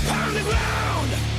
Pound the ground!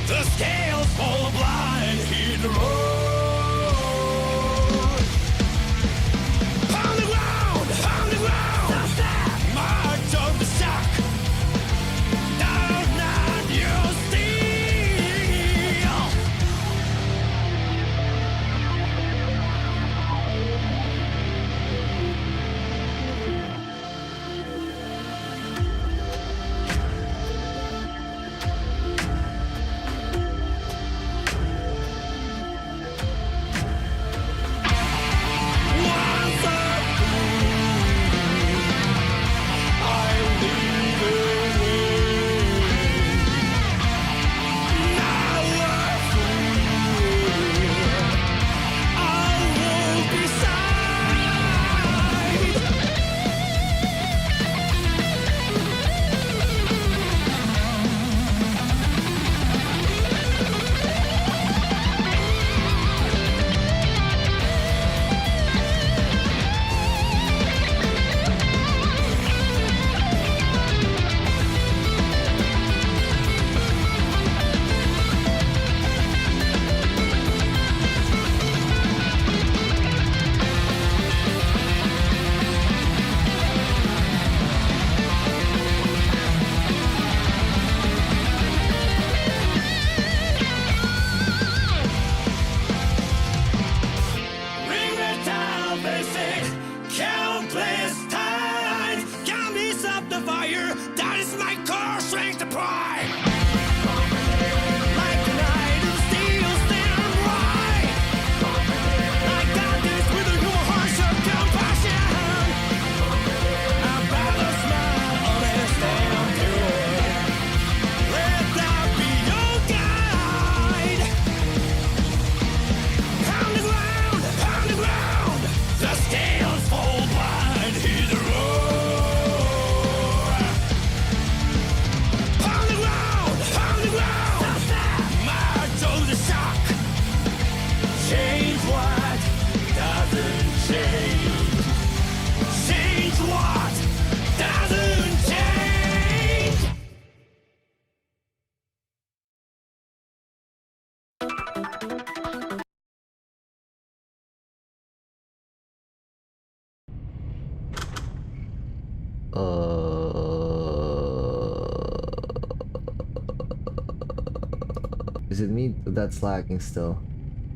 Is it me that's lagging still?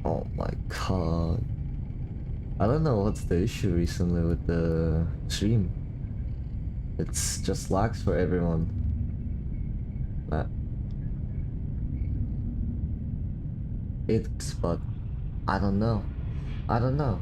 Oh my god. I don't know what's the issue recently with the stream. It's just lags for everyone. It's, but I don't know. I don't know.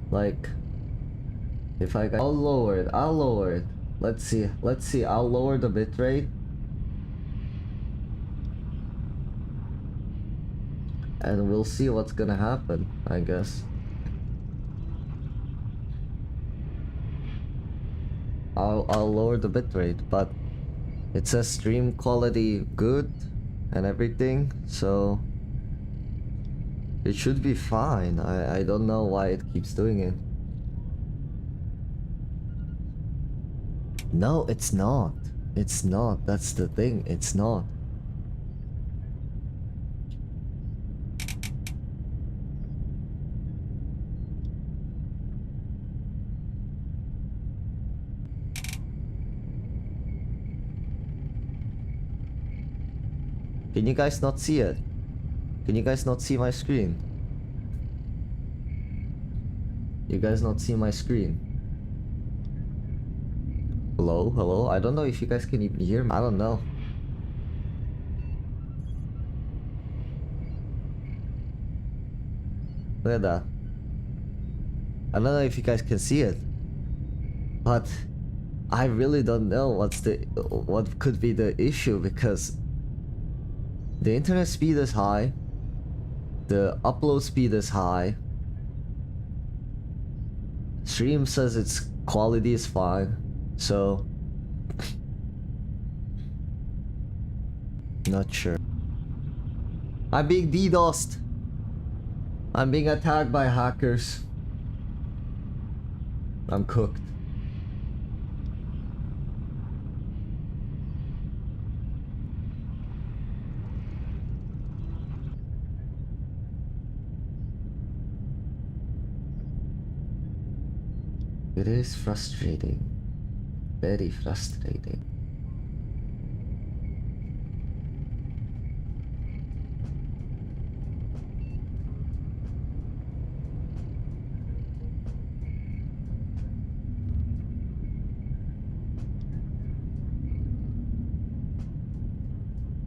Like, if I'll lower it. I'll lower it. Let's see. Let's see. I'll lower the bitrate. And we'll see what's gonna happen, I guess. I'll lower the bitrate, but it says stream quality good and everything, so it should be fine. I don't know why it keeps doing it. No, it's not. It's not. That's the thing. It's not. Can you guys not see it? Can you guys not see my screen? You guys not see my screen? Hello? Hello? I don't know if you guys can even hear me. I don't know. Look at that. I don't know if you guys can see it. But I really don't know what could be the issue, because the internet speed is high. The upload speed is high. Stream says its quality is fine. So not sure. I'm being DDoSed. I'm being attacked by hackers. I'm cooked. It is frustrating. Very frustrating.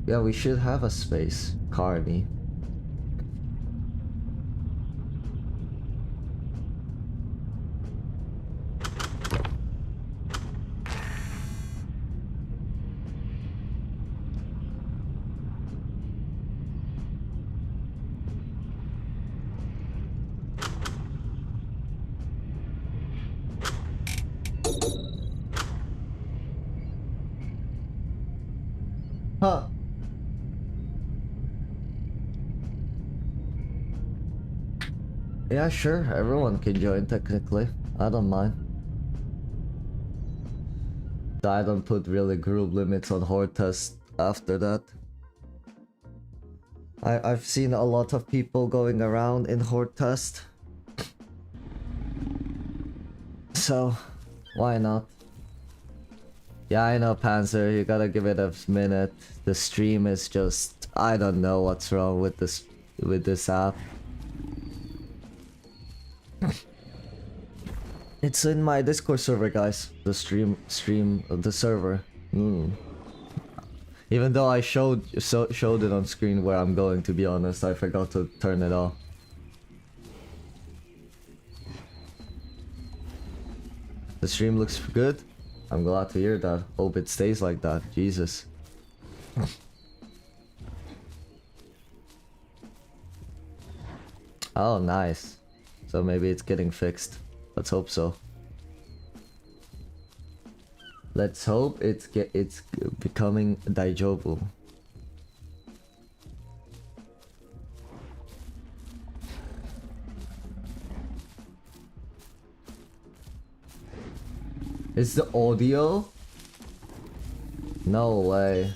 Yeah, we should have a space, Carney. Huh. Yeah, sure, everyone can join technically. I don't mind. I don't put really group limits on horde test after that. I've seen a lot of people going around in horde test. So, why not? Yeah, I know, Panzer, you gotta give it a minute. The stream is just... I don't know what's wrong with this app. It's in my Discord server, guys. The stream of the server. Even though I showed it on screen where I'm going, to be honest, I forgot to turn it off. The stream looks good. I'm glad to hear that. Hope it stays like that. Jesus. Oh, nice. So maybe it's getting fixed. Let's hope so. Let's hope it's becoming daijobu. It's the audio? No way.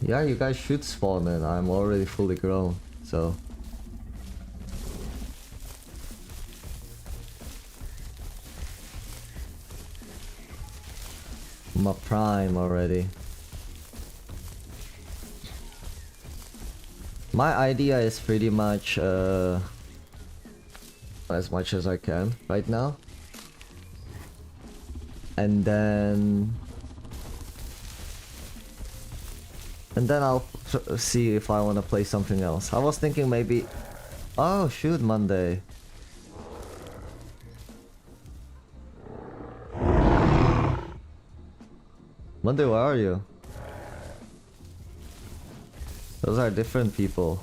Yeah, you guys should spawn in. I'm already fully grown, so. I'm a prime already. My idea is pretty much as much as I can right now. And then I'll see if I want to play something else. I was thinking maybe... Oh shoot, Monday. Monday, where are you? Those are different people.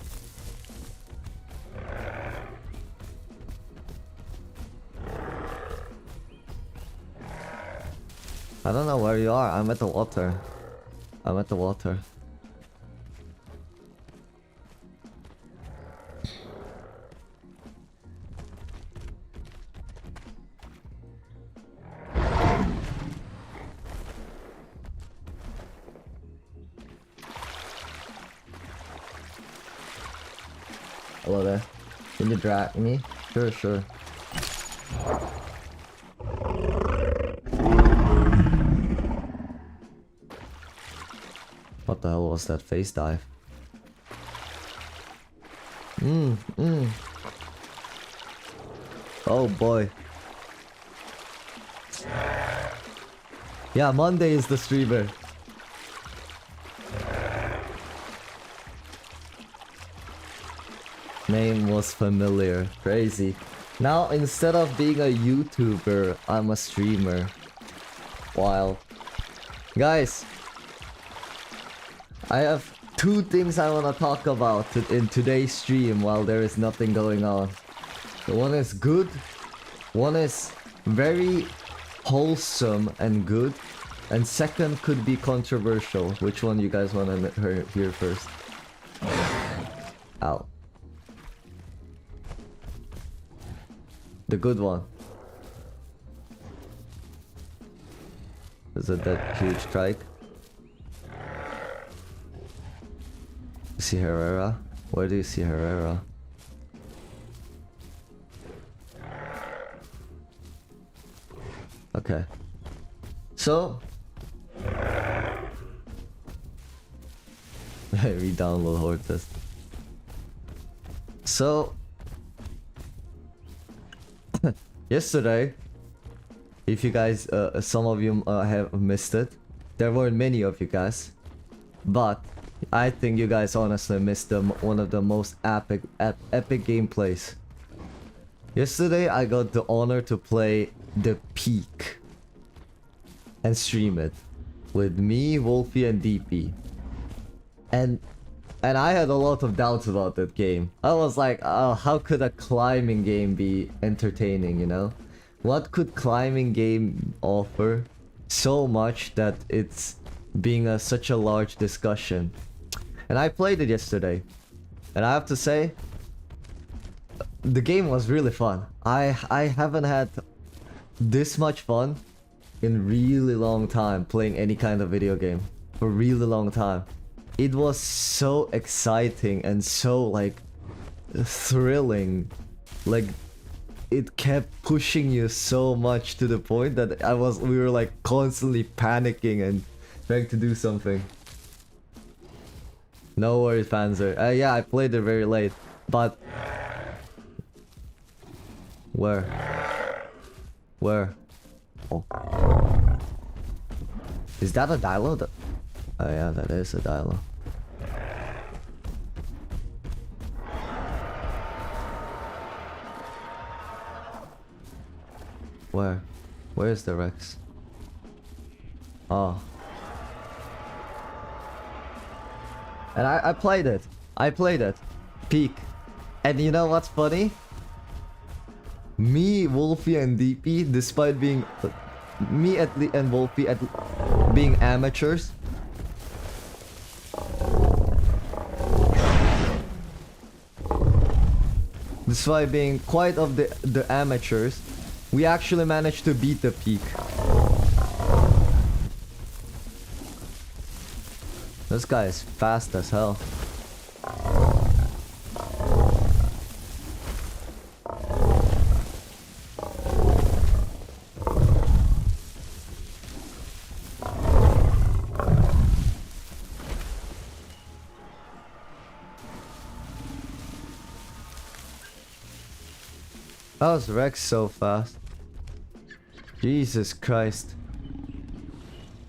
I don't know where you are. I'm at the water. I'm at the water. Hello there. Can you drag me? Sure, sure. What the hell was that face dive? Oh boy. Yeah, Monday is the streamer. Name was familiar. Crazy. Now, instead of being a YouTuber, I'm a streamer. Wild. Guys, I have two things I want to talk about in today's stream while there is nothing going on. The one is good. One is very wholesome and good. And second could be controversial. Which one you guys want to hear first? Ow. The good one. Is it that huge strike? You see Herrera? Where do you see Herrera? Okay. So... re-download horde test. So... yesterday, if you guys, some of you have missed it, there weren't many of you guys, but I think you guys honestly missed one of the most epic gameplays. Yesterday, I got the honor to play the Peak and stream it with me, Wolfie, and DP, and I had a lot of doubts about that game. I was like, oh, how could a climbing game be entertaining, you know? What could climbing game offer so much that it's being such a large discussion? And I played it yesterday. And I have to say, the game was really fun. I haven't had this much fun in really long time playing any kind of video game. For a really long time. It was so exciting and so like thrilling. Like it kept pushing you so much to the point that we were like constantly panicking and trying to do something. No worries, Panzer. Yeah, I played it very late, but where? Oh, is that a dilo? Oh yeah, that is a dilo. Where? Where's the Rex? Oh. And I played it. I played it. Peak. And you know what's funny? Me, Wolfie, and DP, despite being... me and Wolfie being amateurs... despite being quite of the amateurs, We actually managed to beat the peak. This guy is fast as hell. How is Rex so fast? Jesus Christ.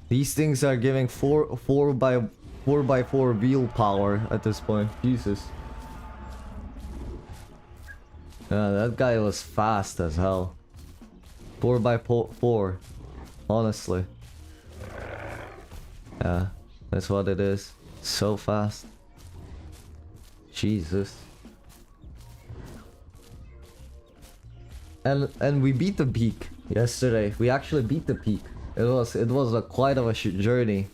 These things are giving 4 by 4 wheel power at this point. Jesus. Yeah, that guy was fast as hell. 4 by 4. Honestly. Yeah, that's what it is. So fast. Jesus. And we beat the peak yesterday. We actually beat the peak. It was a quite of a journey.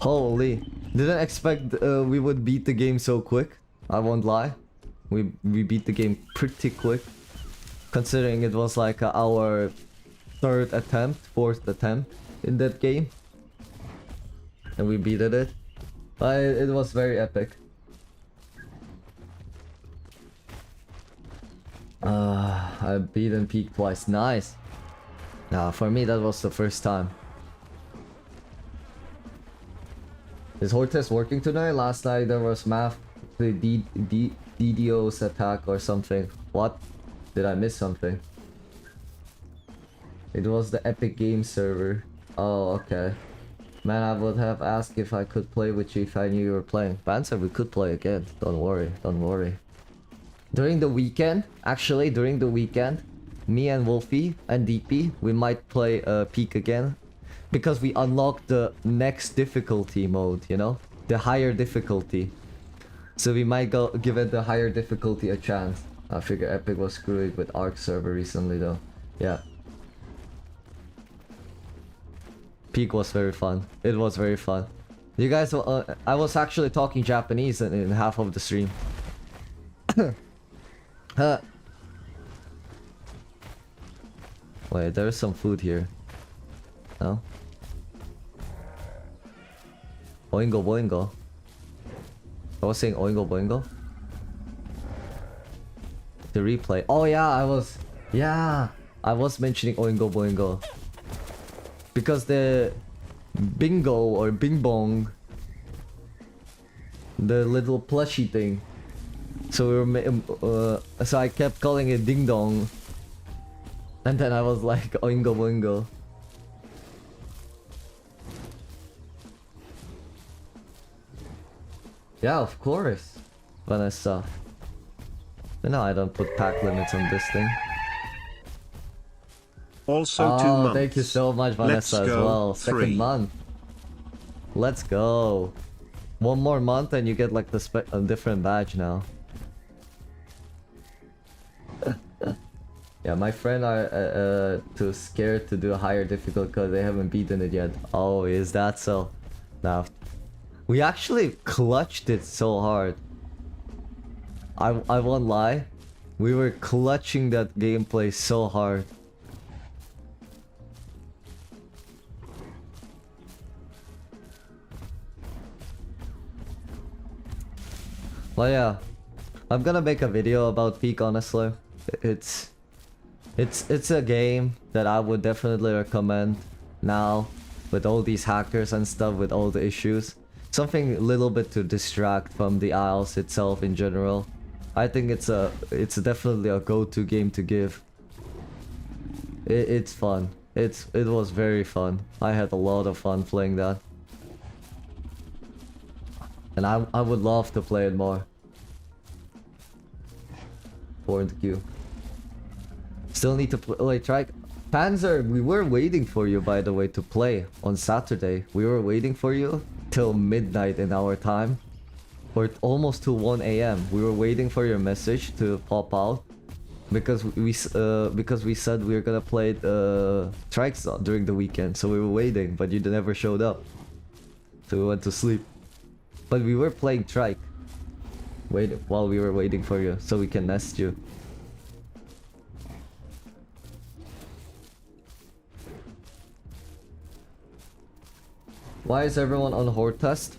Holy! Didn't expect we would beat the game so quick. I won't lie. We beat the game pretty quick, considering it was like our 4th attempt in that game, and we beat it. But it was very epic. I've beaten peak twice. Nice. Nah, for me that was the first time. Is Hortes working tonight? Last night there was math, the DDoS attack or something. What? Did I miss something? It was the Epic Games server. Oh, okay. Man, I would have asked if I could play with you if I knew you were playing. Van said we could play again. Don't worry, don't worry. During the weekend, actually, during the weekend, me and Wolfie and DP, we might play Peak again. Because we unlocked the next difficulty mode, you know? The higher difficulty. So we might go give it the higher difficulty a chance. I figure Epic was screwing with Arc server recently though. Yeah. Peak was very fun. It was very fun. You guys, I was actually talking Japanese in half of the stream. Wait, there is some food here. No? Oingo boingo. I was saying oingo boingo. The replay. Oh yeah, I was mentioning oingo boingo. Because the bingo or bing bong, the little plushy thing. So we were so I kept calling it ding dong. And then I was like oingo boingo. Yeah, of course, Vanessa. But no, I don't put pack limits on this thing. Also 2 months. Thank you so much, Vanessa, as well. 3. Second month. Let's go. 1 more month and you get like a different badge now. Yeah, my friend are too scared to do a higher difficulty because they haven't beaten it yet. Oh, is that so? Now, we actually clutched it so hard. I won't lie. We were clutching that gameplay so hard. Well, yeah. I'm gonna make a video about Peak, honestly. It's a game that I would definitely recommend now, with all these hackers and stuff, with all the issues. Something a little bit to distract from the Isles itself in general. I think it's definitely a go-to game to give. It's fun. It was very fun. I had a lot of fun playing that. And I would love to play it more. For the queue. Still need to play try. Panzer, we were waiting for you, by the way, to play on Saturday. We were waiting for you till midnight in our time. Or almost to 1 AM. We were waiting for your message to pop out. Because we said we were gonna play Trikes during the weekend. So we were waiting, but you never showed up. So we went to sleep. But we were playing Trike. While we were waiting for you, so we can nest you. Why is everyone on horde test?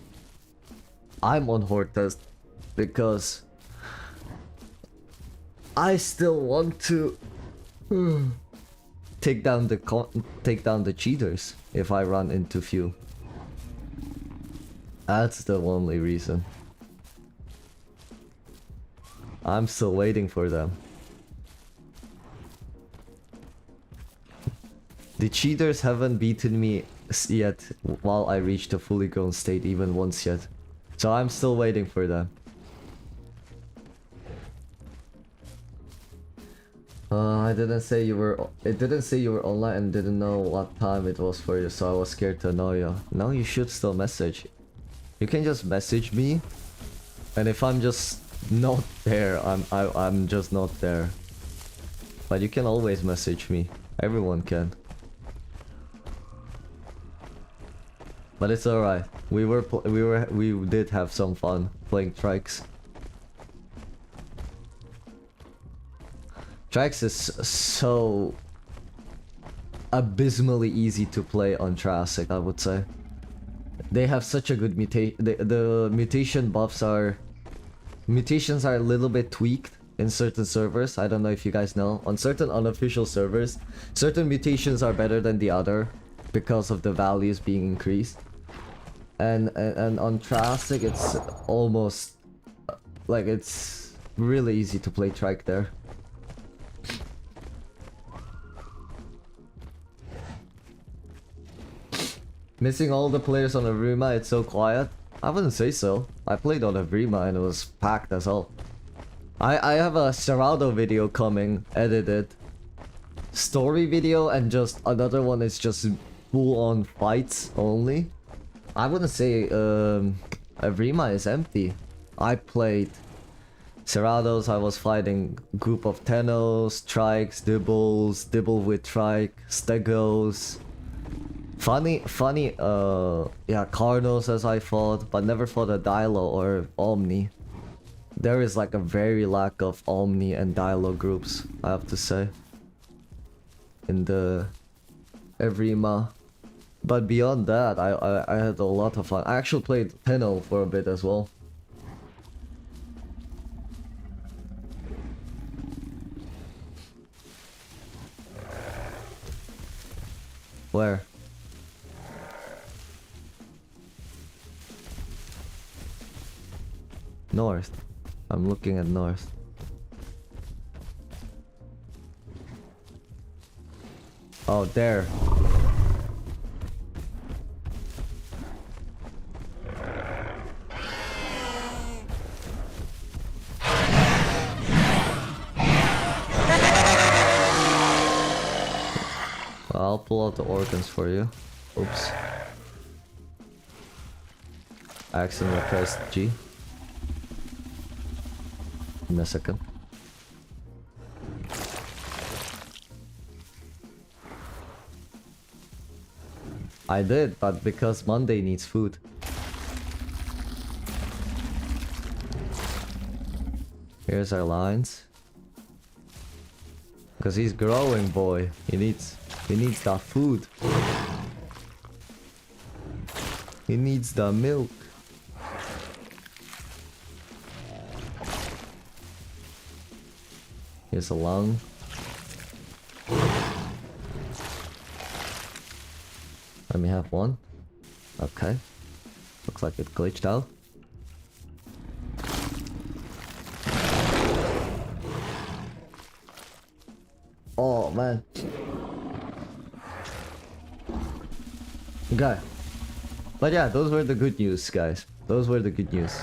I'm on horde test because I still want to take down the cheaters if I run into few. That's the only reason. I'm still waiting for them. The cheaters haven't beaten me yet while I reach the fully grown state even once yet. So I'm still waiting for them. I didn't say you were. It didn't say you were online and didn't know what time it was for you, so I was scared to annoy you. No, you should still message. You can just message me, and if I'm just not there, I'm just not there. But you can always message me. Everyone can. But it's alright. We did have some fun playing Trikes. Trikes is so abysmally easy to play on Triassic, I would say. They have such a good mutation. The mutation buffs are... Mutations are a little bit tweaked in certain servers. I don't know if you guys know. On certain unofficial servers, certain mutations are better than the other because of the values being increased. And on Triassic, it's almost... like, it's really easy to play Trike there. Missing all the players on evrima, it's so quiet. I wouldn't say so. I played on evrima and it was packed as hell. I have a Serrado video coming, edited. Story video, and just another one is just full on fights only. I wouldn't say evrima is empty. I played Serrados, I was fighting group of Tenos, Trikes, Dibbles, Dibble with Trike, Stegos. Funny, yeah, Carnos as I fought, but never fought a Dilo or Omni. There is like a very lack of Omni and Dilo groups, I have to say, in the evrima. But beyond that, I had a lot of fun. I actually played Teno for a bit as well. Where? North. I'm looking at north. Oh, there. I'll pull out the organs for you. Oops. I accidentally pressed G. In a second. I did, but because Monday needs food. Here's our lines. Because he's growing, boy. He needs that food. He needs the milk. Here's a lung. Let me have one. Okay. Looks like it glitched out. Oh man. Okay. But yeah, those were the good news, guys. Those were the good news.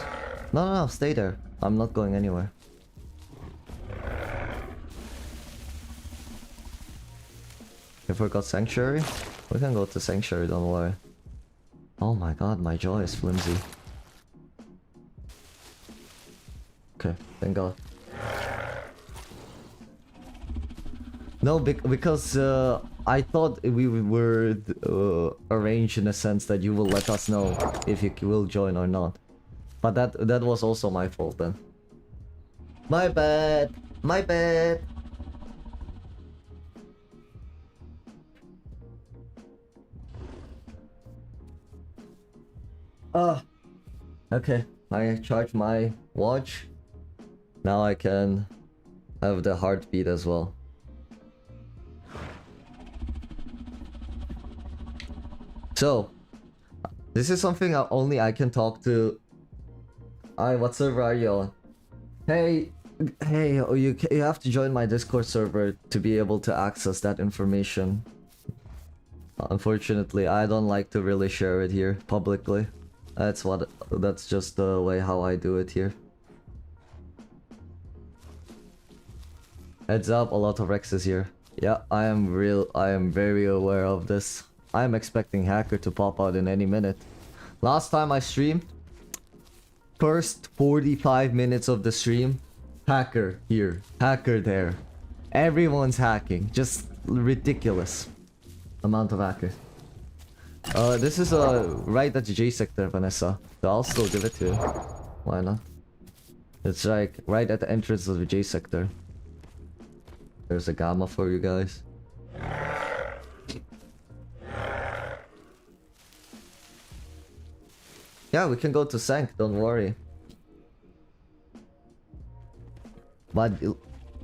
No, stay there. I'm not going anywhere. If we got Sanctuary, we can go to Sanctuary, don't worry. Oh my god, my jaw is flimsy. Okay, thank god. No, because I thought we were arranged in a sense that you will let us know if you will join or not. But that was also my fault then. My bad. My bad. Ah, okay. I charge my watch. Now I can have the heartbeat as well. So, this is something only I can talk to. What server are you on? Hey, oh, you have to join my Discord server to be able to access that information. Unfortunately, I don't like to really share it here publicly. That's just the way how I do it here. Heads up, a lot of Rexes here. Yeah, I am very aware of this. I am expecting hacker to pop out in any minute. Last time I streamed, first 45 minutes of the stream, hacker here, hacker there. Everyone's hacking, just ridiculous amount of hackers. This is right at the J sector, Vanessa. So I'll still give it to you. Why not? It's like right at the entrance of the J sector. There's a gamma for you guys. Yeah, we can go to Sank, don't worry. But you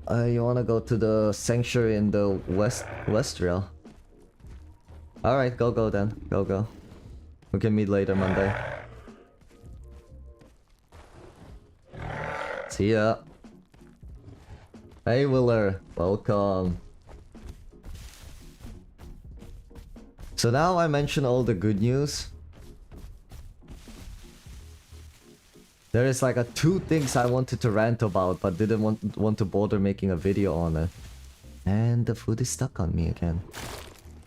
wanna go to the sanctuary in the west rail? Alright, go then. Go. We can meet later Monday. See ya. Hey Willer, welcome. So now I mention all the good news. There is like two things I wanted to rant about, but didn't want to bother making a video on it. And the food is stuck on me again.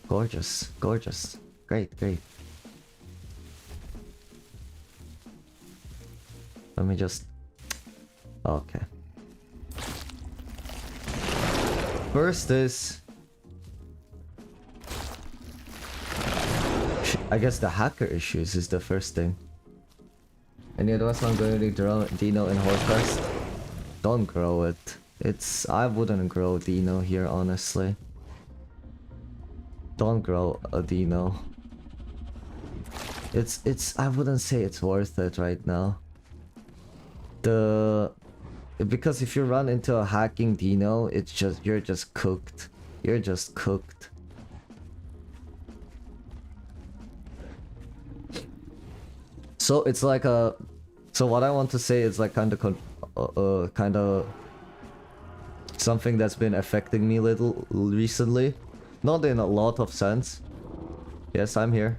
Gorgeous. Great. Let me just... Okay. First is... I guess the hacker issues is the first thing. Any advice on going to Dino in Horcrest? Don't grow it. I wouldn't grow Dino here, honestly. Don't grow a Dino. I wouldn't say it's worth it right now. Because if you run into a hacking Dino, you're just cooked. You're just cooked. So it's like so what I want to say is like kind of something that's been affecting me a little recently. Not in a lot of sense. Yes, I'm here.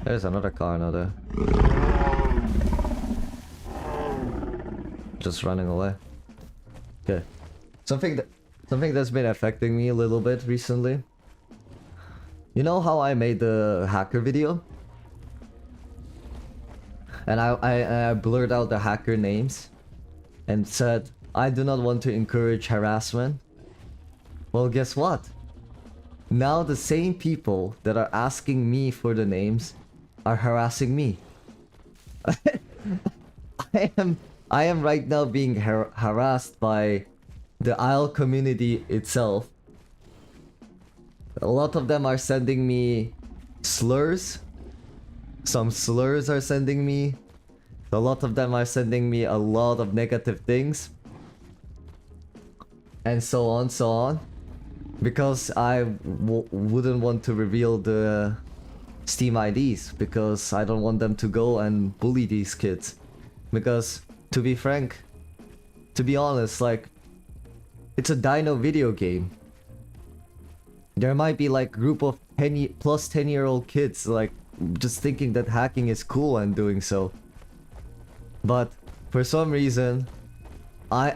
There's another car now there. Just running away. Okay. Something that's been affecting me a little bit recently. You know how I made the hacker video? And I blurred out the hacker names and said, I do not want to encourage harassment. Well, guess what? Now the same people that are asking me for the names are harassing me. I am right now being harassed by the Isle community itself. A lot of them are sending me slurs. Some slurs are sending me. A lot of them are sending me a lot of negative things. And so on. Because I wouldn't want to reveal the Steam IDs. Because I don't want them to go and bully these kids. Because, to be frank, to be honest, like, it's a dino video game. There might be like group of 10-year-old kids like just thinking that hacking is cool and doing so. But for some reason,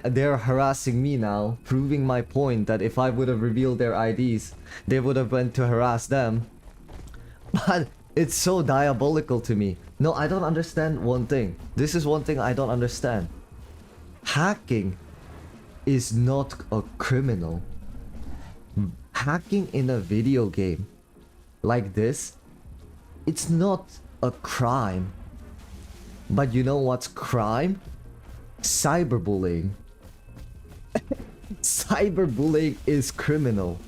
they're harassing me now, proving my point that if I would have revealed their IDs, they would have went to harass them. But it's so diabolical to me. No, I don't understand one thing. This is one thing I don't understand. Hacking is not a criminal. Hacking in a video game like this, it's not a crime. But you know what's crime? cyberbullying. Cyberbullying is criminal.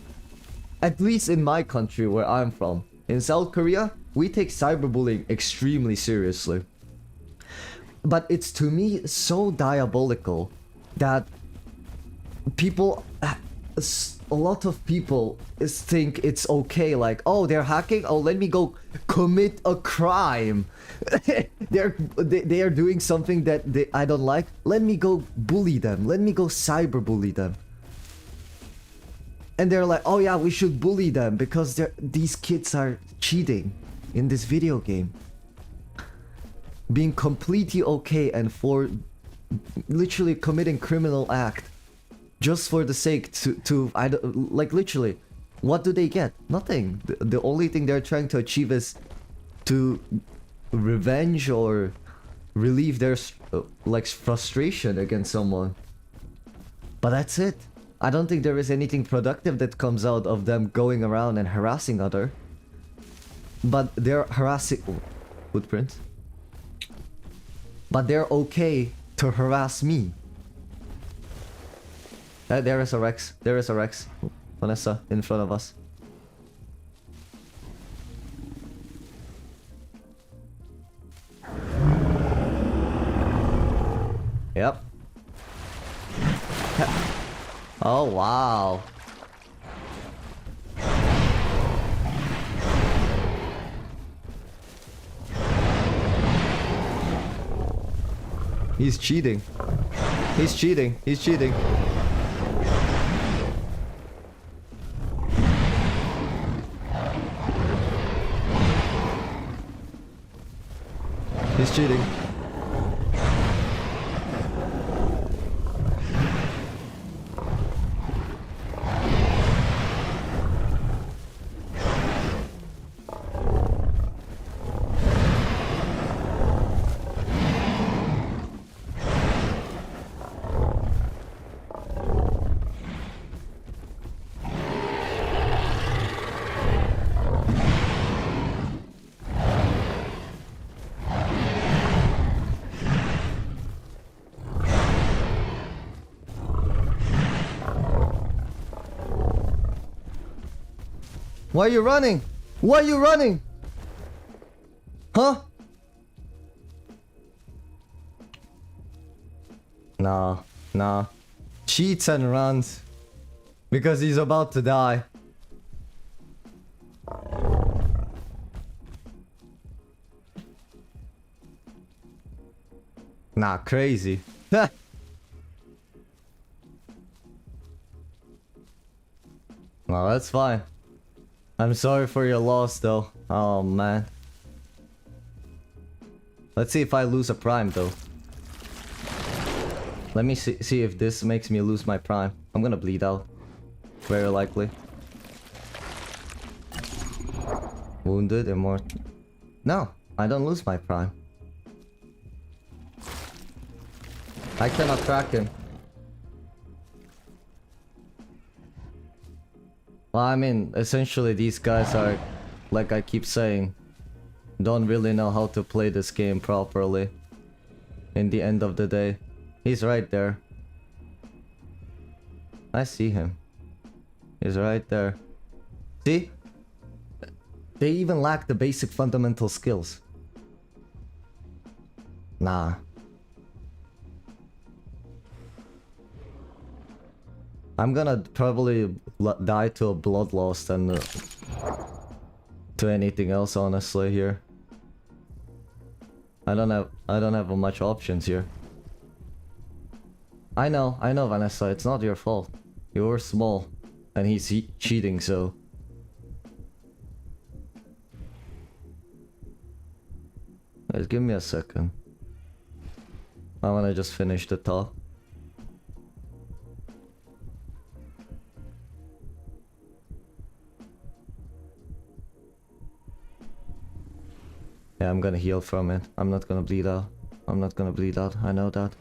At least in my country where I'm from. In South Korea, we take cyberbullying extremely seriously. But it's to me so diabolical that people, a lot of people think it's okay, like, oh, they're hacking, oh, let me go commit a crime. they are doing something that I don't like, let me go bully them, let me go cyberbully them. And they're like, oh yeah, we should bully them because these kids are cheating in this video game. Being completely okay and for literally committing criminal act just for the sake to like, literally, what do they get? Nothing. The only thing they're trying to achieve is to revenge or relieve their like frustration against someone. But that's it. I don't think there is anything productive that comes out of them going around and harassing other. But they're harassing footprints. But they're okay to harass me. There is a Rex. There is a Rex. Vanessa, in front of us. Yep. Oh, wow. He's cheating. He's cheating. He's cheating. He's cheating. Why are you running? Why are you running? Huh? Nah, nah. Cheats and runs. Because he's about to die. Nah, crazy. Well, that's fine. I'm sorry for your loss though. Oh man. Let's see if I lose a prime though. Let me see if this makes me lose my prime. I'm gonna bleed out. Very likely. Wounded, immortal. No, I don't lose my prime. I cannot track him. Well, I mean, essentially these guys are, like I keep saying, don't really know how to play this game properly. In the end of the day. He's right there. I see him. He's right there. See? They even lack the basic fundamental skills. Nah. I'm gonna probably die to a blood loss than to anything else, honestly. Here, I don't have much options here. I know, Vanessa. It's not your fault. You were small, and he's cheating. So, guys, give me a second. I wanna just finish the talk. Yeah, I'm gonna heal from it. I'm not gonna bleed out. I'm not gonna bleed out. I know that.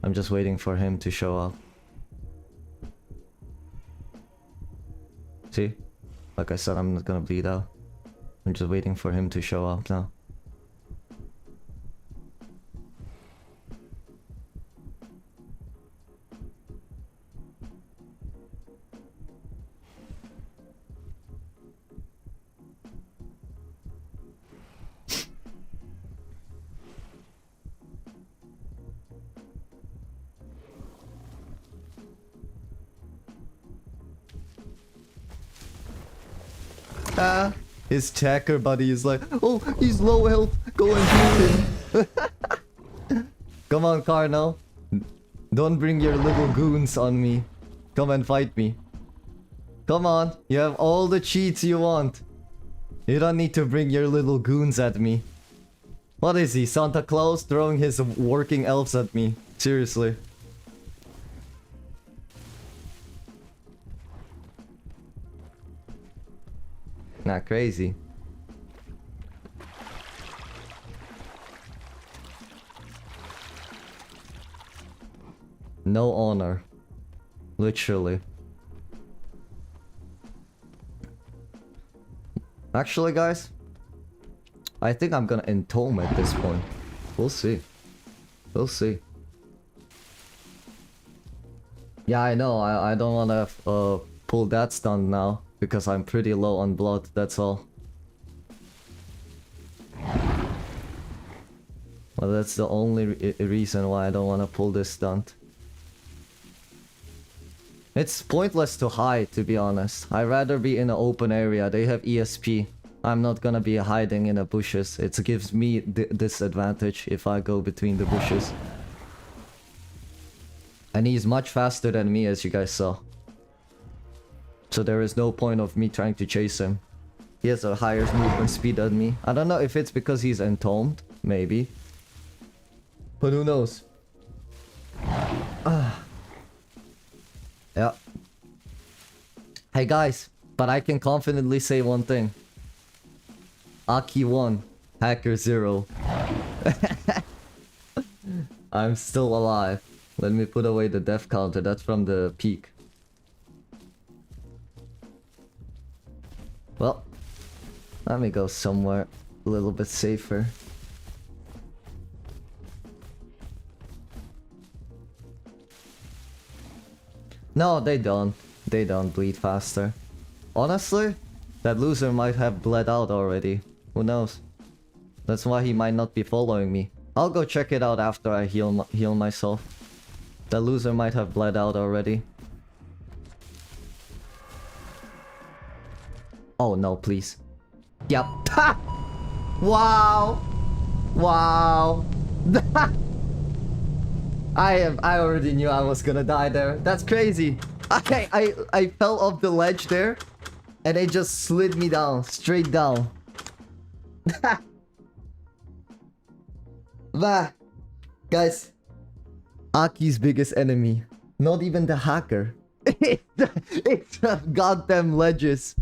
I'm just waiting for him to show up. See? Like I said, I'm not gonna bleed out. I'm just waiting for him to show up now. His checker buddy is like, oh, he's low health. Go and beat him. Come on, Carno. Don't bring your little goons on me. Come and fight me. Come on. You have all the cheats you want. You don't need to bring your little goons at me. What is he? Santa Claus throwing his working elves at me? Seriously. Not crazy. No honor. Literally. Actually, guys, I think I'm gonna entome at this point. We'll see. We'll see. Yeah, I know. I don't wanna pull that stunt now because I'm pretty low on blood. That's all. Well, that's the only reason why I don't wanna pull this stunt. It's pointless to hide, to be honest. I'd rather be in an open area. They have ESP. I'm not gonna be hiding in the bushes. It gives me disadvantage if I go between the bushes. And he's much faster than me, as you guys saw. So there is no point of me trying to chase him. He has a higher movement speed than me. I don't know if it's because he's entombed. Maybe. But who knows? Yeah. Hey guys, but I can confidently say one thing. Aki 1, Hacker 0. I'm still alive. Let me put away the death counter. That's from the peak. Well, let me go somewhere a little bit safer. No, they don't. They don't bleed faster. Honestly, that loser might have bled out already. Who knows? That's why he might not be following me. I'll go check it out after I heal myself. That loser might have bled out already. Oh no, please. Yep. Ha! Wow! Wow! I already knew I was gonna die there. That's crazy. I fell off the ledge there, and it just slid me down, straight down. Bah, guys, Aki's biggest enemy, not even the hacker. It's the goddamn ledges.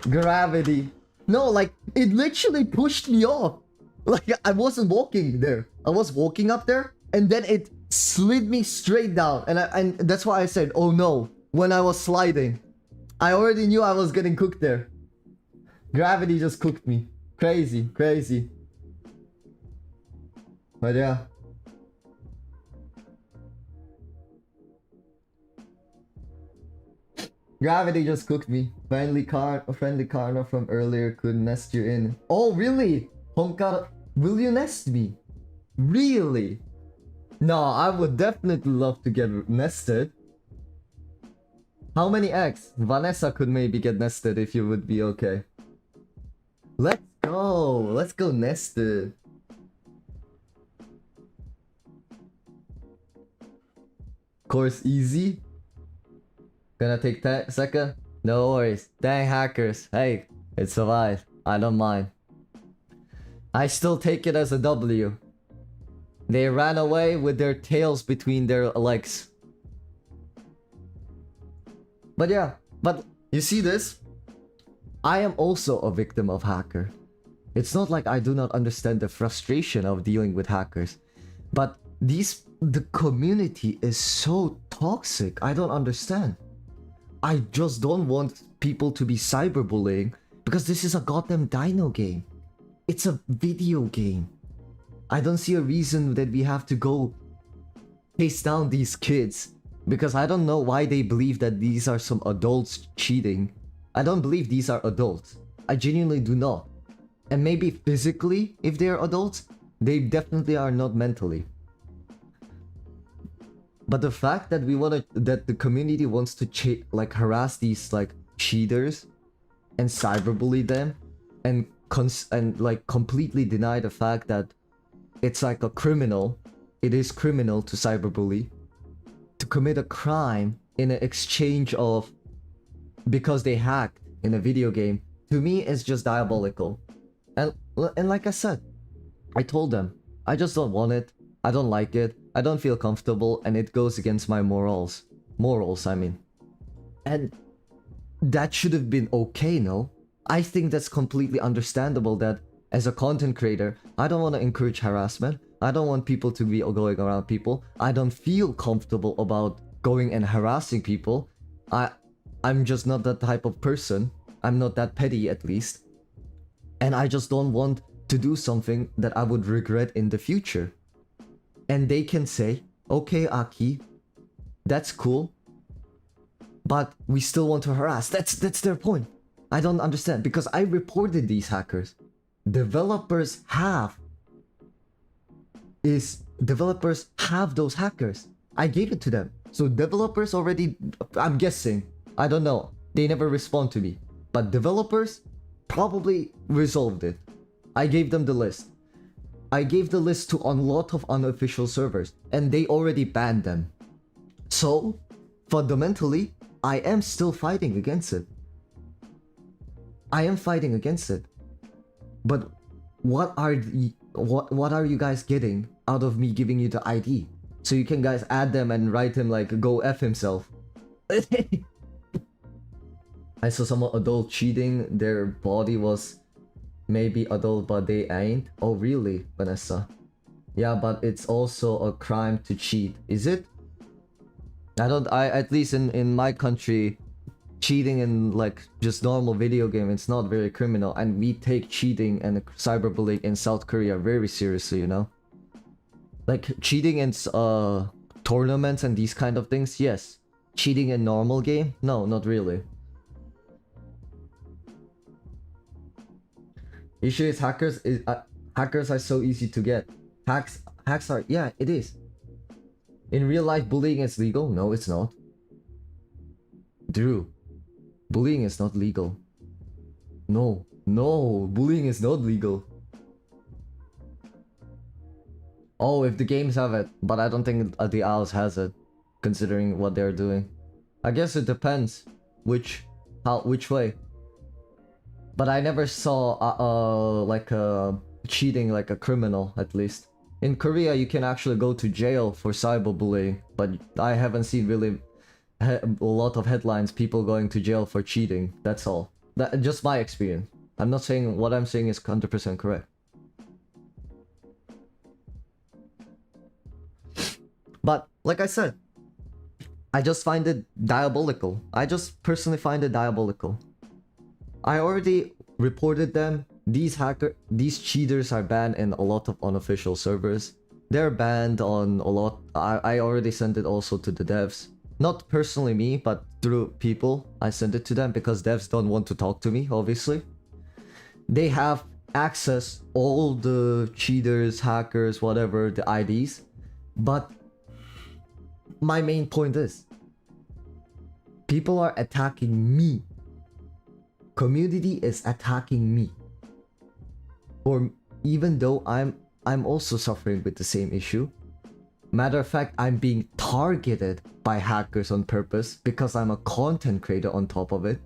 Gravity. No, like it literally pushed me off. Like I wasn't walking there. I was walking up there. And then it slid me straight down. And that's why I said, oh no, when I was sliding. I already knew I was getting cooked there. Gravity just cooked me. Crazy, crazy. But yeah. Gravity just cooked me. Friendly Karna from earlier could nest you in. Oh, really? Honkara, will you nest me? Really? No, I would definitely love to get nested. How many eggs? Vanessa could maybe get nested if you would be okay. Let's go. Let's go nested. Course easy. Gonna take a second? No worries. Dang hackers. Hey, it survived. I don't mind. I still take it as a W. They ran away with their tails between their legs. But yeah, but you see this? I am also a victim of hacker. It's not like I do not understand the frustration of dealing with hackers. But the community is so toxic. I don't understand. I just don't want people to be cyberbullying because this is a goddamn dino game. It's a video game. I don't see a reason that we have to go chase down these kids because I don't know why they believe that these are some adults cheating. I don't believe these are adults. I genuinely do not. And maybe physically, if they are adults, they definitely are not mentally. But the fact that that the community wants to harass these like cheaters, and cyberbully them and like completely deny the fact that it's like a criminal. It is criminal to cyberbully, to commit a crime in an exchange of because they hacked in a video game. To me, it's just diabolical. And like I said, I told them, I just don't want it. I don't like it. I don't feel comfortable, and it goes against my morals. I mean. And that should have been okay, no? I think that's completely understandable that as a content creator, I don't want to encourage harassment. I don't want people to be going around people. I don't feel comfortable about going and harassing people. I'm just not that type of person. I'm not that petty, at least. And I just don't want to do something that I would regret in the future. And they can say, okay, Aki, that's cool, but we still want to harass. That's their point. I don't understand, because I reported these hackers. Developers have those hackers. I gave it to them. So developers already, I'm guessing, I don't know, they never respond to me. But developers probably resolved it. I gave them the list. I gave the list to a lot of unofficial servers, and they already banned them. So, fundamentally, I am still fighting against it. I am fighting against it. But what are you guys getting out of me giving you the ID? So you can guys add them and write him like, go F himself. I saw someone adult cheating. Their body was maybe adult, but they ain't. Oh really, Vanessa? Yeah, but it's also a crime to cheat. Is it? At least in my country, cheating in like just normal video game, it's not very criminal, and we take cheating and cyberbullying in South Korea very seriously, you know? Like cheating in tournaments and these kind of things, yes. Cheating in normal game? No, not really. Issue is hackers are so easy to get. Hacks are, yeah, it is. In real life, bullying is legal? No, it's not. Drew, bullying is not legal. No, bullying is not legal. Oh, if the games have it, but I don't think the Owls has it, considering what they're doing. I guess it depends which way. But I never saw like cheating like a criminal, at least. In Korea, you can actually go to jail for cyberbullying, but I haven't seen really a lot of headlines, people going to jail for cheating. That's all. That's just my experience. I'm not saying what I'm saying is 100% correct. But like I said, I just find it diabolical. I just personally find it diabolical. I already reported them. These cheaters are banned in a lot of unofficial servers. They're banned on a lot. I already sent it also to the devs. Not personally me, but through people. I sent it to them because devs don't want to talk to me, obviously. They have access, all the cheaters, hackers, whatever, the IDs. But my main point is, people are attacking me. Community is attacking me. Or even though I'm also suffering with the same issue. Matter of fact, I'm being targeted by hackers on purpose because I'm a content creator on top of it.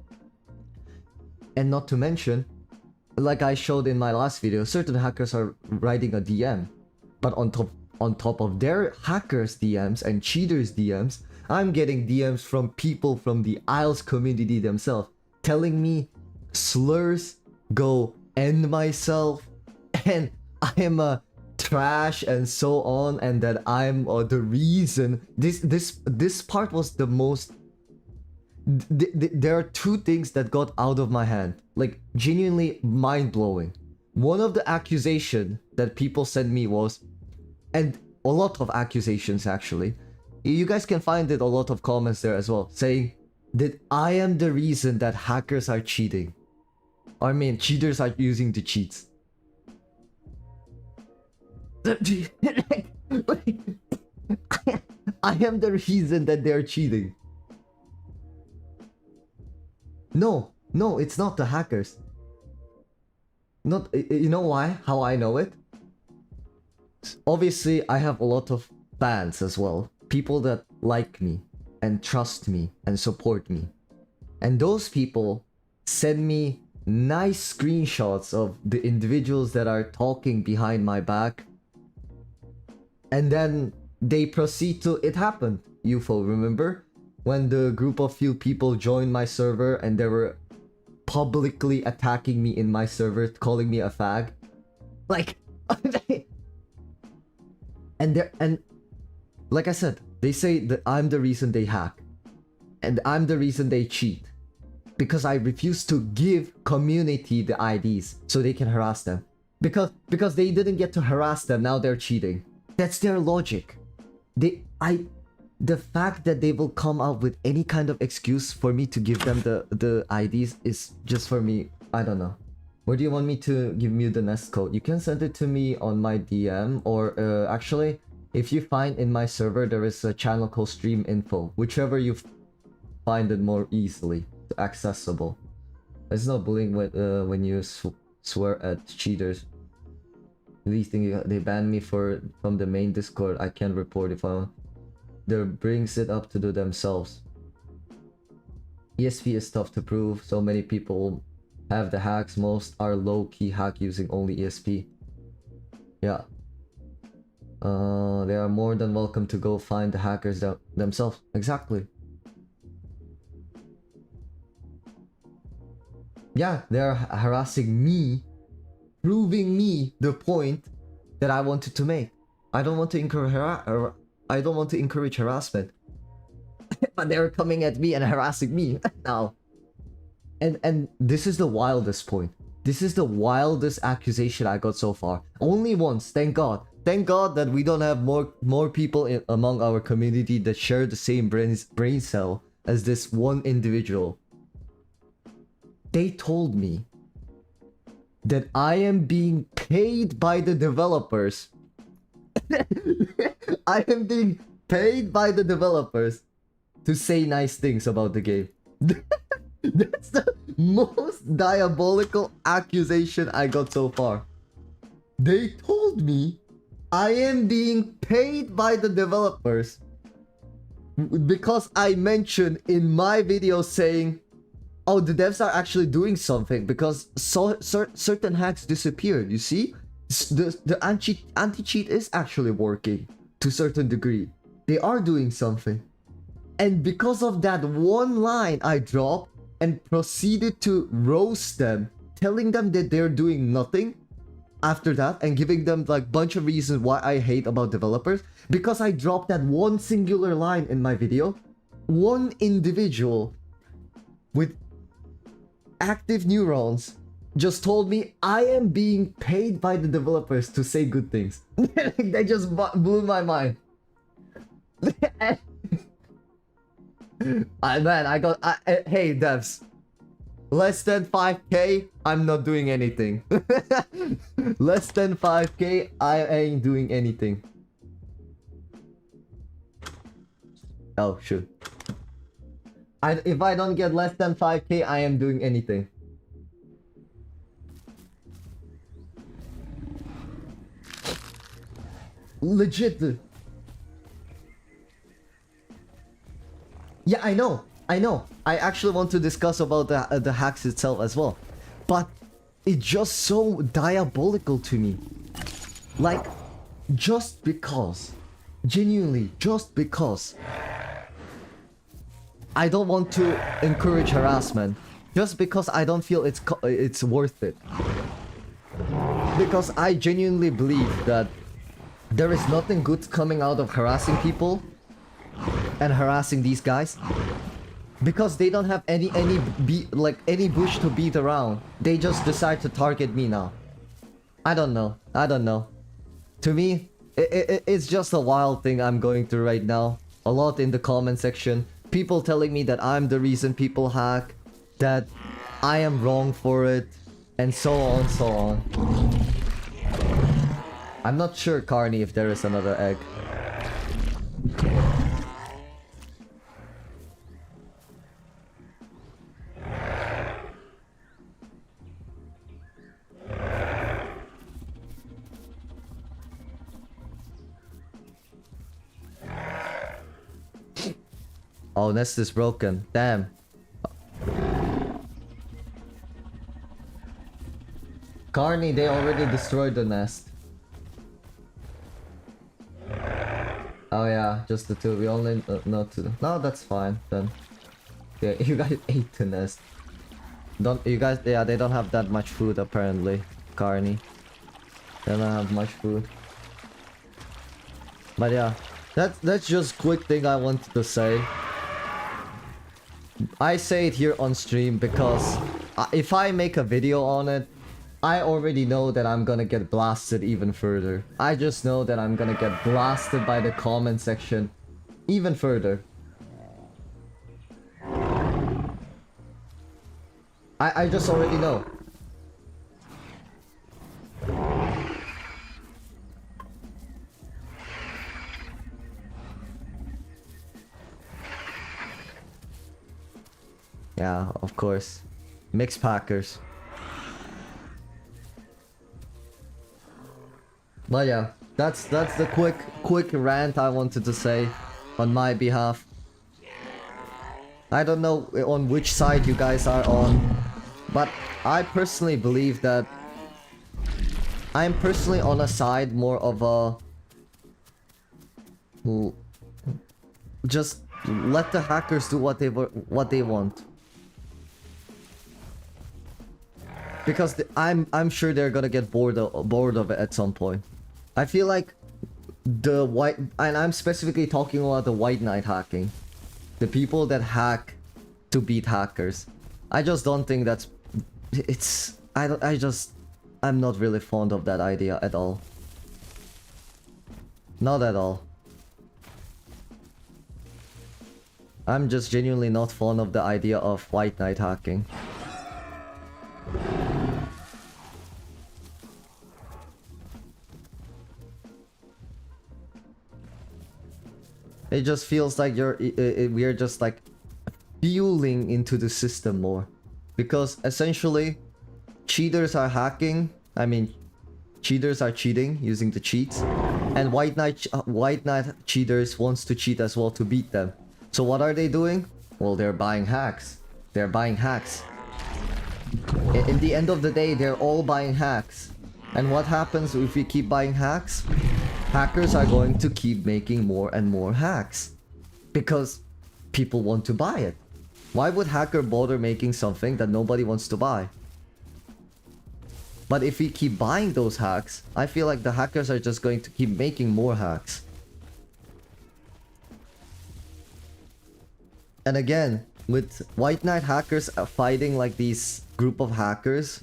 And not to mention, like I showed in my last video, certain hackers are writing a DM. But on top of their hackers' DMs and cheaters' DMs, I'm getting DMs from people from the Isles community themselves telling me slurs, go end myself, and I am a trash and so on, and that I'm the reason. This part was the most. There are two things that got out of my hand, like genuinely mind-blowing. One of the accusation that people sent me was, and a lot of accusations actually, you guys can find it, a lot of comments there as well, saying that I am the reason that hackers are cheating. I mean, cheaters are using the cheats. I am the reason that they're cheating. No, No, it's not the hackers. Not, you know why? How I know it? Obviously, I have a lot of fans as well. People that like me and trust me and support me. And those people send me nice screenshots of the individuals that are talking behind my back. And then they proceed to... It happened, UFO, remember? When the group of few people joined my server and they were publicly attacking me in my server, calling me a fag. Like... and like I said, they say that I'm the reason they hack. And I'm the reason they cheat. Because I refuse to give community the IDs so they can harass them. Because they didn't get to harass them, now they're cheating. That's their logic. The fact that they will come up with any kind of excuse for me to give them the IDs is just for me, I don't know. Where do you want me to give you the nest code? You can send it to me on my DM, or actually, if you find in my server there is a channel called stream info, whichever you find it more easily accessible. It's not bullying when you swear at cheaters. These things, they banned me from the main Discord. I can't report if I that brings it up to do themselves. ESP is tough to prove. So many people have the hacks. Most are low-key hack using only ESP. Yeah. They are more than welcome to go find the hackers themselves. Exactly. Yeah, they are harassing me, proving me the point that I wanted to make. I don't want to encourage harassment. But they're coming at me and harassing me now. And this is the wildest point. This is the wildest accusation I got so far. Only once, thank God. Thank God that we don't have more people among our community that share the same brain cell as this one individual. They told me that I am being paid by the developers. I am being paid by the developers to say nice things about the game. That's the most diabolical accusation I got so far. They told me I am being paid by the developers because I mentioned in my video saying, oh, the devs are actually doing something because certain hacks disappeared, you see? The anti-cheat is actually working to a certain degree. They are doing something. And because of that one line I dropped and proceeded to roast them, telling them that they're doing nothing after that and giving them like bunch of reasons why I hate about developers, because I dropped that one singular line in my video, one individual with active neurons just told me I am being paid by the developers to say good things. They just blew my mind. Hey devs, less than 5k, I'm not doing anything. Less than 5k, I ain't doing anything. Oh shoot. If I don't get less than 5k, I am doing anything. Legit. Yeah, I know. I actually want to discuss about the hacks itself as well. But it's just so diabolical to me. Like, just because. Genuinely, just because. I don't want to encourage harassment. Just because I don't feel it's worth it. Because I genuinely believe that there is nothing good coming out of harassing people and harassing these guys, because they don't have any bush to beat around. They just decide to target me now. I don't know. To me, it's just a wild thing I'm going through right now. A lot in the comment section. People telling me that I'm the reason people hack, that I am wrong for it, and so on. I'm not sure, Carney, if there is another egg. Oh, nest is broken. Damn. Carney, they already destroyed the nest. Oh yeah, just the two. We only know two. No, that's fine then. Yeah, you guys ate the nest. Don't you guys? Yeah, they don't have that much food apparently. Carney, they don't have much food. But yeah, that's just quick thing I wanted to say. I say it here on stream because if I make a video on it, I already know that I'm gonna get blasted even further. I just know that I'm gonna get blasted by the comment section even further. I just already know. Yeah, of course. Mixed Packers. But yeah, that's the quick rant I wanted to say on my behalf. I don't know on which side you guys are on, but I personally believe that I'm personally on a side more of a just let the hackers do what they want. Because I'm sure they're gonna get bored of it at some point. I feel like the white, and I'm specifically talking about the white knight hacking, the people that hack to beat hackers. I just don't think that's I'm not really fond of that idea at all. Not at all. I'm just genuinely not fond of the idea of white knight hacking. It just feels like we're just like fueling into the system more, because essentially cheaters are hacking. I mean, cheaters are cheating using the cheats, and white knight cheaters wants to cheat as well to beat them. So what are they doing? Well, they're buying hacks. They're buying hacks. In the end of the day, they're all buying hacks. And what happens if we keep buying hacks? Hackers are going to keep making more and more hacks because people want to buy it. Why would hacker bother making something that nobody wants to buy? But if we keep buying those hacks, I feel like the hackers are just going to keep making more hacks. And again, with white knight hackers fighting like these group of hackers,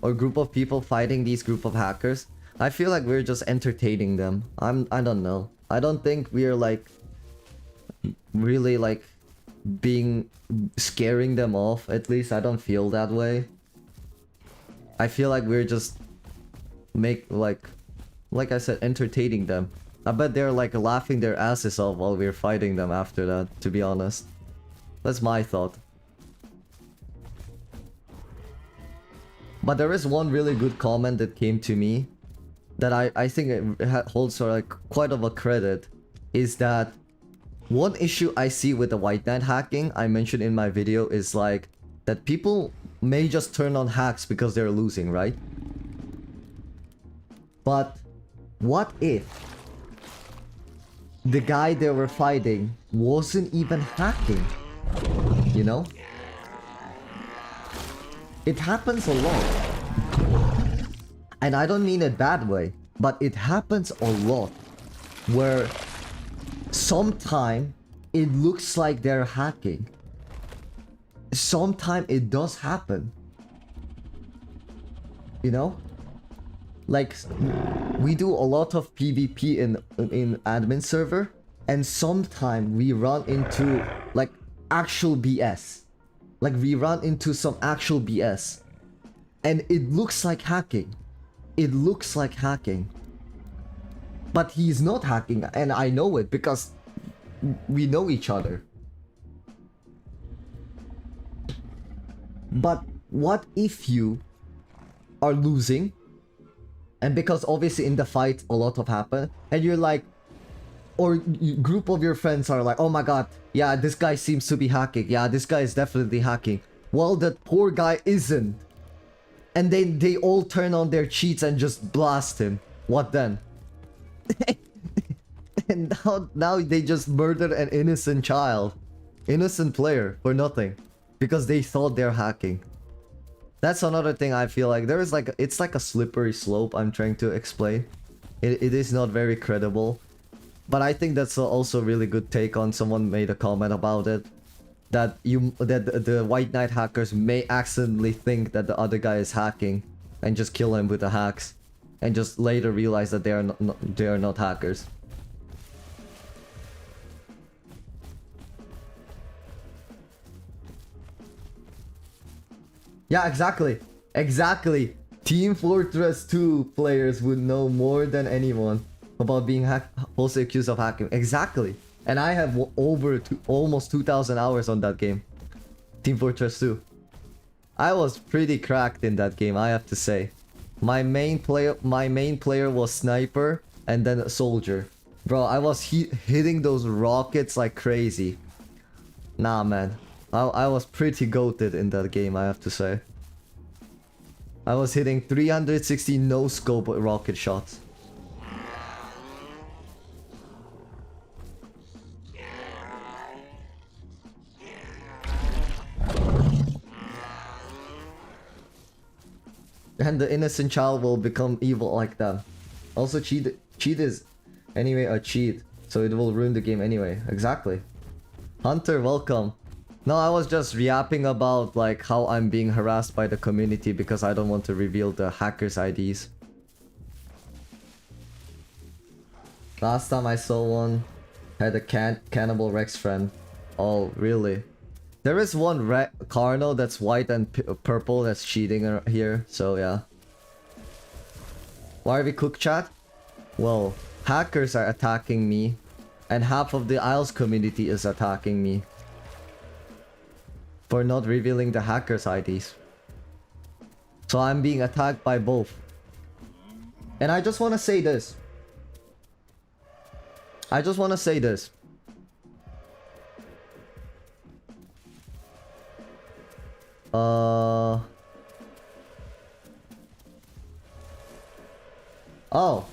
or group of people fighting these group of hackers, I feel like we're just entertaining them. I don't know. I don't think we're like really like scaring them off. At least I don't feel that way. I feel like we're just like I said, entertaining them. I bet they're like laughing their asses off while we're fighting them after that, to be honest. That's my thought. But there is one really good comment that came to me that I think it holds for like quite of a credit, is that one issue I see with the white knight hacking I mentioned in my video is like that people may just turn on hacks because they're losing, right? But what if the guy they were fighting wasn't even hacking? You know? It happens a lot. And I don't mean it bad way, but it happens a lot where sometimes it looks like they're hacking. Sometimes it does happen. You know? Like, we do a lot of PvP in admin server, and sometimes we run into like actual BS. Like, we run into some actual BS. And it looks like hacking. It looks like hacking. But he's not hacking, and I know it because we know each other. But what if you are losing, and because obviously in the fight a lot of happen, and you're like, or group of your friends are like, oh my god, yeah, this guy seems to be hacking. Yeah, this guy is definitely hacking. Well, that poor guy isn't. And then they all turn on their cheats and just blast him. What then? And now they just murdered an innocent child. Innocent player for nothing. Because they thought they're hacking. That's another thing I feel like. There is like, it's like a slippery slope I'm trying to explain. It is not very credible. But I think that's also a really good take on. Someone made a comment about it. That the White Knight hackers may accidentally think that the other guy is hacking. And just kill him with the hacks. And just later realize that they are not hackers. Yeah, exactly. Exactly. Team Fortress 2 players would know more than anyone about being falsely accused of hacking. Exactly. And I have almost 2,000 hours on that game. Team Fortress 2. I was pretty cracked in that game, I have to say. My main player was sniper and then a soldier. Bro, I was hitting those rockets like crazy. Nah, man. I was pretty goated in that game, I have to say. I was hitting 360 no-scope rocket shots. And the innocent child will become evil like them. Also, cheat is anyway a cheat, so it will ruin the game anyway. Exactly. Hunter, welcome. No, I was just yapping about like how I'm being harassed by the community because I don't want to reveal the hackers' IDs. Last time I saw one, had a Cannibal Rex friend. Oh, really? There is one Carno that's white and purple that's cheating here, so yeah. Why are we cook chat? Well, hackers are attacking me, and half of the Isles community is attacking me. For not revealing the hackers' IDs. So I'm being attacked by both. And I just want to say this. Oh.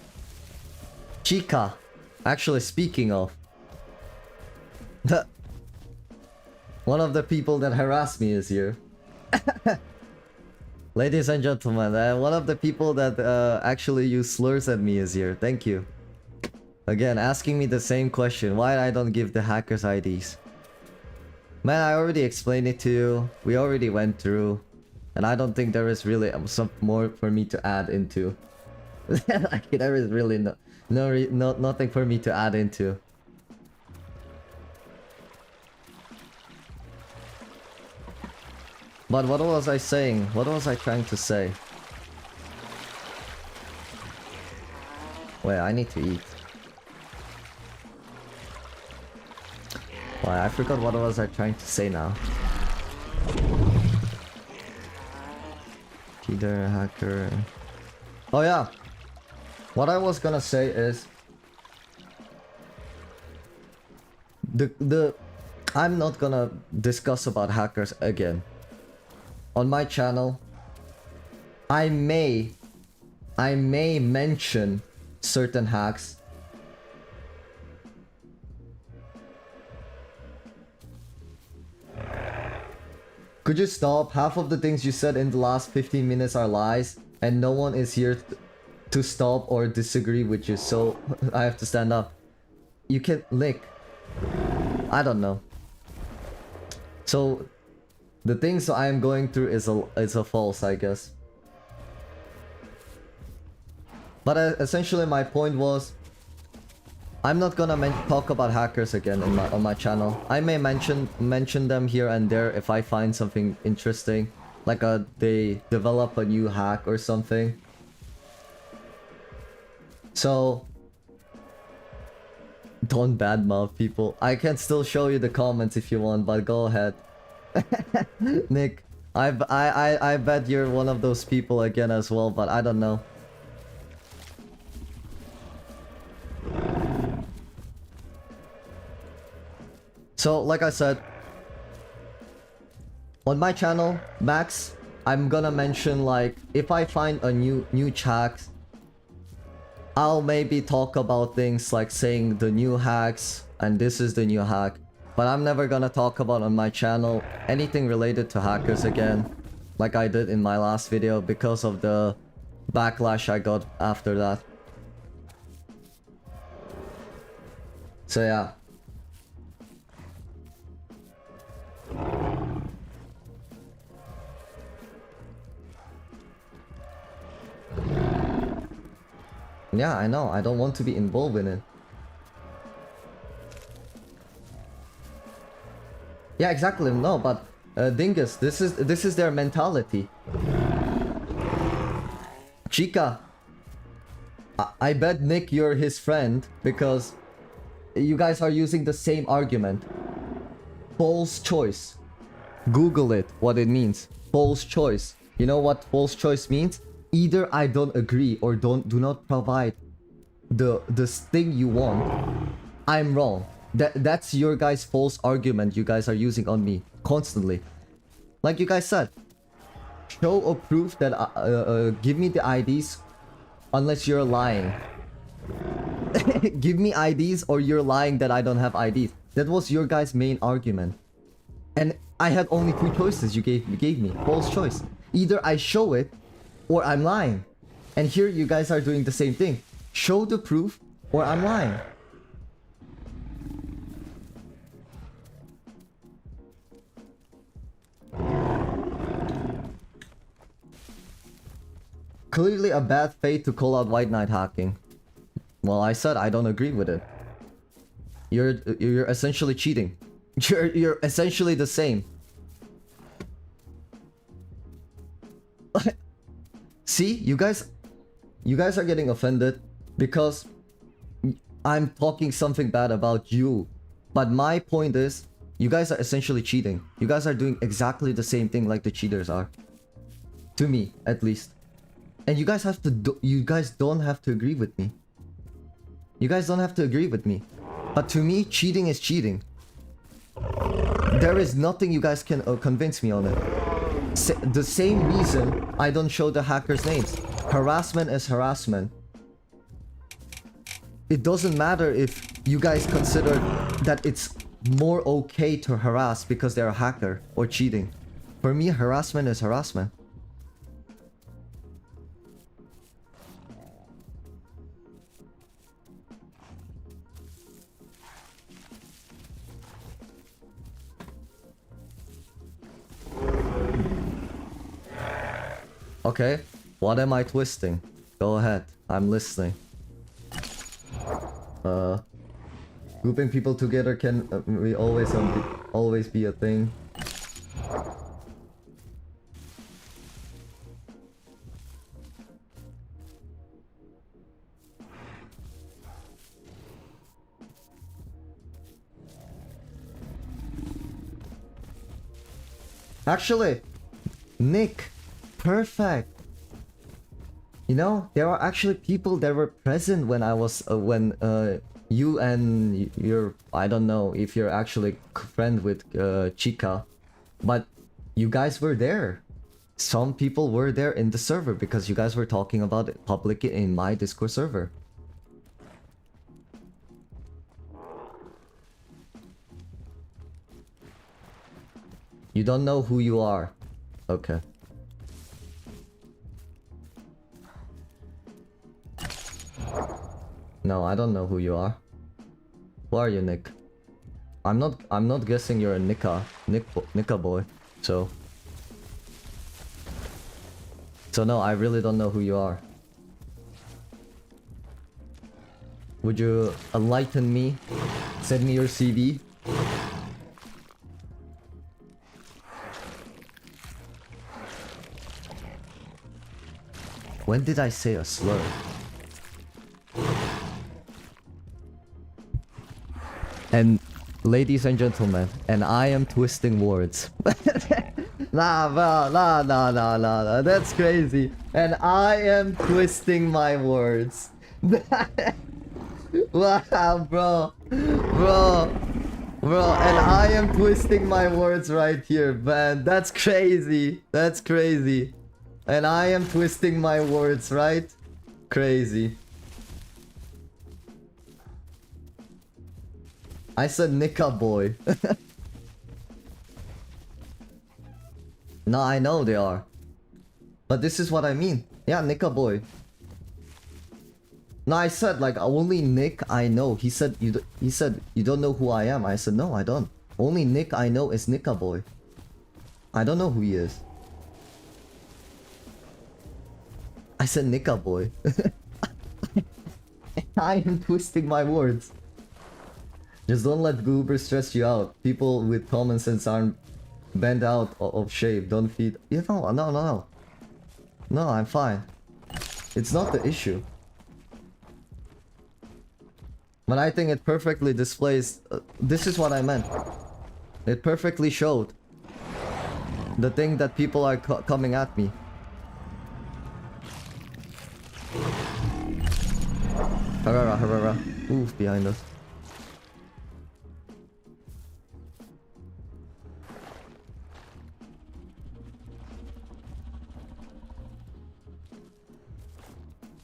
Chica. Actually, speaking of. One of the people that harassed me is here. Ladies and gentlemen, one of the people that actually use slurs at me is here. Thank you. Again, asking me the same question. Why I don't give the hackers IDs? Man, I already explained it to you. We already went through. And I don't think there is really some more for me to add into. Like, there is really nothing for me to add into. But what was I saying? What was I trying to say? Wait, I need to eat. Why, I forgot what was I trying to say now. Cheater, hacker. Oh yeah. What I was gonna say is I'm not gonna discuss about hackers again. On my channel, I may mention certain hacks. Could you stop? Half of the things you said in the last 15 minutes are lies, and no one is here to stop or disagree with you, so I have to stand up. You can lick. I don't know. So the things I am going through is a false, I guess. But essentially my point was, I'm not gonna talk about hackers again on my channel. I may mention them here and there if I find something interesting, like they develop a new hack or something. So don't badmouth people. I can still show you the comments if you want, but go ahead. Nick, I bet you're one of those people again as well, but I don't know. So, like I said, on my channel, Max, I'm gonna mention, like, if I find a new hack, I'll maybe talk about things like saying the new hacks, and this is the new hack. But I'm never gonna talk about on my channel anything related to hackers again, like I did in my last video, because of the backlash I got after that. So yeah. Yeah, I know. I don't want to be involved in it. Yeah, exactly. No, but Dingus, this is their mentality. Chica, I bet Nick you're his friend because you guys are using the same argument. False choice. Google it, what it means. False choice. You know what false choice means? Either I don't agree or do not provide the thing you want. I'm wrong. That's your guys' false argument you guys are using on me constantly. Like you guys said, show or proof that give me the IDs unless you're lying. Give me IDs or you're lying that I don't have IDs. That was your guys' main argument. And I had only two choices you gave me. False choice. Either I show it or I'm lying. And here you guys are doing the same thing. Show the proof or I'm lying. Clearly a bad faith to call out White Knight hacking. Well, I said I don't agree with it. You're essentially cheating. You're essentially the same. See, you guys are getting offended because I'm talking something bad about you. But my point is, you guys are essentially cheating. You guys are doing exactly the same thing like the cheaters are. To me, at least. And you guys don't have to agree with me. You guys don't have to agree with me. But to me, cheating is cheating. There is nothing you guys can convince me on it. The same reason I don't show the hackers' names. Harassment is harassment. It doesn't matter if you guys consider that it's more okay to harass because they're a hacker or cheating. For me, harassment is harassment. Okay, what am I twisting? Go ahead, I'm listening. Grouping people together can always be a thing. Actually, Nick. Perfect. You know, there are actually people that were present when I was when you and your, I don't know if you're actually friend with Chica, but you guys were there. Some people were there in the server because you guys were talking about it publicly in my Discord server. You don't know who you are. Okay. No, I don't know who you are. Who are you, Nick? I'm not guessing you're a Nika boy. So no, I really don't know who you are. Would you enlighten me? Send me your CV? When did I say a slur? And ladies and gentlemen, and I am twisting words. Nah, bro, nah, that's crazy. And I am twisting my words. Wow, bro. Bro, and I am twisting my words right here, man. That's crazy. That's crazy. And I am twisting my words, right? Crazy. I said Nika boy. No, I know they are. But this is what I mean. Yeah, Nika boy. No, I said like only Nick I know. He said you don't know who I am. I said no, I don't. Only Nick I know is Nika boy. I don't know who he is. I said Nika boy. I am twisting my words. Just don't let goobers stress you out. People with common sense aren't bent out of shape. Don't feed. You know, no. No, I'm fine. It's not the issue. But I think it perfectly displays... this is what I meant. It perfectly showed the thing that people are coming at me. Harara. Oof, behind us.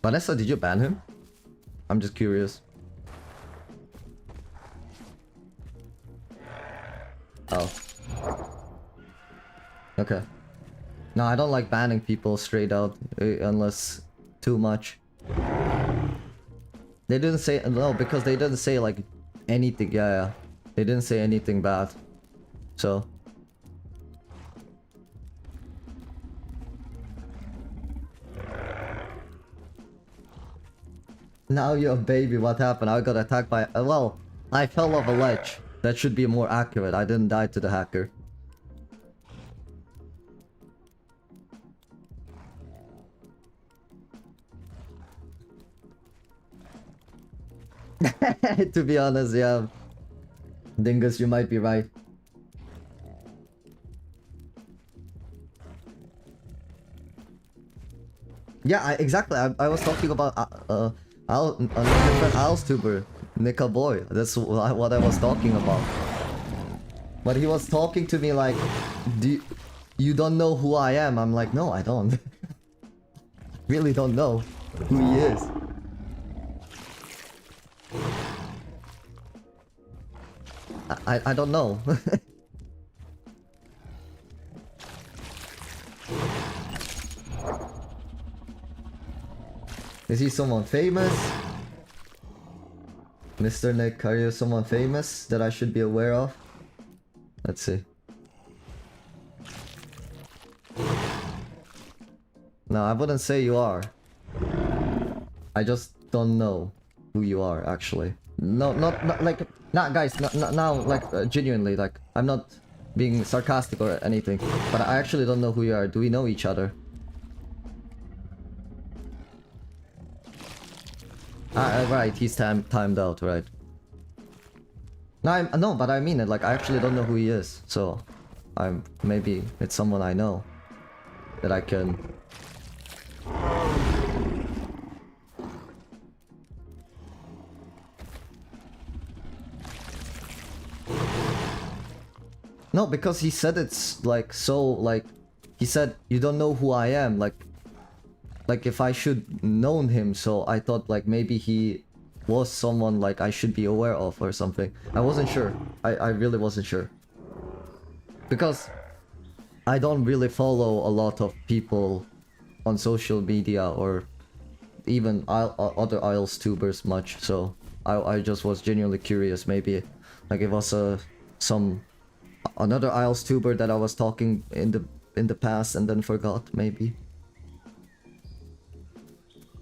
Vanessa, did you ban him? I'm just curious. Oh. Okay. No, I don't like banning people straight out unless too much. They didn't say no because they didn't say like anything. Yeah. They didn't say anything bad. So. Now you're a baby. What happened? I got attacked by. Well, I fell off a ledge. That should be more accurate. I didn't die to the hacker. To be honest, yeah. Dingus, you might be right. Yeah, exactly. I was talking about a different Owls tuber, Nika boy. That's what I was talking about. But he was talking to me like, you don't know who I am? I'm like, no, I don't. Really don't know who he is. I don't know. Is he someone famous? Mr. Nick, are you someone famous that I should be aware of? Let's see. No, I wouldn't say you are. I just don't know who you are, actually. No, not like... Nah, guys, now, like, genuinely, like, I'm not being sarcastic or anything, but I actually don't know who you are. Do we know each other? Right, he's timed out, right? No, but I mean it, like, I actually don't know who he is, so... maybe it's someone I know that I can... No, because he said it's like so like he said you don't know who I am, like if I should known him, so I thought like maybe he was someone like I should be aware of or something. I wasn't sure. I really wasn't sure. Because I don't really follow a lot of people on social media or even other Isles tubers much, so I just was genuinely curious. Maybe like it was another Isles tuber that I was talking in the past and then forgot, maybe.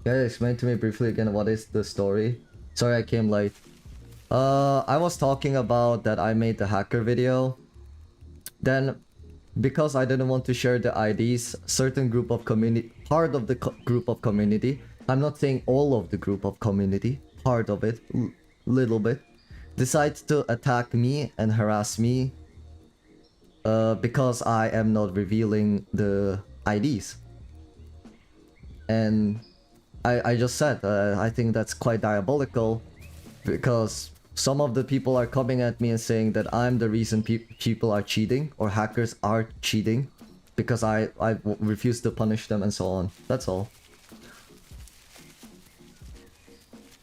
Yeah, explain to me briefly again what is the story. Sorry I came late. I was talking about that I made the hacker video. Then, because I didn't want to share the IDs, certain group of community, part of the group of community, I'm not saying all of the group of community, part of it, little bit, decides to attack me and harass me because I am not revealing the IDs. And I just said, I think that's quite diabolical, because some of the people are coming at me and saying that I'm the reason people are cheating or hackers are cheating because I refuse to punish them and so on. That's all.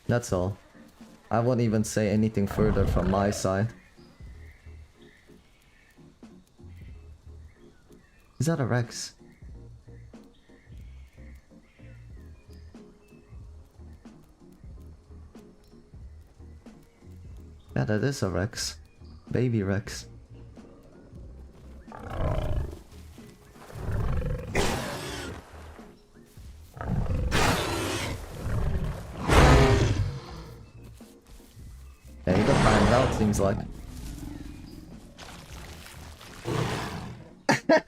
That's all. I won't even say anything further from my side. Is that a Rex? Yeah, that is a Rex. Baby Rex. Yeah, he got banned out, seems like.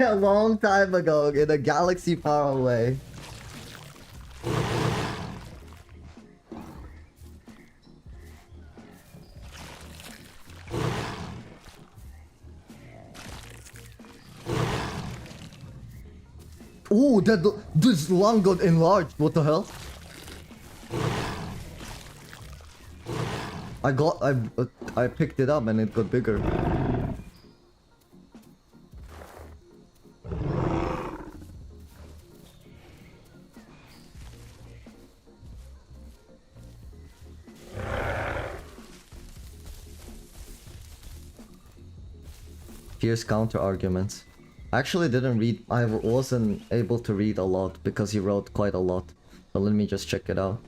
A long time ago, in a galaxy far away. Ooh, this lung got enlarged. What the hell? I picked it up and it got bigger. Here's counter arguments. I actually didn't read. I wasn't able to read a lot because he wrote quite a lot. So let me just check it out.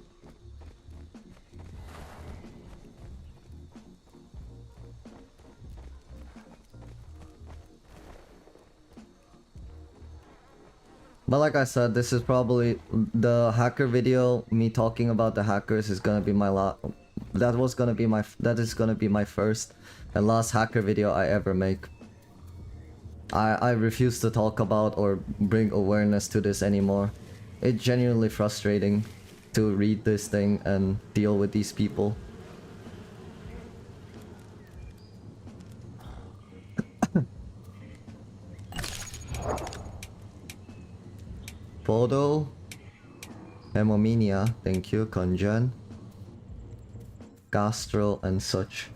But like I said, this is probably the hacker video. Me talking about the hackers is gonna be my that is gonna be my first and last hacker video I ever make. I refuse to talk about or bring awareness to this anymore. It's genuinely frustrating to read this thing and deal with these people. Photo. Hemomania, thank you, Conjan. Gastro and such.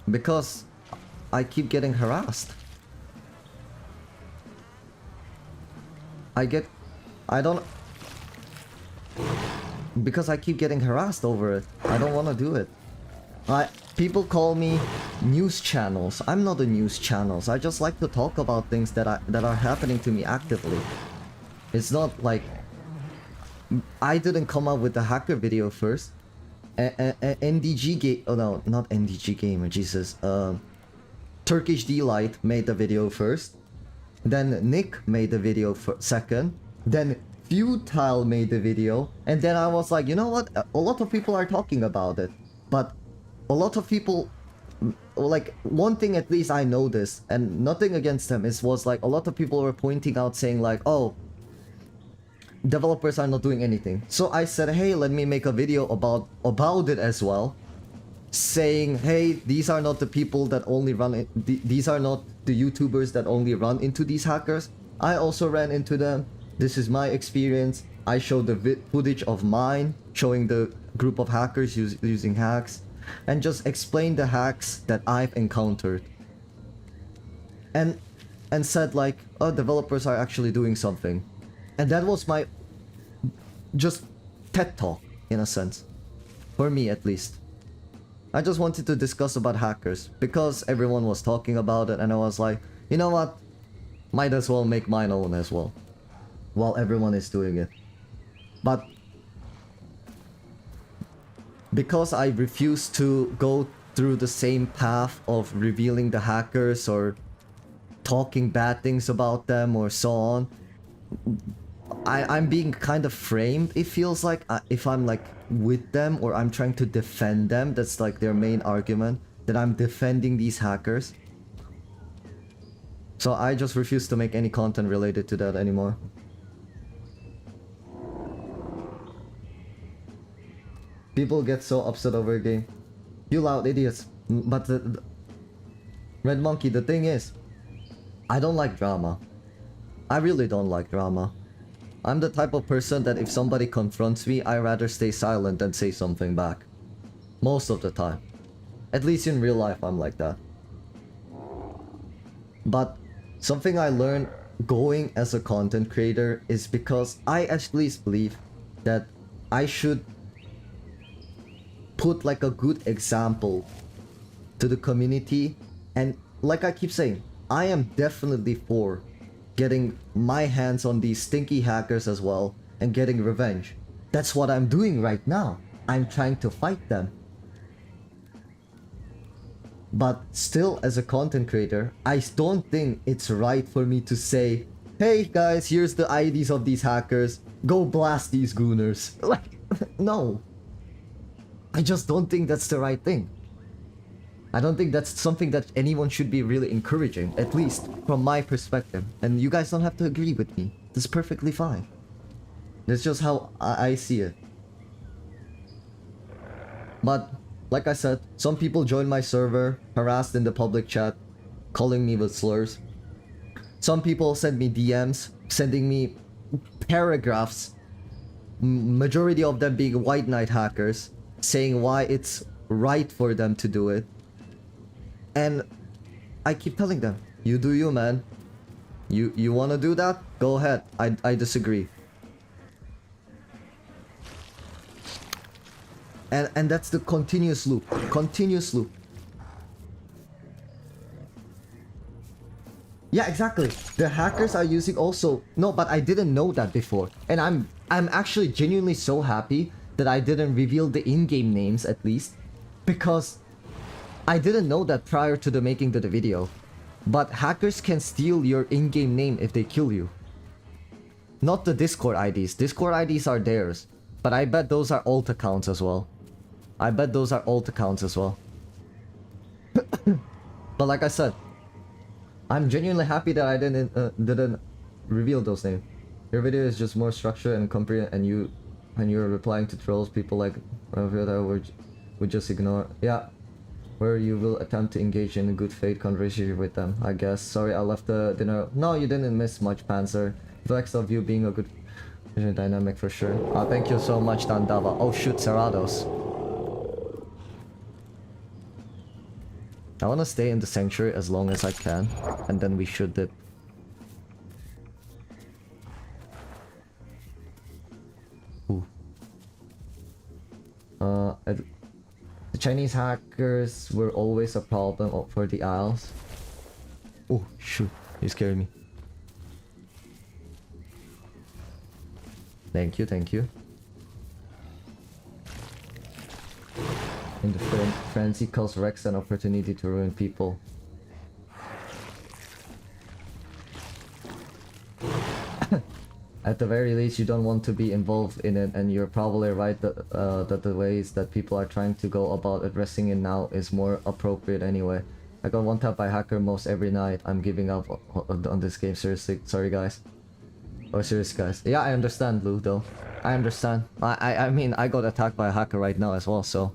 Because I keep getting harassed. Because I keep getting harassed over it. I don't want to do it. People call me news channels. I'm not a news channels. I just like to talk about things that are happening to me actively. It's not like I didn't come up with the hacker video first. NDG game. Oh no, not NDG gamer. Jesus. Turkish Delight made the video first. Then Nick made the video second. Then Futile made the video. And then I was like, you know what? A lot of people are talking about it. But a lot of people, like, one thing at least I noticed, and nothing against them, was like a lot of people were pointing out saying like, oh, developers are not doing anything. So I said, hey, let me make a video about it as well, saying, hey, these are not the people that only run it, these are not the YouTubers that only run into these hackers. I also ran into them. This is my experience. I showed the footage of mine showing the group of hackers using hacks, and just explain the hacks that I've encountered, and said like, oh, developers are actually doing something. And that was my just TED talk in a sense, for me at least. I just wanted to discuss about hackers because everyone was talking about it, and I was like, you know what, might as well make mine own as well while everyone is doing it. But because I refuse to go through the same path of revealing the hackers or talking bad things about them or so on, I'm being kind of framed. It feels like if I'm like with them or I'm trying to defend them, that's like their main argument, that I'm defending these hackers. So I just refuse to make any content related to that anymore. People get so upset over a game. You loud idiots. But the Red Monkey, the thing is, I don't like drama. I really don't like drama. I'm the type of person that if somebody confronts me, I rather stay silent than say something back. Most of the time. At least in real life, I'm like that. But something I learned going as a content creator is because I actually believe that I should put like a good example to the community. And like I keep saying, I am definitely for getting my hands on these stinky hackers as well and getting revenge. That's what I'm doing right now. I'm trying to fight them. But still, as a content creator, I don't think it's right for me to say, hey guys, here's the IDs of these hackers, go blast these gooners. Like, no. I just don't think that's the right thing. I don't think that's something that anyone should be really encouraging, at least from my perspective. And you guys don't have to agree with me. That's perfectly fine. That's just how I see it. But, like I said, some people join my server, harassed in the public chat, calling me with slurs. Some people send me DMs, sending me paragraphs, majority of them being white knight hackers, saying why it's right for them to do it. And I keep telling them, you do you, man. You want to do that? Go ahead. I disagree. And that's the continuous loop. Continuous loop. Yeah, exactly. The hackers are using also... No, but I didn't know that before. And I'm actually genuinely so happy that I didn't reveal the in-game names at least. Because I didn't know that prior to the making of the video. But hackers can steal your in-game name if they kill you. Not the Discord IDs. Discord IDs are theirs. But I bet those are alt accounts as well. I bet those are alt accounts as well. But like I said, I'm genuinely happy that I didn't reveal those names. Your video is just more structured and comprehensive, and you're replying to trolls, people like that would just ignore. Yeah, where you will attempt to engage in a good faith conversation with them, I guess. Sorry, I left the dinner. No, you didn't miss much, Panzer. Flex of you being a good dynamic for sure. Thank you so much, Dandava. Oh shoot, Cerrados. I want to stay in the sanctuary as long as I can, and then we should dip. Ooh. The Chinese hackers were always a problem for the Isles. Oh shoot, you scared me. Thank you, thank you. In the frenzy calls Rex an opportunity to ruin people. At the very least, you don't want to be involved in it, and you're probably right that the ways that people are trying to go about addressing it now is more appropriate anyway. I got one tap by hacker most every night. I'm giving up on this game, seriously. Sorry guys. Oh, serious guys. Yeah, I understand, Lou, though. I understand. I mean, I got attacked by a hacker right now as well, so...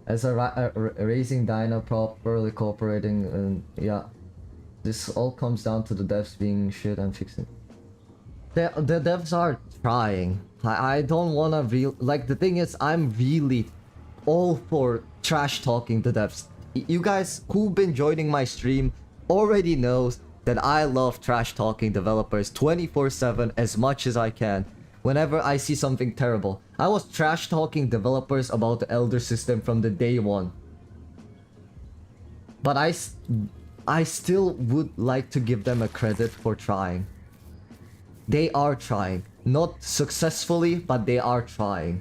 As a raising dino properly cooperating, and yeah, this all comes down to the devs being shit and fixing. The devs are trying. I don't wanna like, the thing is, I'm really all for trash talking the devs. You guys who've been joining my stream already knows that I love trash talking developers 24/7 as much as I can. Whenever I see something terrible. I was trash talking developers about the Elder system from the day one. But I still would like to give them a credit for trying. They are trying. Not successfully, but they are trying.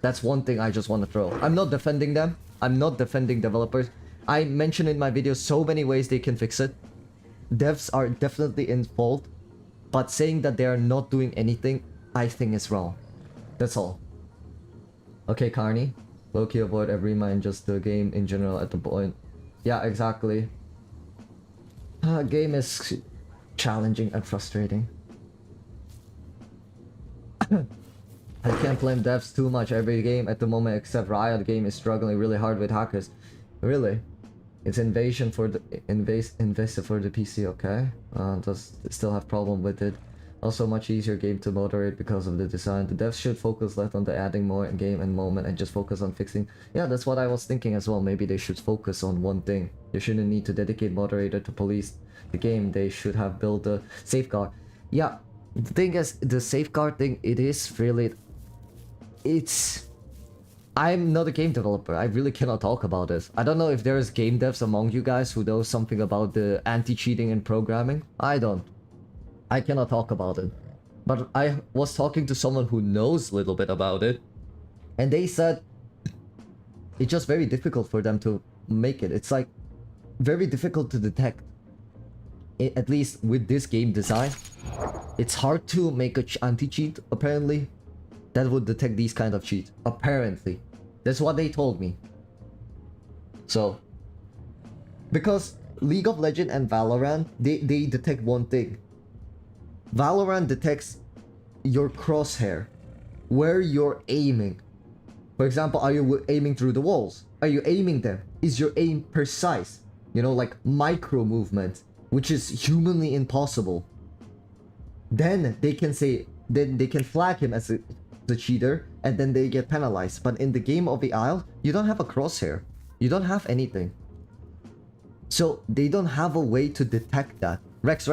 That's one thing I just want to throw. I'm not defending them. I'm not defending developers. I mentioned in my video so many ways they can fix it. Devs are definitely in fault. But saying that they are not doing anything, I think is wrong. That's all. Okay, Carney. Low-key avoid evrima and just the game in general at the point. Yeah, exactly. Game is challenging and frustrating. I can't blame devs too much. Every game at the moment except Riot game is struggling really hard with hackers. Really? It's invasive for the PC, okay? Does still have problem with it. Also much easier game to moderate because of the design. The devs should focus less on the adding more in game and moment and just focus on fixing. Yeah, that's what I was thinking as well. Maybe they should focus on one thing. They shouldn't need to dedicate moderator to police the game. They should have built a safeguard. Yeah, the thing is, the safeguard thing, it is really... It's... I'm not a game developer. I really cannot talk about this. I don't know if there is game devs among you guys who know something about the anti-cheating in programming. I don't. I cannot talk about it. But I was talking to someone who knows a little bit about it. And they said it's just very difficult for them to make it. It's like very difficult to detect. At least with this game design. It's hard to make a anti-cheat, apparently, that would detect these kind of cheats. Apparently. That's what they told me. So, because League of Legends and Valorant, they detect one thing. Valorant detects your crosshair, where you're aiming. For example, are you aiming through the walls? Are you aiming them? Is your aim precise? You know, like micro movement, which is humanly impossible. Then they can say, then they can flag him as the cheater, and then they get penalized. But in the game of the Isle, you don't have a crosshair. You don't have anything. So they don't have a way to detect that. Rex.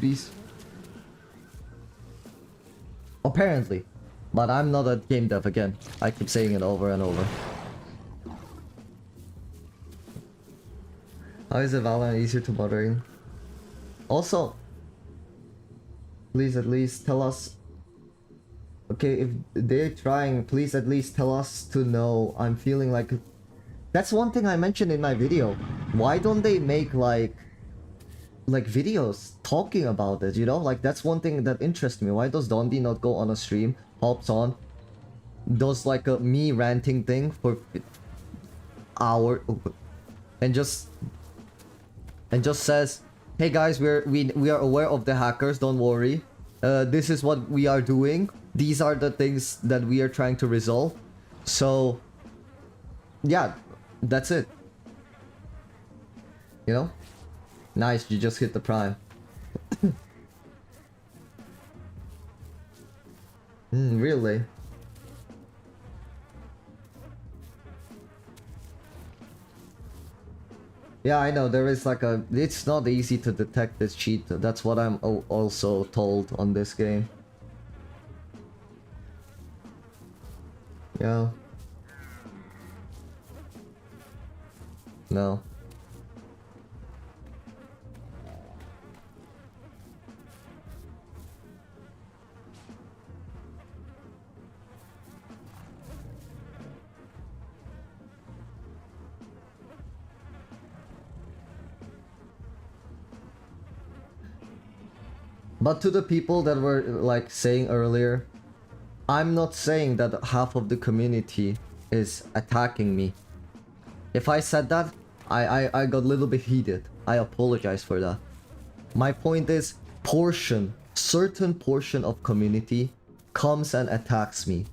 Bees. Apparently. But I'm not a game dev again. I keep saying it over and over. How is it Valorant easier to moderate? Also, please at least tell us. Okay, if they're trying, please at least tell us to know. I'm feeling like... That's one thing I mentioned in my video. Why don't they make like videos talking about it, you know? Like that's one thing that interests me. Why does Dondi not go on a stream, hops on, does like a me ranting thing for hour and just says, hey guys, we are aware of the hackers, don't worry. This is what we are doing. These are the things that we are trying to resolve. So yeah, that's it. You know? Nice, you just hit the prime. Really? Yeah, I know, there is like a... It's not easy to detect this cheat. That's what I'm also told on this game. Yeah. No. But to the people that were like saying earlier, I'm not saying that half of the community is attacking me. If I said that, I got a little bit heated. I apologize for that. My point is, certain portion of community comes and attacks me.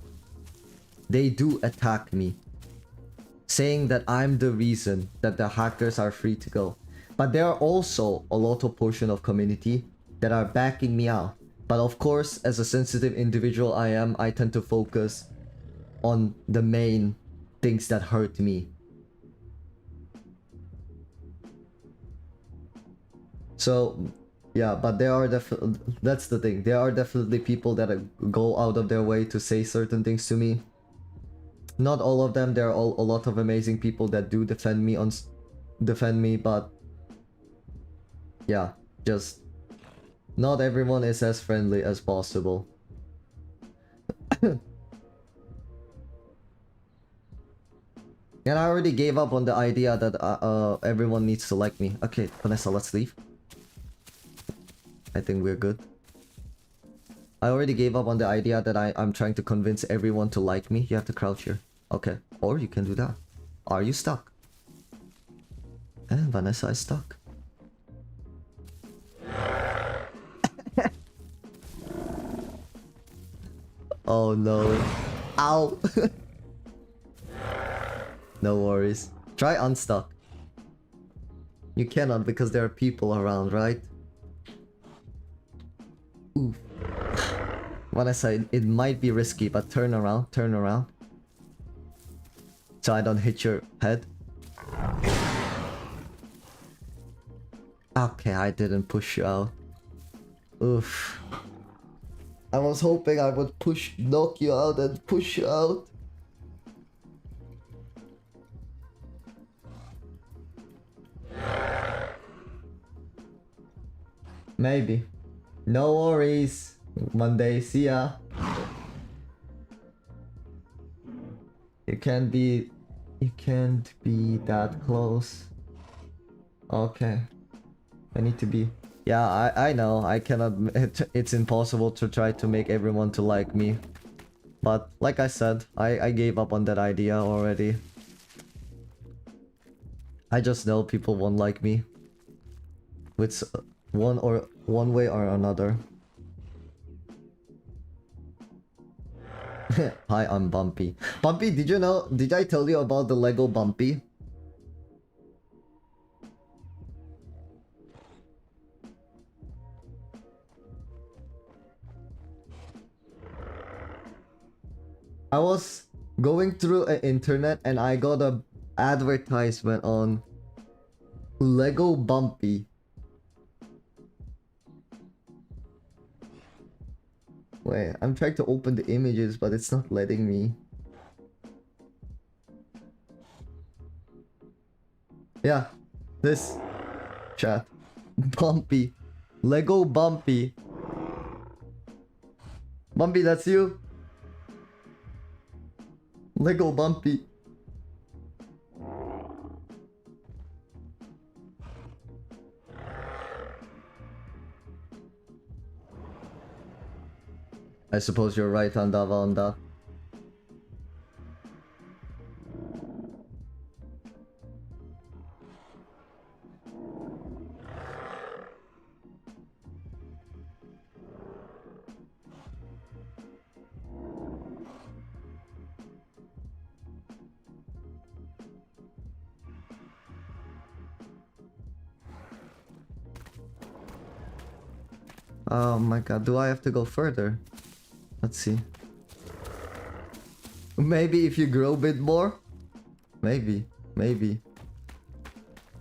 They do attack me, saying that I'm the reason that the hackers are free to go. But there are also a lot of portion of community that are backing me out. But of course, as a sensitive individual I tend to focus on the main things that hurt me. So, yeah, but there are that's the thing. There are definitely people that go out of their way to say certain things to me. Not all of them. There are a lot of amazing people that do defend me, but yeah, just not everyone is as friendly as possible. And I already gave up on the idea that everyone needs to like me. Okay, Vanessa, let's leave. I think we're good. I already gave up on the idea that I'm trying to convince everyone to like me. You have to crouch here. Okay, or you can do that. Are you stuck? And Vanessa is stuck. Oh no. Ow! No worries. Try unstuck. You cannot because there are people around, right? Oof. Vanessa, it might be risky, but turn around, turn around. So I don't hit your head. Okay, I didn't push you out. Oof. I was hoping I would knock you out and push you out. Maybe. No worries. Monday, see ya. You can't be that close. Okay. I need to be. Yeah, I know. I cannot. It's impossible to try to make everyone to like me. But like I said, I gave up on that idea already. I just know people won't like me. With one way or another. Hi, I'm Bumpy. Bumpy, did you know? Did I tell you about the Lego Bumpy? I was going through the internet and I got a advertisement on Lego Bumpy. Wait, I'm trying to open the images, but it's not letting me. Yeah, this chat. Bumpy. Lego Bumpy. Bumpy, that's you? Lego Bumpy. I suppose you're right on that one, that. Oh my god, do I have to go further? Let's see. Maybe if you grow a bit more? Maybe. Maybe.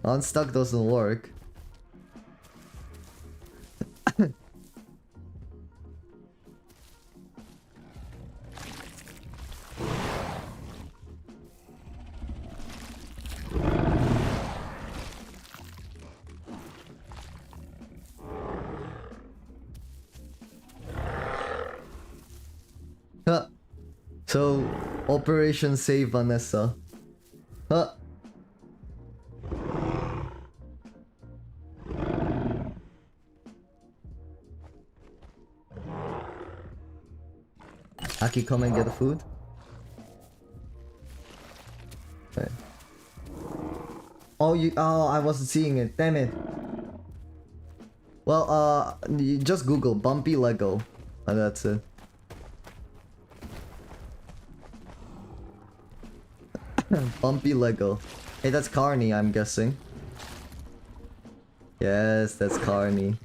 Unstuck doesn't work. Huh. So, Operation Save Vanessa. Huh. Aki, come and get the food. Okay. Oh, I wasn't seeing it. Damn it. Well, you just Google Bumpy Lego, and that's it. Bumpy Lego. Hey, that's Carney, I'm guessing. Yes, that's Carney.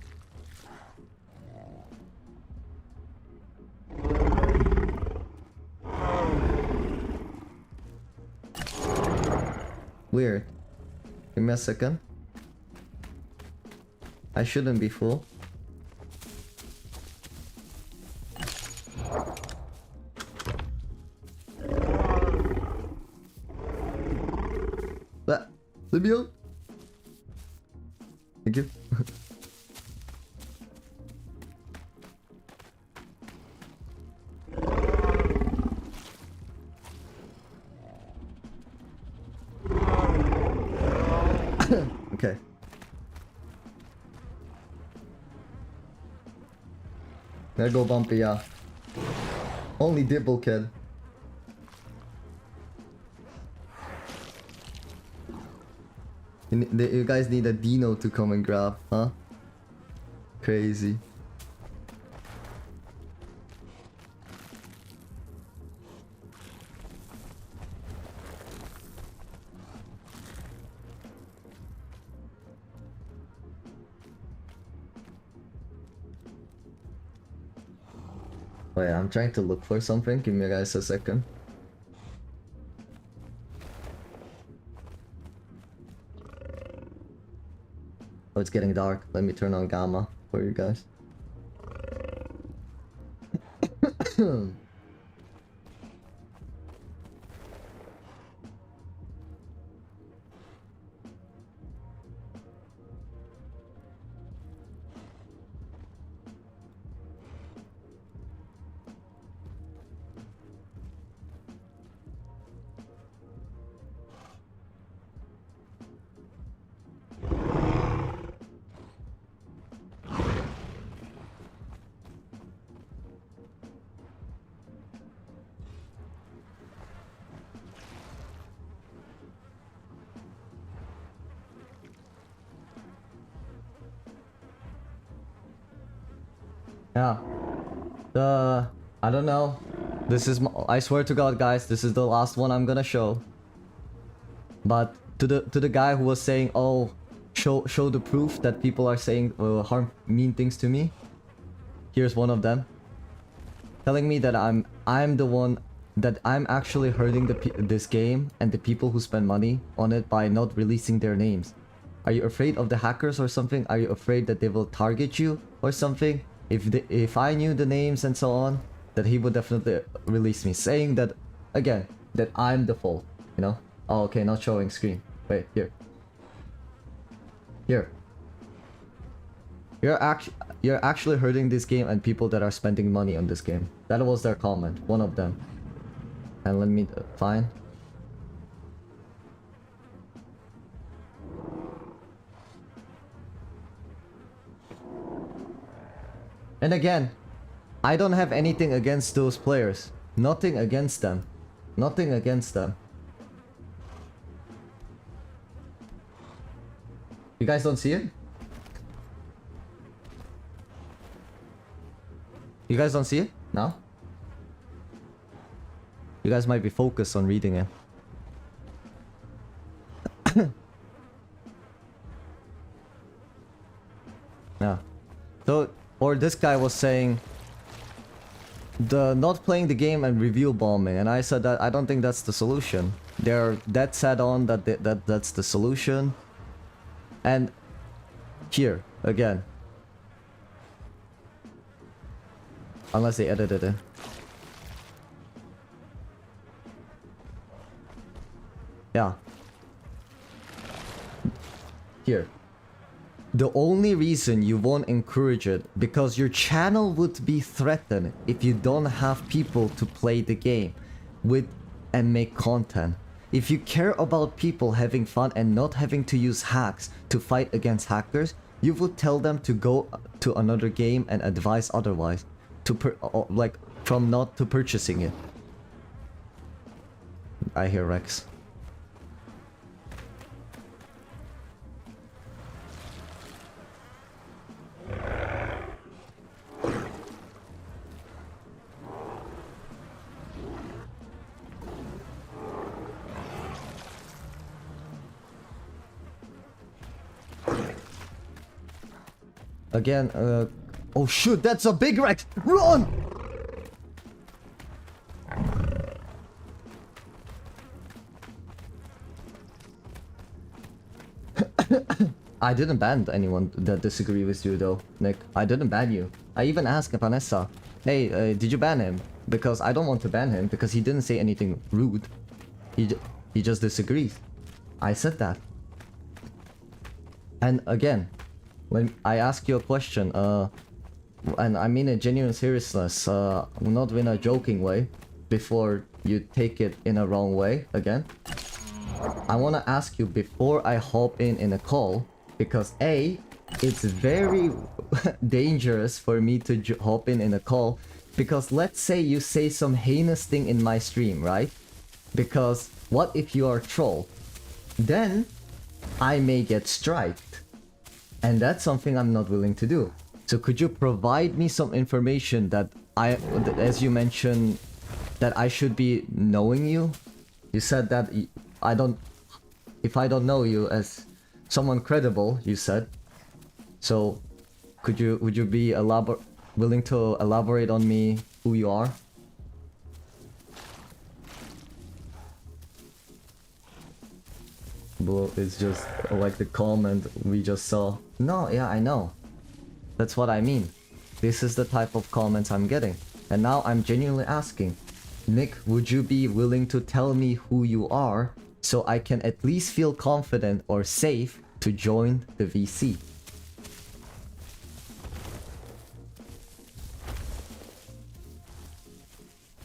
Weird. Give me a second. I shouldn't be full. Let me out. Thank you. Okay. There go Bumpy, yeah. Only Dibble kid. You guys need a dino to come and grab, huh? Crazy. Wait, I'm trying to look for something. Give me guys a second. Oh, it's getting dark. Let me turn on gamma for you guys. Yeah. I don't know. This is I swear to God, guys, this is the last one I'm gonna show. But to the guy who was saying, "Oh, show the proof that people are saying mean things to me." Here's one of them, telling me that I'm the one that I'm actually hurting this game and the people who spend money on it by not releasing their names. Are you afraid of the hackers or something? Are you afraid that they will target you or something? If I knew the names and so on, that he would definitely release me, saying that again that I'm the fault, you know? Oh, okay, not showing screen. Wait, here. You're actually hurting this game and people that are spending money on this game. That was their comment, one of them. And let me find. And again, I don't have anything against those players. Nothing against them. Nothing against them. You guys don't see it? You guys don't see it? No? You guys might be focused on reading it. Yeah. So, or this guy was saying the not playing the game and review bombing, and I said that I don't think that's the solution. They're dead set on that that's the solution. And here again, unless they edited it. Yeah. Here. The only reason you won't encourage it because your channel would be threatened if you don't have people to play the game with and make content. If you care about people having fun and not having to use hacks to fight against hackers, you would tell them to go to another game and advise otherwise, from not to purchasing it. I hear Rex. Again, oh shoot, that's a big Rex! Run! I didn't ban anyone that disagree with you though, Nick. I didn't ban you. I even asked Vanessa, hey, did you ban him? Because I don't want to ban him because he didn't say anything rude. He just disagrees. I said that. And again, when I ask you a question, and I mean a genuine seriousness, not in a joking way, before you take it in a wrong way again. I want to ask you before I hop in a call, because A, it's very dangerous for me to hop in a call, because let's say you say some heinous thing in my stream, right? Because what if you are a troll? Then I may get striked. And that's something I'm not willing to do. So could you provide me some information that as you mentioned, that I should be knowing you? You said that if I don't know you as someone credible, you said. So would you be willing to elaborate on me who you are? Well, it's just like the comment we just saw. No, yeah, I know. That's what I mean. This is the type of comments I'm getting. And now I'm genuinely asking, Nick, would you be willing to tell me who you are so I can at least feel confident or safe to join the VC?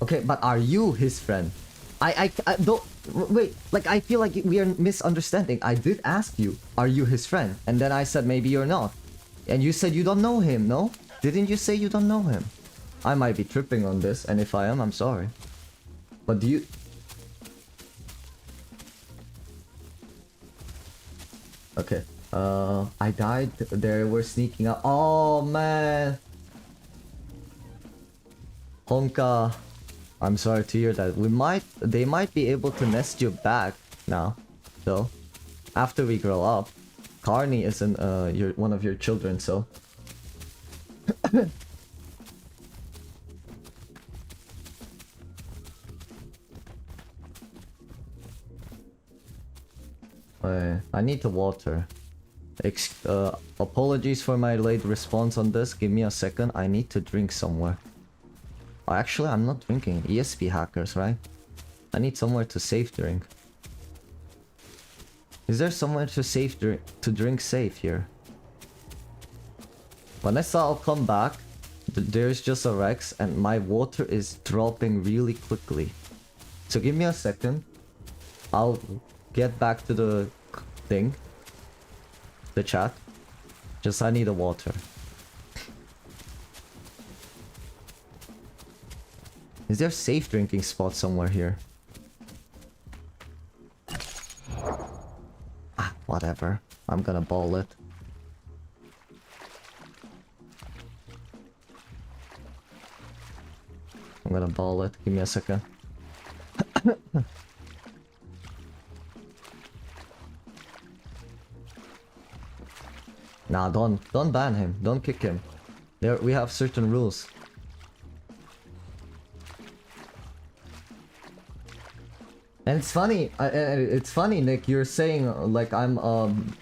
Okay, but are you his friend? I don't... Wait, like, I feel like we are misunderstanding. I did ask you, are you his friend? And then I said, maybe you're not. And you said you don't know him, no? Didn't you say you don't know him? I might be tripping on this, and if I am, I'm sorry. But do you... Okay. I died. They were sneaking up. Oh, man. Honka. I'm sorry to hear that. They might be able to nest you back now, though. After we grow up. Carney isn't one of your children, so. I need the water. Apologies for my late response on this. Give me a second. I need to drink somewhere. Actually, I'm not drinking. ESP hackers, right? I need somewhere to safe drink. Is there somewhere to drink safe here? Vanessa, I'll come back. There's just a Rex and my water is dropping really quickly. So give me a second. I'll get back to the thing. The chat. Just I need a water. Is there a safe drinking spot somewhere here? Whatever. I'm gonna ball it. I'm gonna ball it. Give me a second. Nah, don't ban him. Don't kick him. We have certain rules. And it's funny, Nick, you're saying like I'm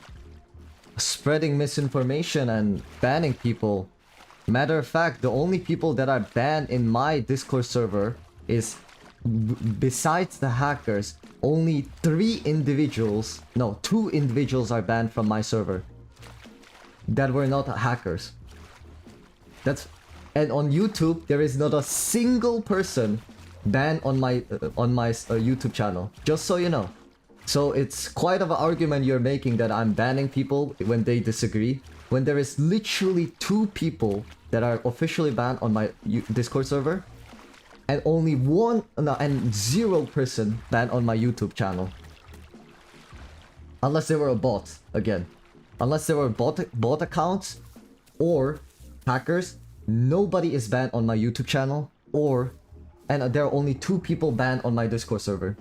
spreading misinformation and banning people. Matter of fact, the only people that are banned in my Discord server is, besides the hackers, only 2 individuals are banned from my server. That were not hackers. And on YouTube, there is not a single person banned on my YouTube channel, just so you know. So it's quite of an argument you're making that I'm banning people when they disagree, when there is literally 2 people that are officially banned on my Discord server, and only 0 person banned on my YouTube channel. Unless they were a bot, again. Unless they were bot accounts or hackers, nobody is banned on my YouTube channel, and there are only 2 people banned on my Discord server.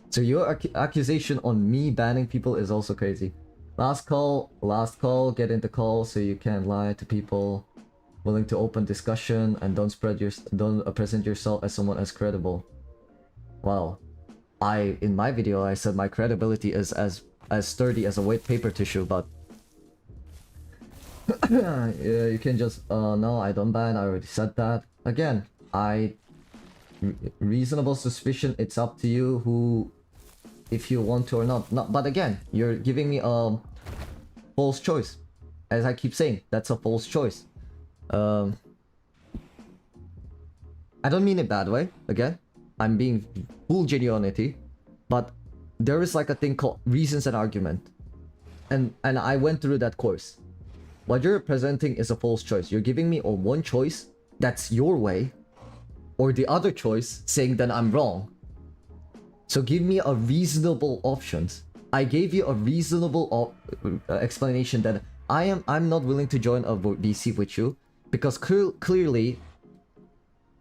So your accusation on me banning people is also crazy. Last call, get into call so you can't lie to people. Willing to open discussion and don't present yourself as someone as credible. Well, in my video I said my credibility is as sturdy as a wet paper tissue, but yeah, you can just no, I don't ban, I already said that. Again, reasonable suspicion, it's up to you who, if you want to or not. But again, you're giving me a false choice. As I keep saying, that's a false choice. I don't mean it bad way, again. I'm being full genuinity. But there is like a thing called reasons and argument. And I went through that course. What you're presenting is a false choice. You're giving me one choice, that's your way, or the other choice saying that I'm wrong. So give me a reasonable options. I gave you a reasonable explanation that I'm not willing to join a VC with you because clearly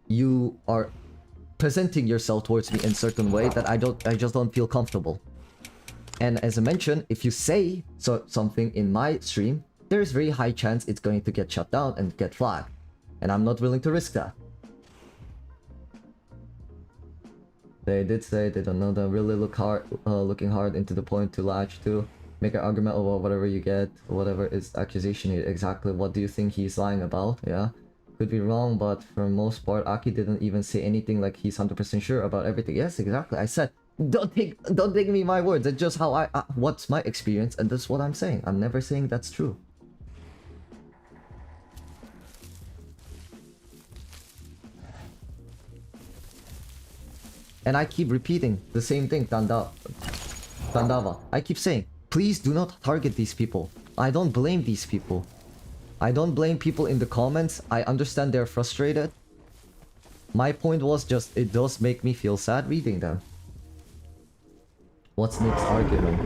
you are presenting yourself towards me in a certain way that I just don't feel comfortable. And as I mentioned, if you say something in my stream, there is very high chance it's going to get shut down and get flagged. And I'm not willing to risk that. They did say they don't know that really looking hard into the point to latch to. Make an argument about whatever you get, whatever is accusation. Exactly what do you think he's lying about? Yeah. Could be wrong, but for most part, Aki didn't even say anything like he's 100% sure about everything. Yes, exactly. I said, don't take me my words. That's just how what's my experience, and that's what I'm saying. I'm never saying that's true. And I keep repeating the same thing, Tandava. I keep saying, please do not target these people. I don't blame these people. I don't blame people in the comments. I understand they're frustrated. My point was just, it does make me feel sad reading them. What's Nick's argument?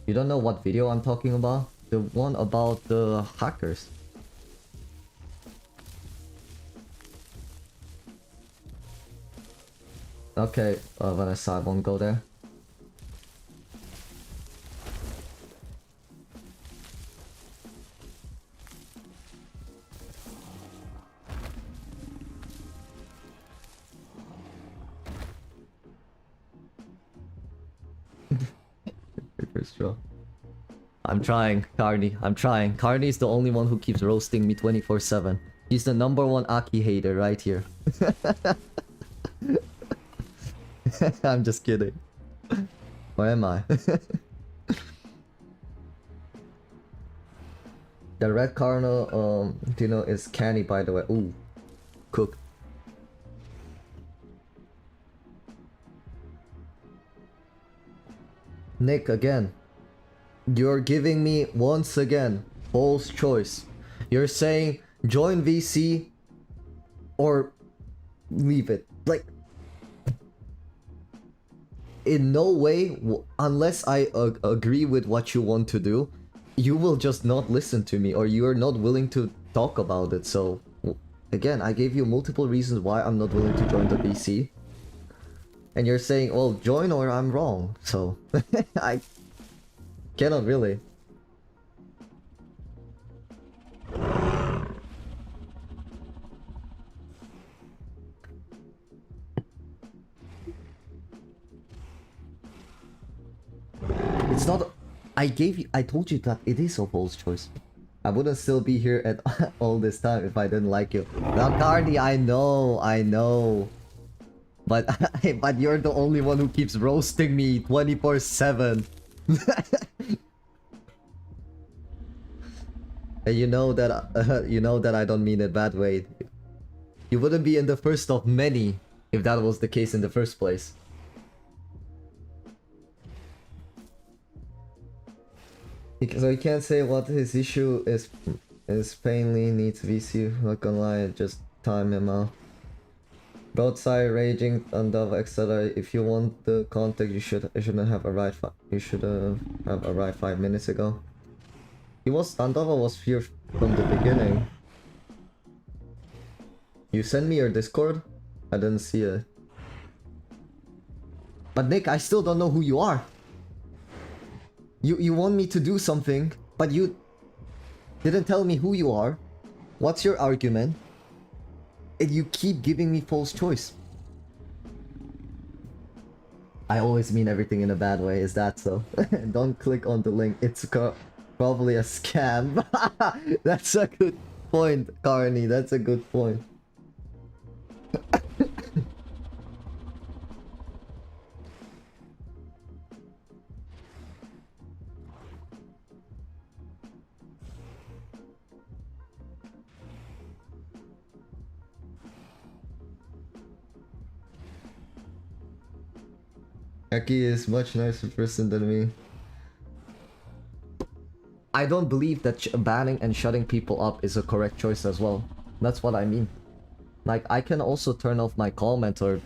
You don't know what video I'm talking about? The one about the hackers. Okay, Vanessa, I won't go there. I'm trying, Carney. I'm trying. Carney's the only one who keeps roasting me 24/7. He's the #1 Aki hater right here. I'm just kidding. Where am I? The red Cardinal Dino is canny, by the way. Ooh, cooked. Nick, again. You're giving me, once again, false choice. You're saying, join VC or leave it. Like, in no way, unless I agree with what you want to do, you will just not listen to me, or you are not willing to talk about it. So, again, I gave you multiple reasons why I'm not willing to join the VC. And you're saying, well, join or I'm wrong. So, I cannot really. It's not. I told you that it is a false choice. I wouldn't still be here at all this time if I didn't like you. Now, Cardi, I know. But but you're the only one who keeps roasting me 24/7. And you know that I don't mean it bad way. You wouldn't be in the first of many if that was the case in the first place. So you can't say what his issue is painfully needs VC. Not gonna lie, just time him out. Broadside raging Tandava etc. If you want the contact, you shouldn't have arrived. You should have arrived 5 minutes ago. Tandava was here from the beginning. You sent me your Discord? I didn't see it. But Nick, I still don't know who you are. You want me to do something, but you didn't tell me who you are. What's your argument? And you keep giving me false choice. I always mean everything in a bad way, is that so? Don't click on the link, it's probably a scam. That's a good point, Carney, that's a good point. Aki is much nicer person than me. I don't believe that banning and shutting people up is a correct choice as well. That's what I mean. Like, I can also turn off my comment or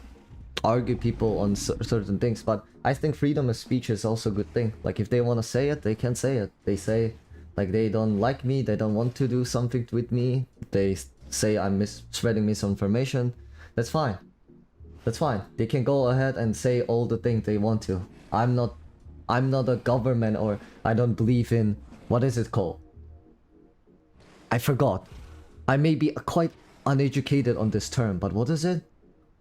argue people on certain things, but I think freedom of speech is also a good thing. Like if they want to say it, they can say it. They say like they don't like me, they don't want to do something with me, they say I'm spreading misinformation. That's fine. That's fine. They can go ahead and say all the things they want to. I'm not a government, or I don't believe in, what is it called? I forgot. I may be quite uneducated on this term, but what is it?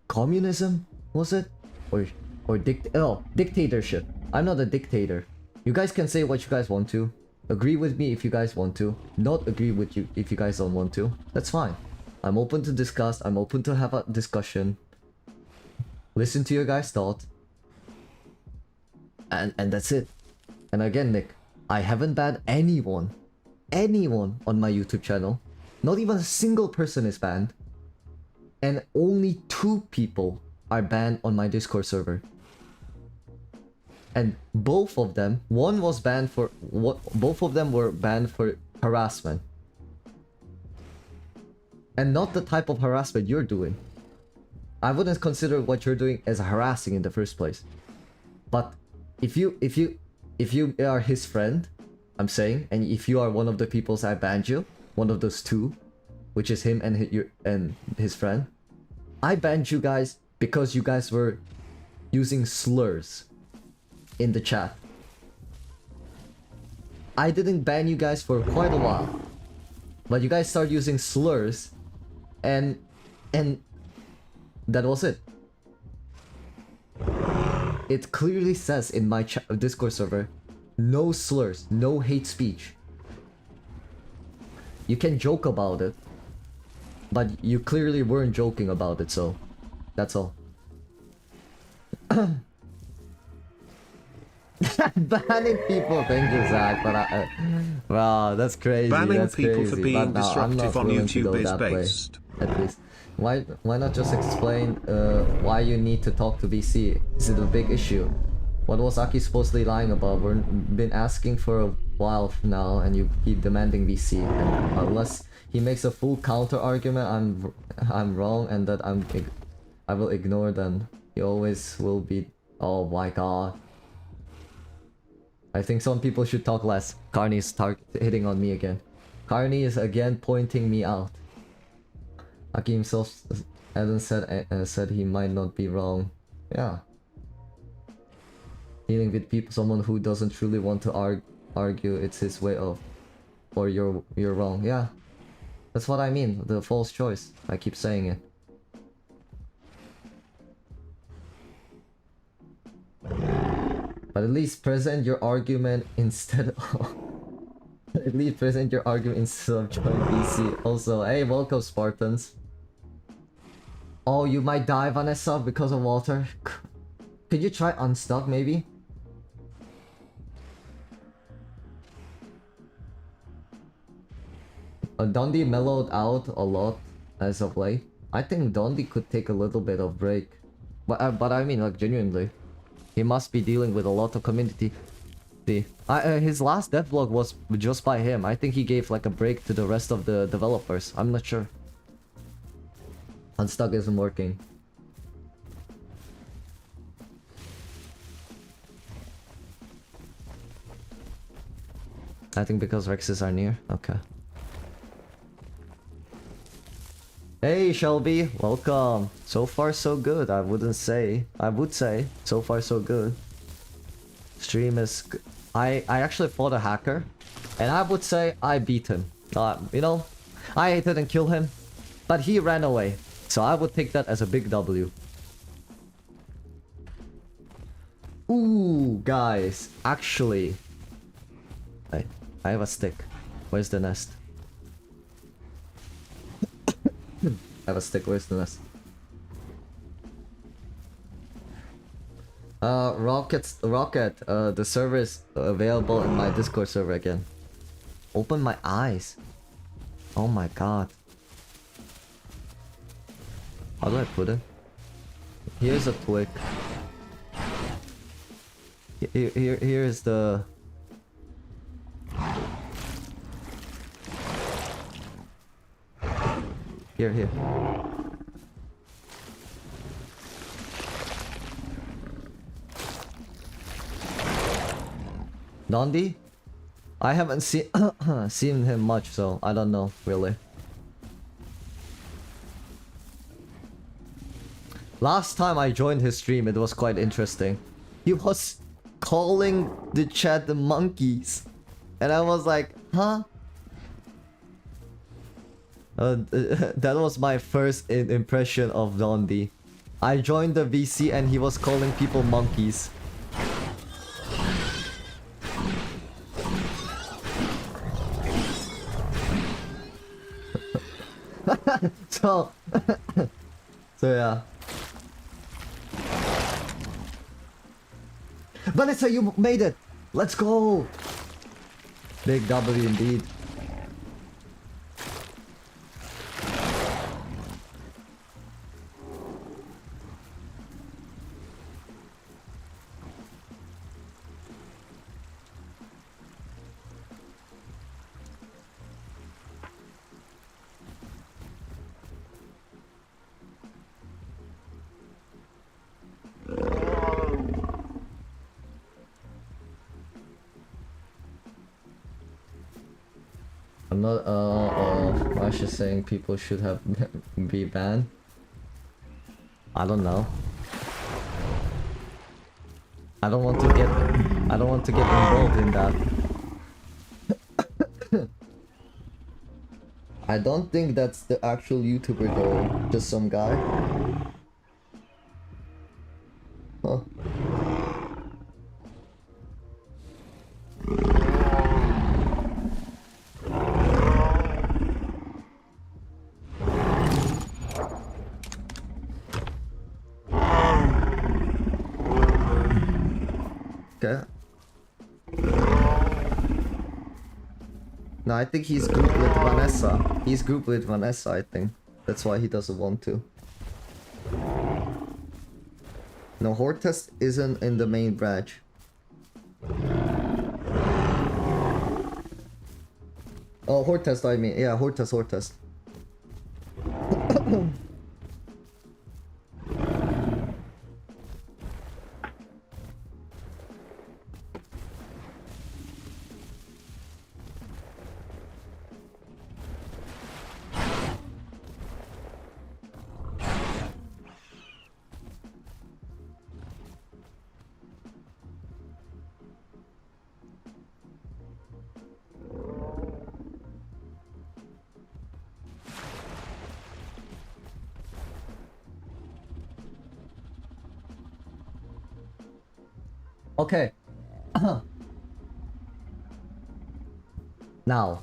Communism? Was it? Or dictatorship. I'm not a dictator. You guys can say what you guys want to. Agree with me if you guys want to. Not agree with you if you guys don't want to. That's fine. I'm open to discuss. I'm open to have a discussion. Listen to your guys' thought. And that's it. And again, Nick, I haven't banned anyone on my YouTube channel. Not even a single person is banned. And only 2 people are banned on my Discord server. And both of them, one was banned for both of them were banned for harassment. And not the type of harassment you're doing. I wouldn't consider what you're doing as harassing in the first place. But if you are his friend, I'm saying, and if you are one of the peoples I banned you, one of those 2, which is him and his friend, I banned you guys because you guys were using slurs in the chat. I didn't ban you guys for quite a while, but you guys started using slurs, and that was it. It clearly says in my Discord server, no slurs, no hate speech. You can joke about it, but you clearly weren't joking about it, so that's all. Banning people, thank you, Zach, but wow, that's crazy. Banning that's people crazy. for being but no, disruptive on YouTube is based. At least, why not just explain why you need to talk to VC? Is it a big issue? What was Aki supposedly lying about? We've been asking for a while now, and you keep demanding VC. And unless he makes a full counter argument, I'm wrong, and that I will ignore. Then he always will be. Oh my god. I think some people should talk less. Carney is hitting on me again. Carney is again pointing me out. Aki himself hasn't said he might not be wrong. Yeah. Dealing with people, someone who doesn't truly want to argue, it's his way of, or you're wrong. Yeah. That's what I mean. The false choice. I keep saying it. But at least present your argument instead of at least present your argument instead of joining VC. Also, hey, welcome Spartans. Oh, you might die, Vanessa, because of water. Could you try unstuck maybe? Dondi mellowed out a lot as of late. I think Dondi could take a little bit of break. But I mean, like, genuinely. He must be dealing with a lot of community. His last devlog was just by him. I think he gave like a break to the rest of the developers. I'm not sure. Unstuck isn't working. I think because Rexes are near. Okay. Hey Shelby, welcome. So far so good. I would say so far so good. Stream is I actually fought a hacker, and I would say I beat him. You know, I didn't kill him, but he ran away. So I would take that as a big W. Ooh, guys, actually, I have a stick. Where's the nest? I have a stick. Where's the nest? Rocket, the server is available in my Discord server again. Open my eyes. Oh my god. How do I put it? Here's a twig. Here is the... Here. Dondi? I haven't seen him much, so I don't know really. Last time I joined his stream, it was quite interesting. He was calling the chat the monkeys, and I was like, huh? That was my first impression of Dondi. I joined the VC and he was calling people monkeys. so yeah. Vanessa, you made it! Let's go! Big W indeed. I'm not Ash is saying people should have be banned. I don't know. I don't want to get involved in that. I don't think that's the actual YouTuber though, just some guy. Huh. Okay. No, I think he's grouped with Vanessa. He's grouped with Vanessa, I think. That's why he doesn't want to. No, Hortest isn't in the main branch. Oh, Hortest, I mean. Yeah, Hortest. Okay. Now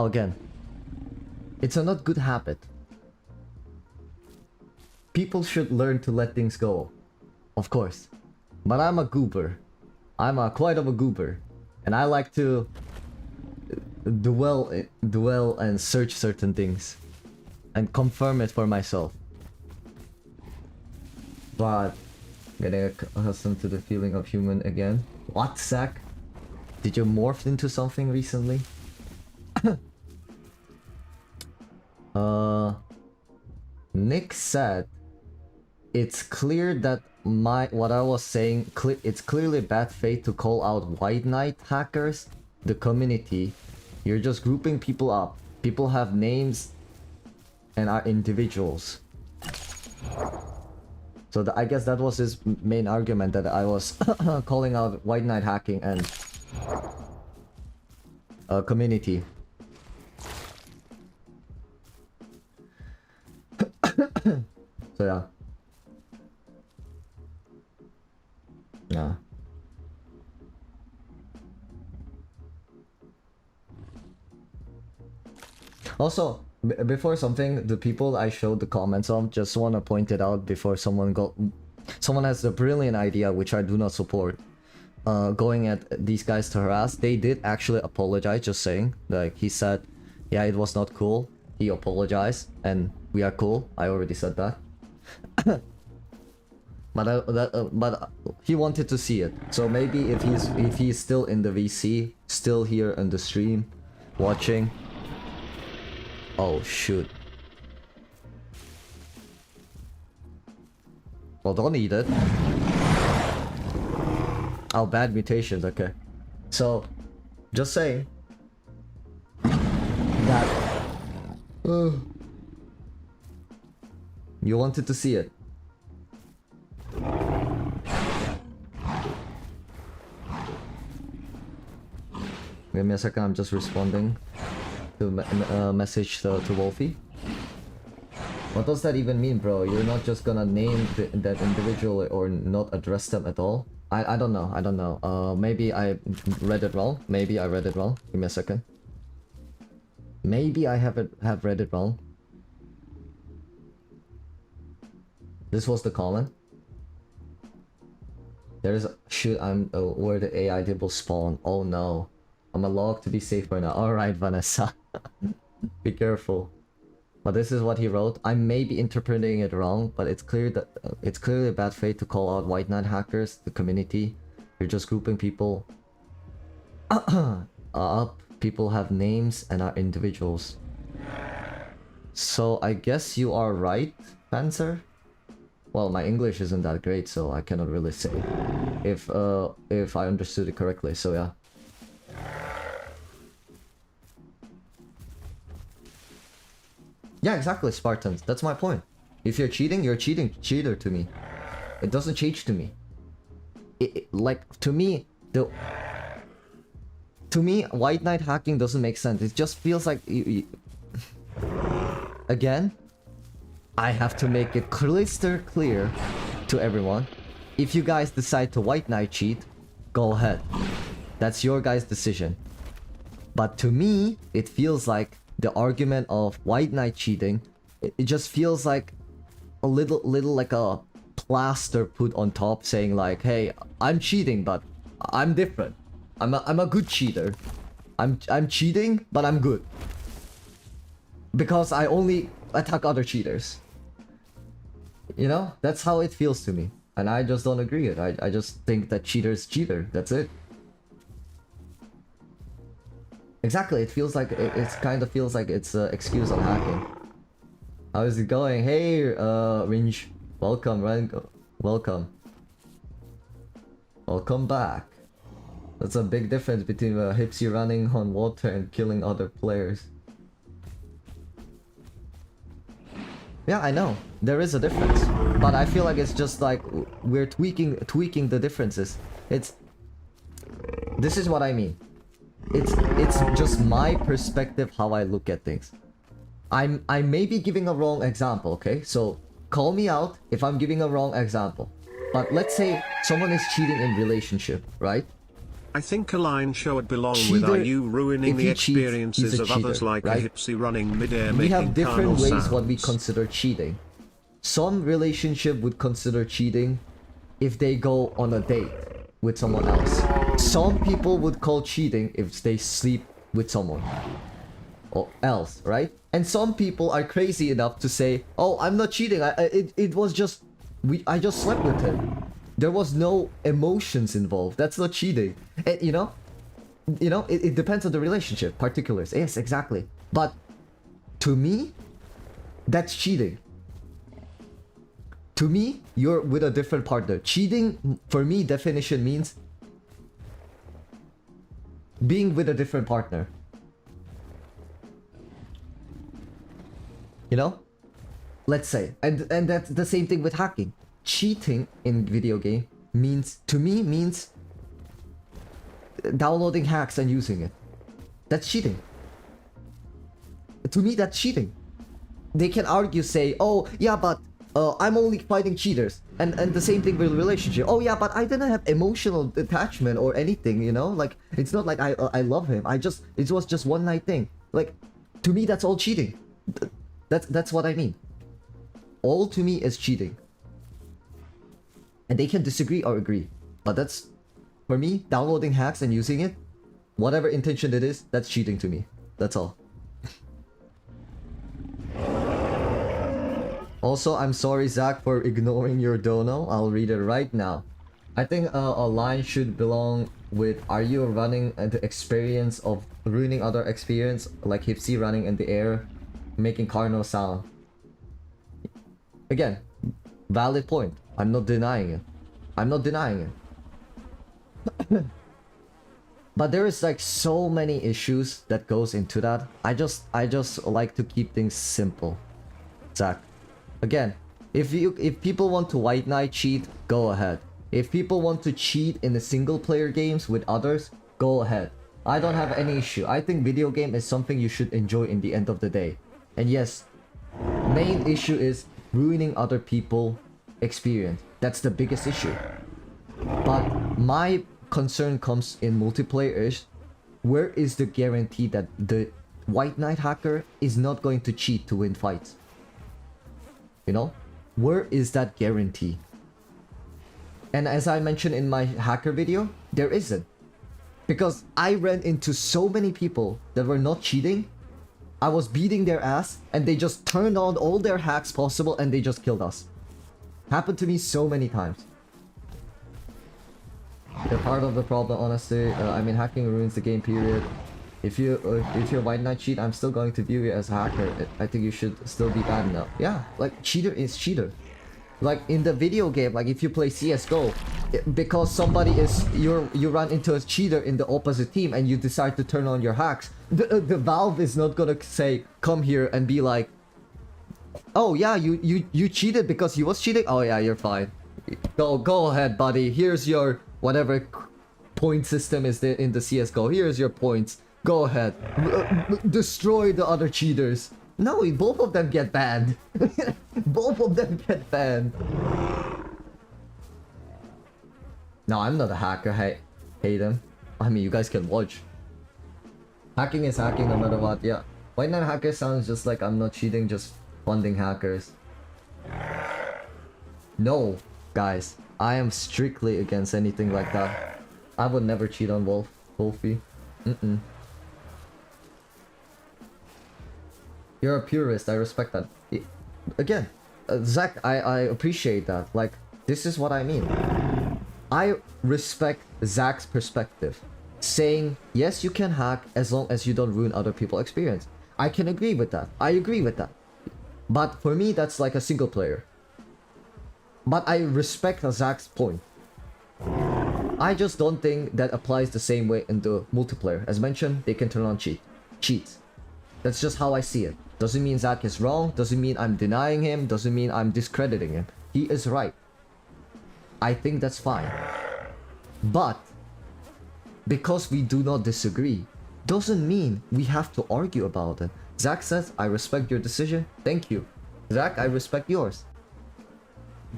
again, it's a not good habit. People should learn to let things go, of course. But I'm a goober. I'm quite of a goober, and I like to dwell and search certain things and confirm it for myself. But getting accustomed to the feeling of human again. What, Zach? Did you morph into something recently? Nick said it's clear that what I was saying, it's clearly bad faith to call out White Knight hackers, the community. You're just grouping people up. People have names and are individuals. So I guess that was his main argument, that I was calling out White Knight hacking and community. So yeah. Yeah. Also, before something, the people I showed the comments of, just want to point it out before someone has the brilliant idea, which I do not support, going at these guys to harass. They did actually apologize, just saying. Like, he said, yeah, it was not cool. He apologized, and we are cool. I already said that. But he wanted to see it. So maybe if he's still in the VC, still here on the stream, watching. Oh shoot. Well, don't eat it. Oh, bad mutations, okay. So, just saying that you wanted to see it. Give me a second, I'm just responding to a message to Wolfie. What does that even mean, bro? You're not just gonna name that individual or not address them at all? I don't know, I don't know. Maybe I read it wrong. Maybe I read it wrong. Give me a second. Maybe I have read it wrong. This was the comment. There is where the AI dib will spawn. Oh no. I'm a log to be safe for now. Alright, Vanessa. Be careful. But this is what he wrote. I may be interpreting it wrong, but it's clear that it's clearly a bad faith to call out white knight hackers, the community. You're just grouping people up. People have names and are individuals. So I guess you are right, Panzer. Well, my English isn't that great, so I cannot really say if I understood it correctly. So yeah. Yeah, exactly, Spartans. That's my point. If you're cheating, you're cheater to me. It doesn't change to me. Like, to me, white knight hacking doesn't make sense. It just feels like again, I have to make it crystal clear to everyone. If you guys decide to white knight cheat, go ahead. That's your guys' decision. But to me, it feels like the argument of white knight cheating, it just feels like a little like a plaster put on top saying like, hey, I'm cheating, but I'm different. I'm a good cheater. I'm cheating, but I'm good. Because I only attack other cheaters. You know? That's how it feels to me. And I just don't agree with it. I just think that cheater's cheater. That's it. Exactly, it feels like it kind of feels like it's an excuse on hacking. How is it going? Hey, Ringe, welcome, welcome. Welcome back. That's a big difference between Hipsy running on water and killing other players. Yeah, I know. There is a difference. But I feel like it's just like we're tweaking the differences. This is what I mean. It's just my perspective how I look at things. I may be giving a wrong example, okay? So call me out if I'm giving a wrong example. But let's say someone is cheating in relationship, right? I think a line show would belong Cheater, with are you ruining the experiences cheats, of cheater, others like right? a Hipsy running mid-air We making have different ways sounds. what we consider cheating. Some relationship would consider cheating if they go on a date with someone else. Some people would call cheating if they sleep with someone or else, right? And some people are crazy enough to say, "Oh, I'm not cheating. It was just I just slept with him. There was no emotions involved. That's not cheating." And, you know, it depends on the relationship, particulars. Yes, exactly. But to me, that's cheating. To me, you're with a different partner. Cheating, for me, definition means being with a different partner. You know? Let's say. And that's the same thing with hacking. Cheating in video game means, to me, means downloading hacks and using it. That's cheating. To me, that's cheating. They can argue, say, oh, yeah, but I'm only fighting cheaters. And the same thing with relationship. Oh, yeah, but I didn't have emotional attachment or anything, you know? Like, it's not like I love him. It was just one night thing. Like, to me, that's all cheating. That's what I mean. All to me is cheating. And they can disagree or agree. But that's, for me, downloading hacks and using it, whatever intention it is, that's cheating to me. That's all. Also, I'm sorry, Zach, for ignoring your dono. I'll read it right now. I think a line should belong with, are you running the experience of ruining other experience, like Hipsy running in the air, making car no sound. Again, valid point. I'm not denying it. I'm not denying But there is like so many issues that goes into that. I just like to keep things simple. Zach, again, if people want to white knight cheat, go ahead. If people want to cheat in the single player games with others, go ahead. I don't have any issue. I think video game is something you should enjoy in the end of the day. And yes, main issue is ruining other people's experience. That's the biggest issue. But my concern comes in multiplayer is, where is the guarantee that the white knight hacker is not going to cheat to win fights? You know? Where is that guarantee? And as I mentioned in my hacker video, there isn't. Because I ran into so many people that were not cheating. I was beating their ass and they just turned on all their hacks possible and they just killed us. Happened to me so many times. They're part of the problem, honestly. I mean, hacking ruins the game, period. If you're white knight cheat, I'm still going to view you as a hacker. I think you should still be bad enough. Yeah, like cheater is cheater. Like in the video game, like if you play CS:GO, because somebody is you run into a cheater in the opposite team and you decide to turn on your hacks, the Valve is not gonna say come here and be like, oh yeah, you cheated because he was cheating. Oh yeah, you're fine. Go ahead, buddy. Here's your whatever point system is there in the CS:GO. Here's your points. Go ahead. Destroy the other cheaters. No, both of them get banned. Both of them get banned. No, I'm not a hacker. Hate him. I mean, you guys can watch. Hacking is hacking no matter what. Yeah. White knight hacker sounds just like I'm not cheating, just funding hackers. No, guys. I am strictly against anything like that. I would never cheat on Wolfie. You're a purist, I respect that. Again, Zach, I appreciate that. Like, this is what I mean. I respect Zach's perspective. Saying, yes, you can hack as long as you don't ruin other people's experience. I can agree with that. I agree with that. But for me, that's like a single player. But I respect Zach's point. I just don't think that applies the same way in the multiplayer. As mentioned, they can turn on cheats. That's just how I see it. Doesn't mean Zach is wrong, doesn't mean I'm denying him, doesn't mean I'm discrediting him. He is right. I think that's fine. But because we do not disagree, doesn't mean we have to argue about it. Zach says, I respect your decision. Thank you. Zach, I respect yours.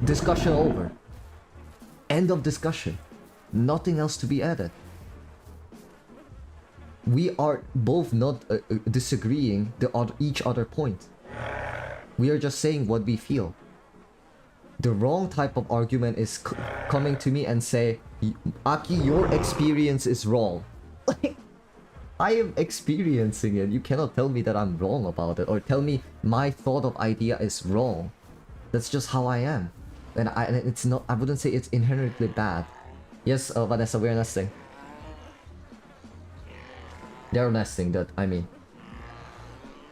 Discussion over. End of discussion. Nothing else to be added. We are both not disagreeing each other point. We are just saying what we feel. The wrong type of argument is coming to me and say, Aki, your experience is wrong. Like, I am experiencing it. You cannot tell me that I'm wrong about it or tell me my thought of idea is wrong. That's just how I am. And it's not, I wouldn't say it's inherently bad. Yes, Vanessa, we're nesting. They're nesting, that I mean.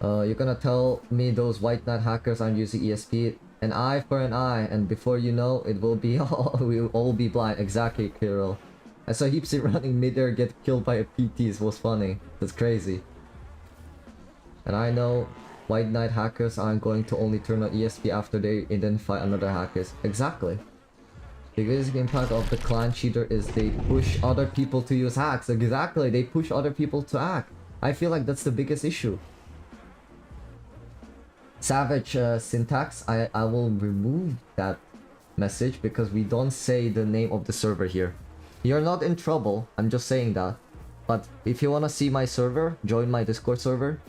You're gonna tell me those white knight hackers aren't using ESP? An eye for an eye, and before you know, it will be we'll all be blind. Exactly, Kirill. I saw Heapsy running midair get killed by a PT. It was funny. That's crazy. And I know white knight hackers aren't going to only turn on ESP after they identify another hackers. Exactly. The biggest impact of the clan cheater is they push other people to use hacks. Exactly, they push other people to hack. I feel like that's the biggest issue. Savage syntax, I will remove that message because we don't say the name of the server here. You're not in trouble, I'm just saying that. But if you wanna see my server, join my Discord server.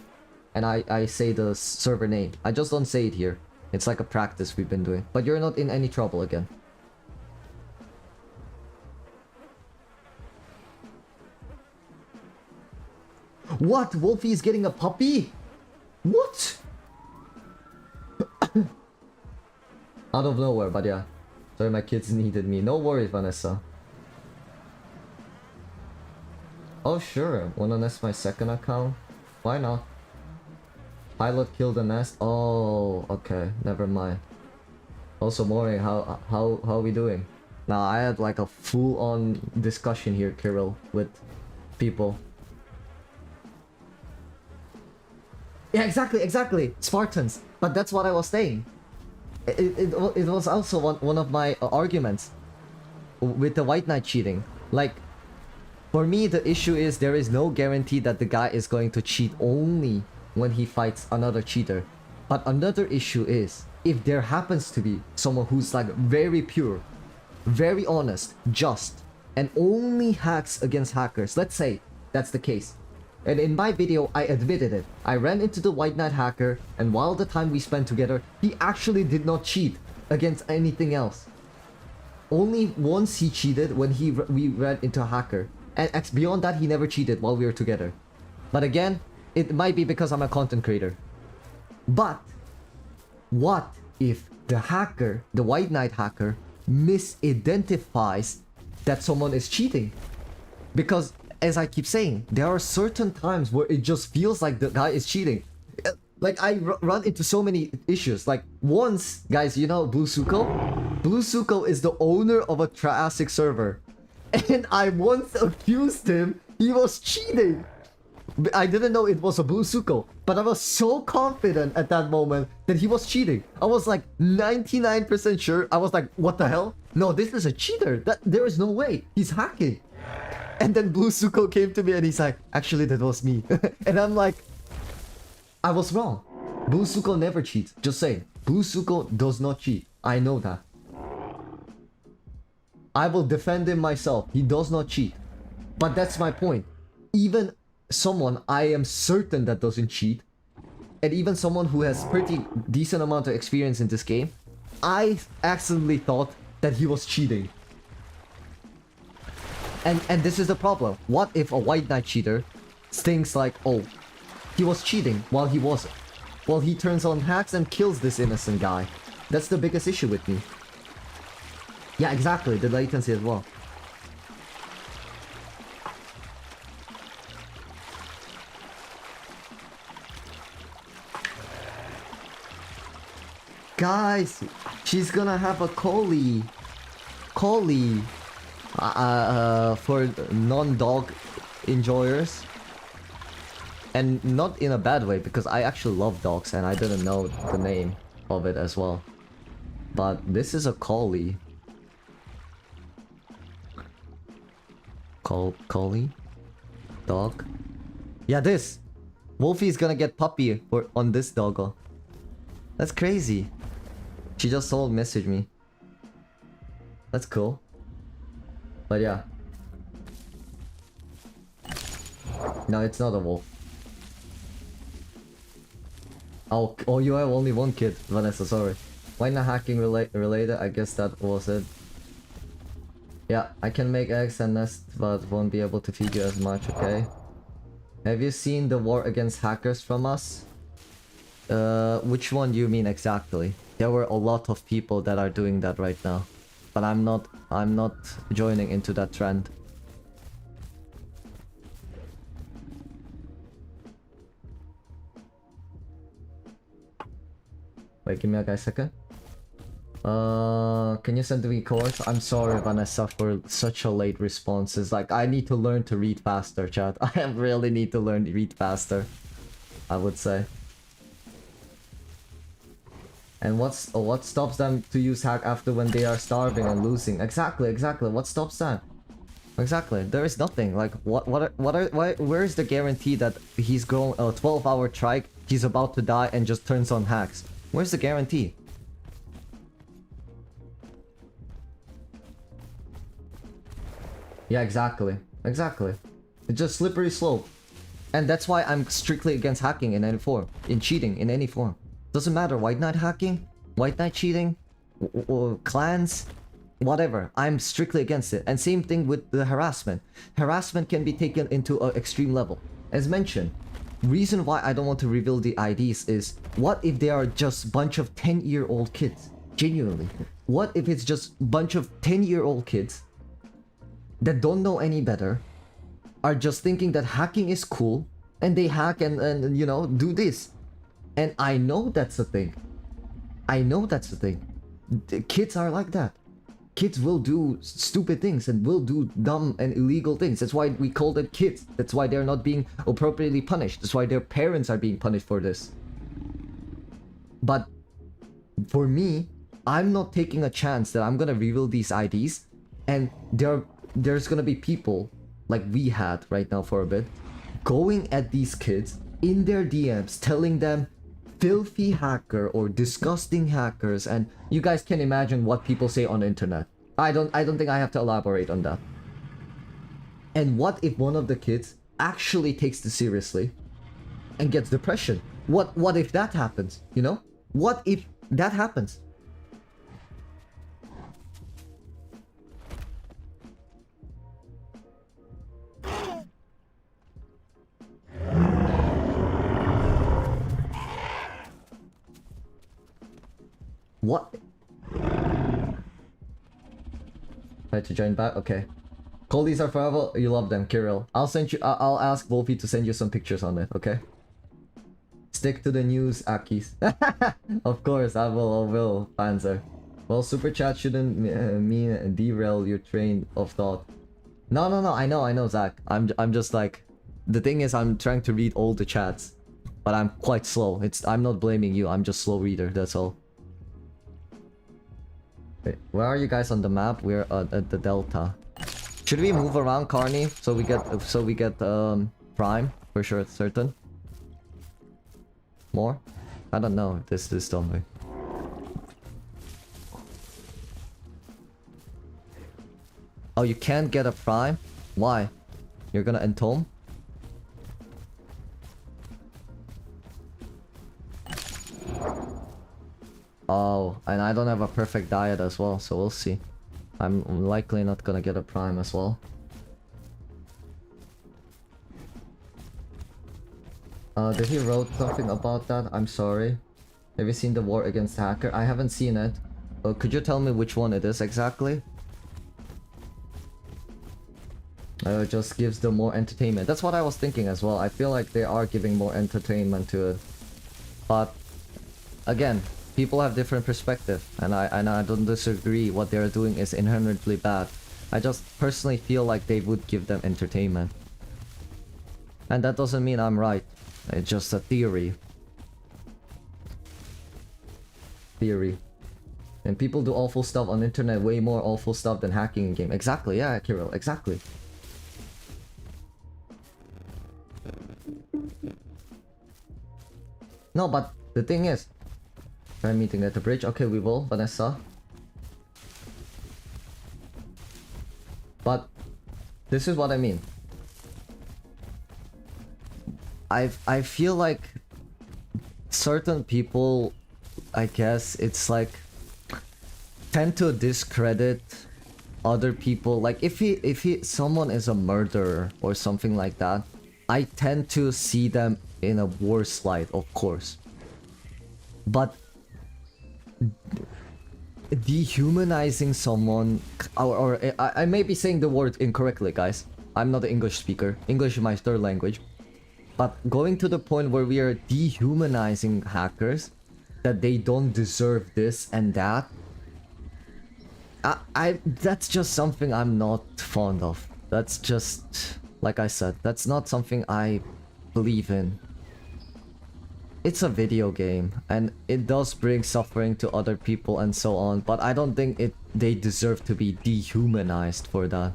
And I say the server name. I just don't say it here. It's like a practice we've been doing. But you're not in any trouble again. What? Wolfie is getting a puppy? What? Out of nowhere, but yeah. Sorry, my kids needed me. No worries, Vanessa. Oh, sure. Wanna nest my second account? Why not? Pilot killed the nest? Oh, okay. Never mind. Also, Maury, how are we doing? Now I had like a full-on discussion here, Kirill, with people. Yeah, exactly. Spartans. But that's what I was saying. It was also one of my arguments with the White Knight cheating. Like, for me, the issue is there is no guarantee that the guy is going to cheat only when he fights another cheater. But another issue is, if there happens to be someone who's like very pure, very honest, just, and only hacks against hackers, let's say that's the case. And in my video, I admitted it. I ran into the White Knight hacker, and while the time we spent together, he actually did not cheat against anything else. Only once he cheated when we ran into a hacker. And beyond that, he never cheated while we were together. But again, it might be because I'm a content creator. But what if the hacker, the White Knight hacker, misidentifies that someone is cheating? Because, as I keep saying, there are certain times where it just feels like the guy is cheating. Like, I run into so many issues. Like, once, guys, you know Blue Suko? Blue Suko is the owner of a Triassic server. And I once accused him he was cheating. I didn't know it was a Blue Suko, but I was so confident at that moment that he was cheating. I was like 99% sure. I was like, what the hell? No, this is a cheater. There is no way. He's hacking. And then Blue Suko came to me and he's like, actually, that was me. And I'm like, I was wrong. Blue Suko never cheats. Just saying. Blue Suko does not cheat. I know that. I will defend him myself. He does not cheat. But that's my point. Even someone I am certain that doesn't cheat, and even someone who has pretty decent amount of experience in this game, I accidentally thought that he was cheating. And this is the problem. What if a White Knight cheater thinks like, oh, he was cheating while he wasn't? Well, he turns on hacks and kills this innocent guy. That's the biggest issue with me. Yeah, exactly. The latency as well. Guys, she's gonna have a collie. For non-dog enjoyers. And not in a bad way, because I actually love dogs and I didn't know the name of it as well. But this is a collie. Collie? Dog? Yeah, this! Wolfie's gonna get puppy on this doggo. That's crazy. She just told message me. That's cool. But yeah. No, it's not a wolf. Oh, you have only one kid, Vanessa, sorry. Why not hacking related? I guess that was it. Yeah, I can make eggs and nest, but won't be able to feed you as much, okay? Have you seen the war against hackers from us? Which one do you mean exactly? There were a lot of people that are doing that right now. But I'm not joining into that trend. Wait, give me a second. Can you send me course? I'm sorry, Vanessa, for such a late response. It's like, I need to learn to read faster, chat. I really need to learn to read faster, I would say. And what stops them to use hack after when they are starving and losing? Exactly. What stops that? Exactly. There is nothing. Like, where is the guarantee that he's going a 12-hour trike, he's about to die, and just turns on hacks? Where's the guarantee? Yeah, exactly. It's just slippery slope. And that's why I'm strictly against hacking in any form. In cheating in any form. Doesn't matter, White Knight hacking, White Knight cheating, or clans, whatever. I'm strictly against it. And same thing with the harassment. Harassment can be taken into an extreme level. As mentioned, reason why I don't want to reveal the IDs is, what if they are just bunch of 10-year-old kids? Genuinely. What if it's just bunch of 10-year-old kids that don't know any better, are just thinking that hacking is cool, and they hack and you know, do this. And I know that's a thing. The kids are like that. kids will do stupid things and will do dumb and illegal things. That's why we call them kids. That's why they're not being appropriately punished. That's why their parents are being punished for this. But for me, I'm not taking a chance that I'm gonna reveal these IDs and there's gonna be people like we had right now for a bit going at these kids in their DMs telling them filthy hacker or disgusting hackers, and you guys can imagine what people say on the internet. I don't think I have to elaborate on that. And what if one of the kids actually takes this seriously and gets depression? What if that happens, you know? What if that happens? What? Try to join back? Okay. Coldies are forever. You love them, Kirill. I'll send you. I'll ask Wolfie to send you some pictures on it. Okay. Stick to the news, Akis. Of course, I will, Panzer. Well, super chat shouldn't mean derail your train of thought. No. I know, Zach. I'm just like, the thing is, I'm trying to read all the chats, but I'm quite slow. I'm not blaming you. I'm just slow reader. That's all. Wait, where are you guys on the map? We're at the Delta. Should we move around, Carney, so we get Prime for sure, certain? More? I don't know. This don't me. Oh, you can't get a Prime? Why? You're gonna entomb? Oh, and I don't have a perfect diet as well, so we'll see. I'm likely not gonna get a Prime as well. Did he wrote something about that? I'm sorry. Have you seen the war against hacker? I haven't seen it. Could you tell me which one it is exactly? It just gives them more entertainment. That's what I was thinking as well. I feel like they are giving more entertainment to it. But again, people have different perspective, and I don't disagree. What they're doing is inherently bad. I just personally feel like they would give them entertainment. And that doesn't mean I'm right. It's just a theory. And people do awful stuff on the internet, way more awful stuff than hacking in game. Exactly, yeah, Kirill, exactly. No, but the thing is, try meeting at the bridge. Okay, we will, Vanessa. But this is what I mean. I feel like certain people, I guess it's like, tend to discredit other people. Like if someone is a murderer or something like that, I tend to see them in a worse light, of course. But dehumanizing someone, or I may be saying the word incorrectly, guys. I'm not an English speaker. English is my third language. But going to the point where we are dehumanizing hackers, that they don't deserve this and that, that's just something I'm not fond of. That's just, like I said, that's not something I believe in. It's a video game, and it does bring suffering to other people and so on, but I don't think they deserve to be dehumanized for that.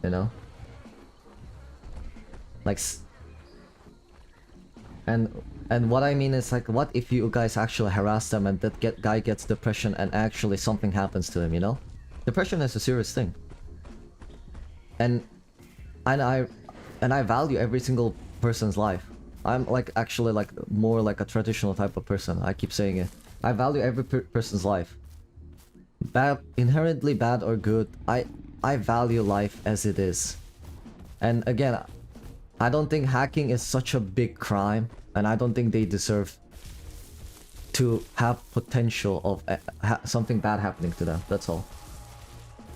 You know? Like... And what I mean is, like, what if you guys actually harass them and that guy gets depression and actually something happens to him, you know? Depression is a serious thing. And I value every single person's life. I'm like actually like more like a traditional type of person. I keep saying it. I value every person's life. Bad, inherently bad or good, I value life as it is. And again, I don't think hacking is such a big crime, and I don't think they deserve to have potential of something bad happening to them. That's all.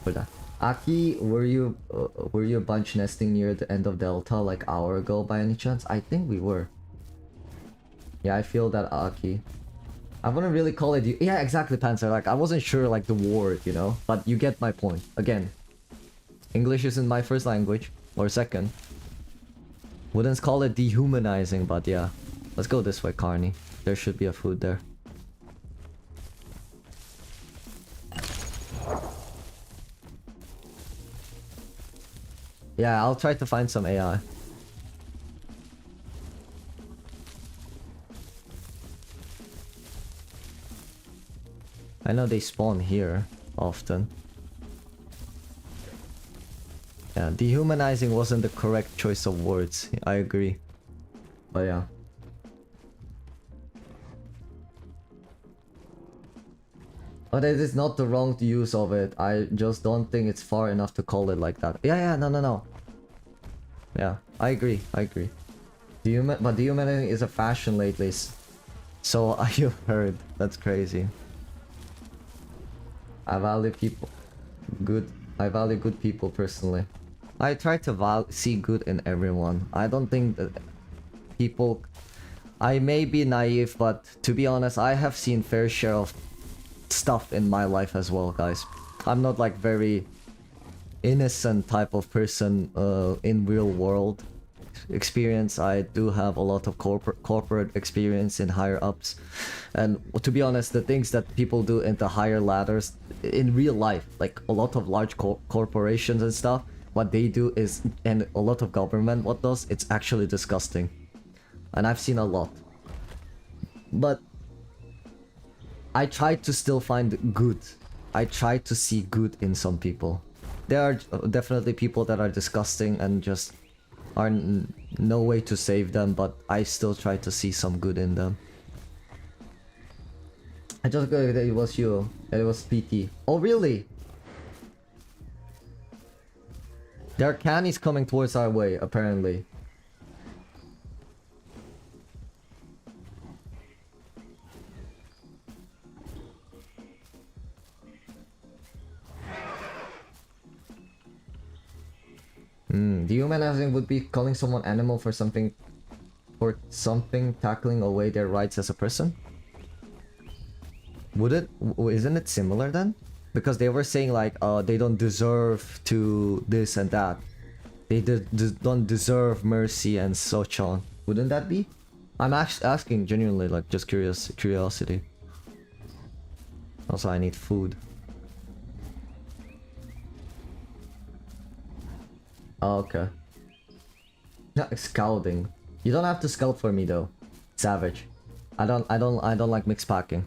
For that. Aki, were you bunch nesting near the end of Delta like an hour ago by any chance? I think we were. Yeah, I feel that, Aki. I wouldn't really call it... Yeah, exactly, Panzer. Like, I wasn't sure, like, the word, you know? But you get my point. Again, English isn't my first language. Or second. Wouldn't call it dehumanizing, but yeah. Let's go this way, Carney. There should be a food there. Yeah, I'll try to find some AI. I know they spawn here often. Yeah, dehumanizing wasn't the correct choice of words. I agree. But yeah. But it is not the wrong use of it. I just don't think it's far enough to call it like that. Yeah, no. Yeah, I agree. But dehumanizing is a fashion lately. So you've heard. That's crazy. I value good people personally. I try to see good in everyone. I don't think that people... I may be naive, but to be honest, I have seen fair share of stuff in my life as well, guys. I'm not like very innocent type of person in real world experience. I do have a lot of corporate experience in higher ups, and to be honest, the things that people do in the higher ladders in real life, like a lot of large corporations and stuff, what they do is, and a lot of government what does, it's actually disgusting, and I've seen a lot. But I try to still find good. I try to see good in some people. There are definitely people that are disgusting and just are no way to save them, but I still try to see some good in them. I just got that it was you. It was PT. Oh really? There are cannies coming towards our way, apparently. Dehumanizing would be calling someone animal for something tackling away their rights as a person. Would it? Isn't it similar then? Because they were saying like, they don't deserve to this and that. They don't deserve mercy and such on. Wouldn't that be? I'm actually asking genuinely, like just curiosity. Also, I need food. Oh, okay. Not scalding. You don't have to scald for me though. Savage. I don't like mixed packing.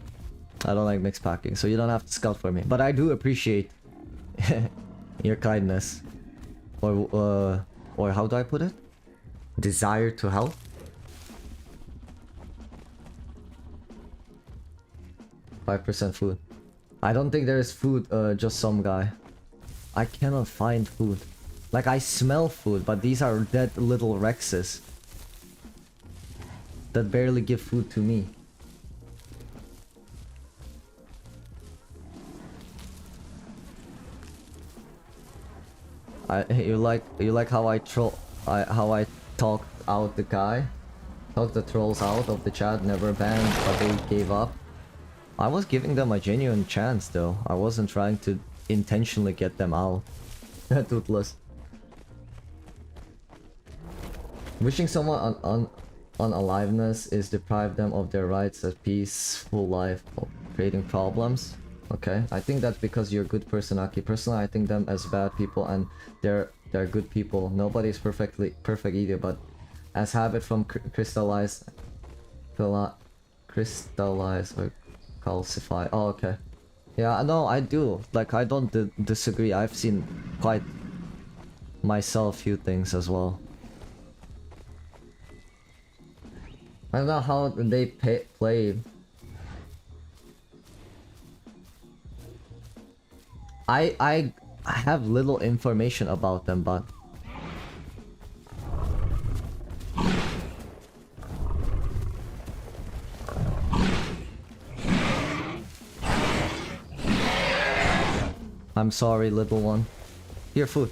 I don't like mixed packing, so you don't have to scald for me. But I do appreciate your kindness. Or how do I put it? Desire to help? %5 food. I don't think there is food, just some guy. I cannot find food. Like, I smell food, but these are dead little Rexes that barely give food to me. You like how I talked out the guy, talked the trolls out of the chat, never banned, but they gave up. I was giving them a genuine chance though. I wasn't trying to intentionally get them out. Toothless. Wishing someone on aliveness is deprive them of their rights as peaceful life, creating problems. Okay, I think that's because you're a good person, Aki. Personally, I think them as bad people, and they're good people. Nobody's perfect either, but as habit from crystallize or calcify. Oh, okay. Yeah, no, I do. Like, I don't disagree. I've seen quite myself few things as well. I don't know how they play. I have little information about them, but I'm sorry, little one. Here, food.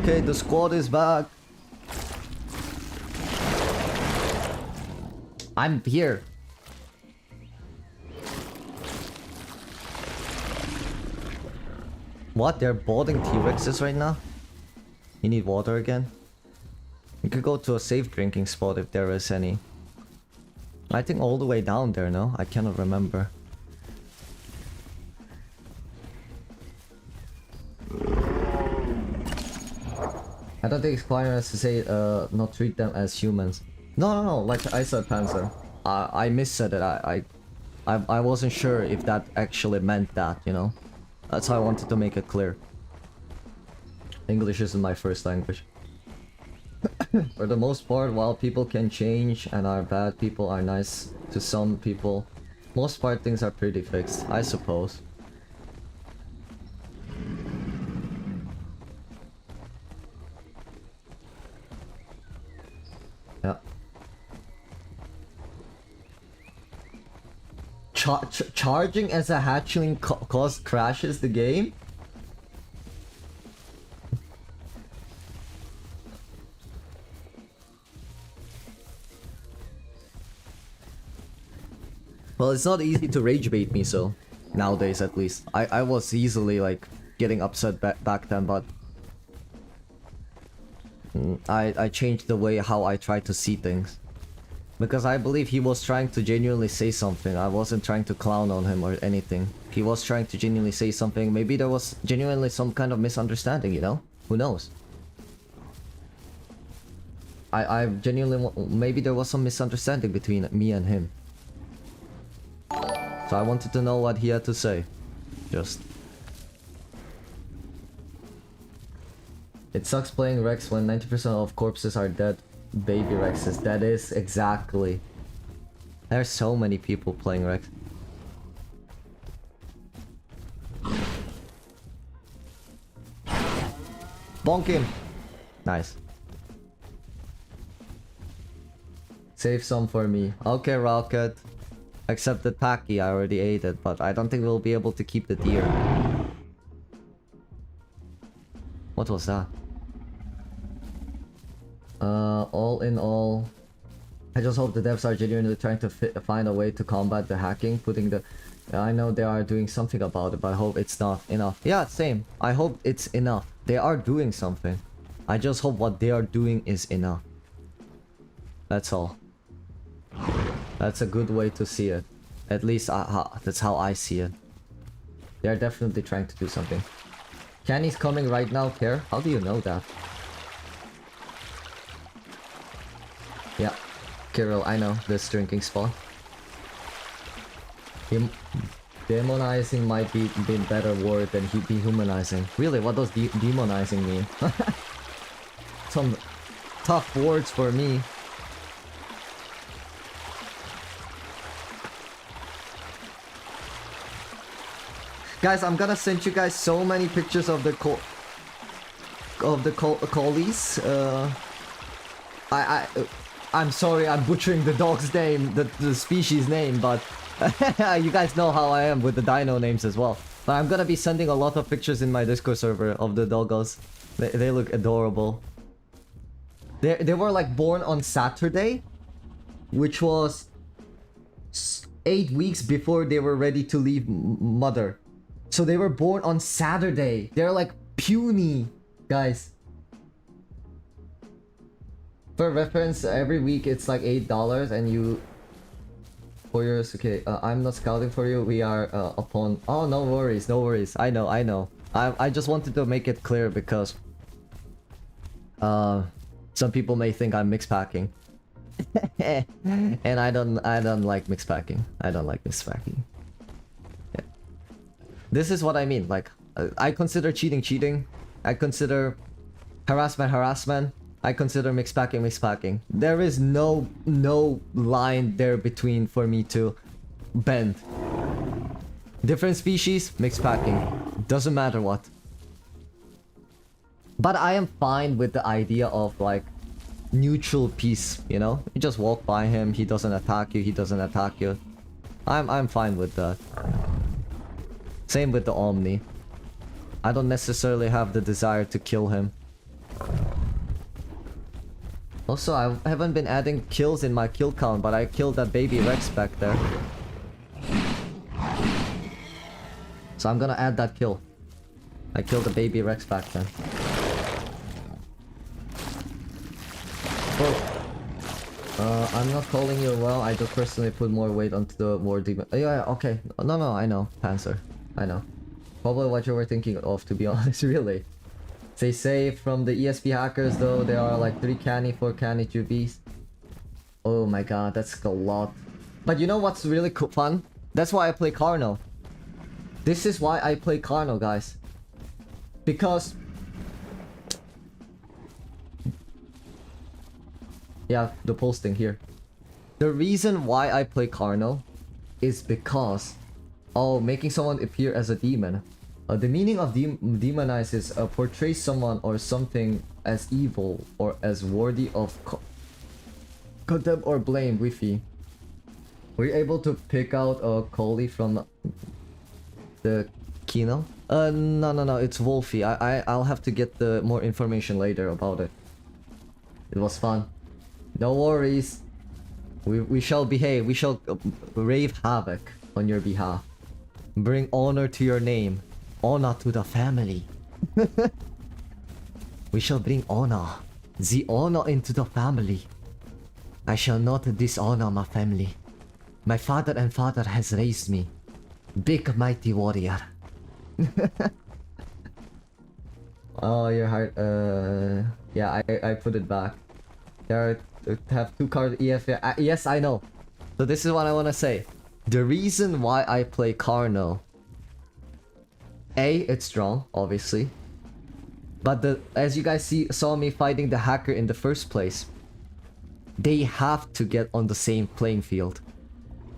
Okay, the squad is back. I'm here. What? They're boarding T-Rexes right now? You need water again? We could go to a safe drinking spot if there is any. I think all the way down there, no? I cannot remember. I don't think it's quite us to say, not treat them as humans. No, like I said, Panzer. I missaid it. I wasn't sure if that actually meant that, you know? That's how I wanted to make it clear. English isn't my first language. For the most part, while people can change and are bad, people are nice to some people. Most part things are pretty fixed, I suppose. Yeah. Charging as a hatchling crashes the game? Well, it's not easy to rage bait me, so nowadays at least. I was easily like getting upset back then, but I changed the way how I try to see things. Because I believe he was trying to genuinely say something. I wasn't trying to clown on him or anything. He was trying to genuinely say something. Maybe there was genuinely some kind of misunderstanding, you know? Who knows? I genuinely... Maybe there was some misunderstanding between me and him. So I wanted to know what he had to say. Just... It sucks playing Rex when 90% of corpses are dead. Baby Rexes, that is exactly. There's so many people playing Rex. Bonk him! Nice. Save some for me. Okay, Rocket. Except the Taki, I already ate it, but I don't think we'll be able to keep the deer. What was that? All in all, I just hope the devs are genuinely trying to find a way to combat the hacking, putting the... I know they are doing something about it, but I hope it's not enough. Yeah, same. I hope it's enough. They are doing something. I just hope what they are doing is enough. That's all. That's a good way to see it. At least that's how I see it. They're definitely trying to do something. Kenny's coming right now, Care? How do you know that? Yeah, Kirill, I know this drinking spot. Demonizing might be a better word than dehumanizing. Really, what does demonizing mean? Some tough words for me. Guys, I'm gonna send you guys so many pictures of the collies. I'm sorry, I'm butchering the dog's name, the species name, but you guys know how I am with the dino names as well. But I'm gonna be sending a lot of pictures in my Discord server of the doggos. They look adorable. They were like born on Saturday, which was 8 weeks before they were ready to leave mother. So they were born on Saturday. They're like puny, guys. For reference, every week it's like $8 and you... For yours, okay, I'm not scouting for you, we are upon... Oh, no worries, no worries. I know. I just wanted to make it clear because... some people may think I'm mixed packing. And I don't like mixed packing. I don't like mixed packing. Yeah. This is what I mean, like, I consider cheating. I consider harassment. I consider mixed packing. There is no line there between for me to bend. Different species, mixed packing. Doesn't matter what. But I am fine with the idea of like neutral peace, you know? You just walk by him, he doesn't attack you, he doesn't attack you. I'm fine with that. Same with the Omni. I don't necessarily have the desire to kill him. Also, I haven't been adding kills in my kill count, but I killed that baby Rex back there. So I'm gonna add that kill. I killed the baby Rex back then. Well, I'm not calling you well. I just personally put more weight onto the war demon. Yeah, okay. No, I know, Panzer. I know. Probably what you were thinking of, to be honest, really. They say from the ESP hackers, though, there are like 3 canny, 4 canny, 2 Bs. Oh my god, that's a lot. But you know what's really fun? That's why I play Carno. This is why I play Carno, guys. Because... yeah, the posting here. The reason why I play Carno is because... oh, making someone appear as a demon. The meaning of demonize is portray someone or something as evil or as worthy of contempt or blame. Wi-Fi. Were you able to pick out a Coley from the Kino? No, it's Wolfie. I'll have to get the more information later about it. It was fun. No worries. We shall behave. We shall rave havoc on your behalf. Bring honor to your name. Honor to the family. We shall bring honor. The honor into the family. I shall not dishonor my family. My father and father has raised me. Big mighty warrior. Oh, your heart. Yeah, I put it back. There have 2 cards EFA. Yes, I know. So this is what I want to say. The reason why I play Carno. A, it's strong, obviously. But as you guys saw me fighting the hacker in the first place, they have to get on the same playing field.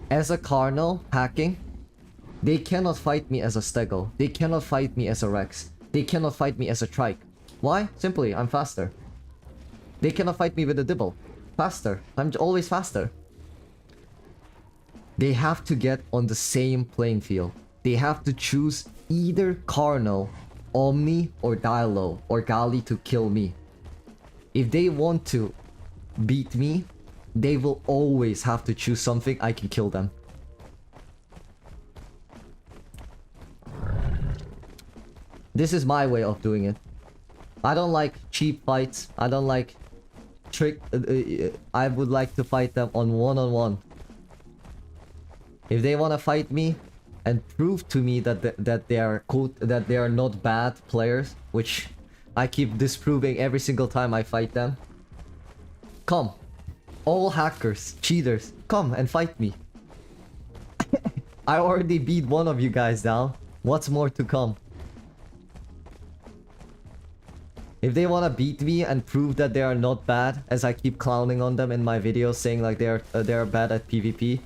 As a Carno hacking, they cannot fight me as a Stego. They cannot fight me as a Rex. They cannot fight me as a Trike. Why? Simply, I'm faster. They cannot fight me with a Dibble. Faster. I'm always faster. They have to get on the same playing field. They have to choose either Carno, Omni, or Dilo, or Gali to kill me. If they want to beat me, they will always have to choose something I can kill them. This is my way of doing it. I don't like cheap fights. I don't like trick. I would like to fight them on one-on-one. If they want to fight me and prove to me that they are not bad players, which I keep disproving every single time I fight them, come, all hackers, cheaters, come and fight me. I already beat one of you guys down. What's more to come? If they want to beat me and prove that they are not bad, as I keep clowning on them in my videos saying like they are bad at PvP,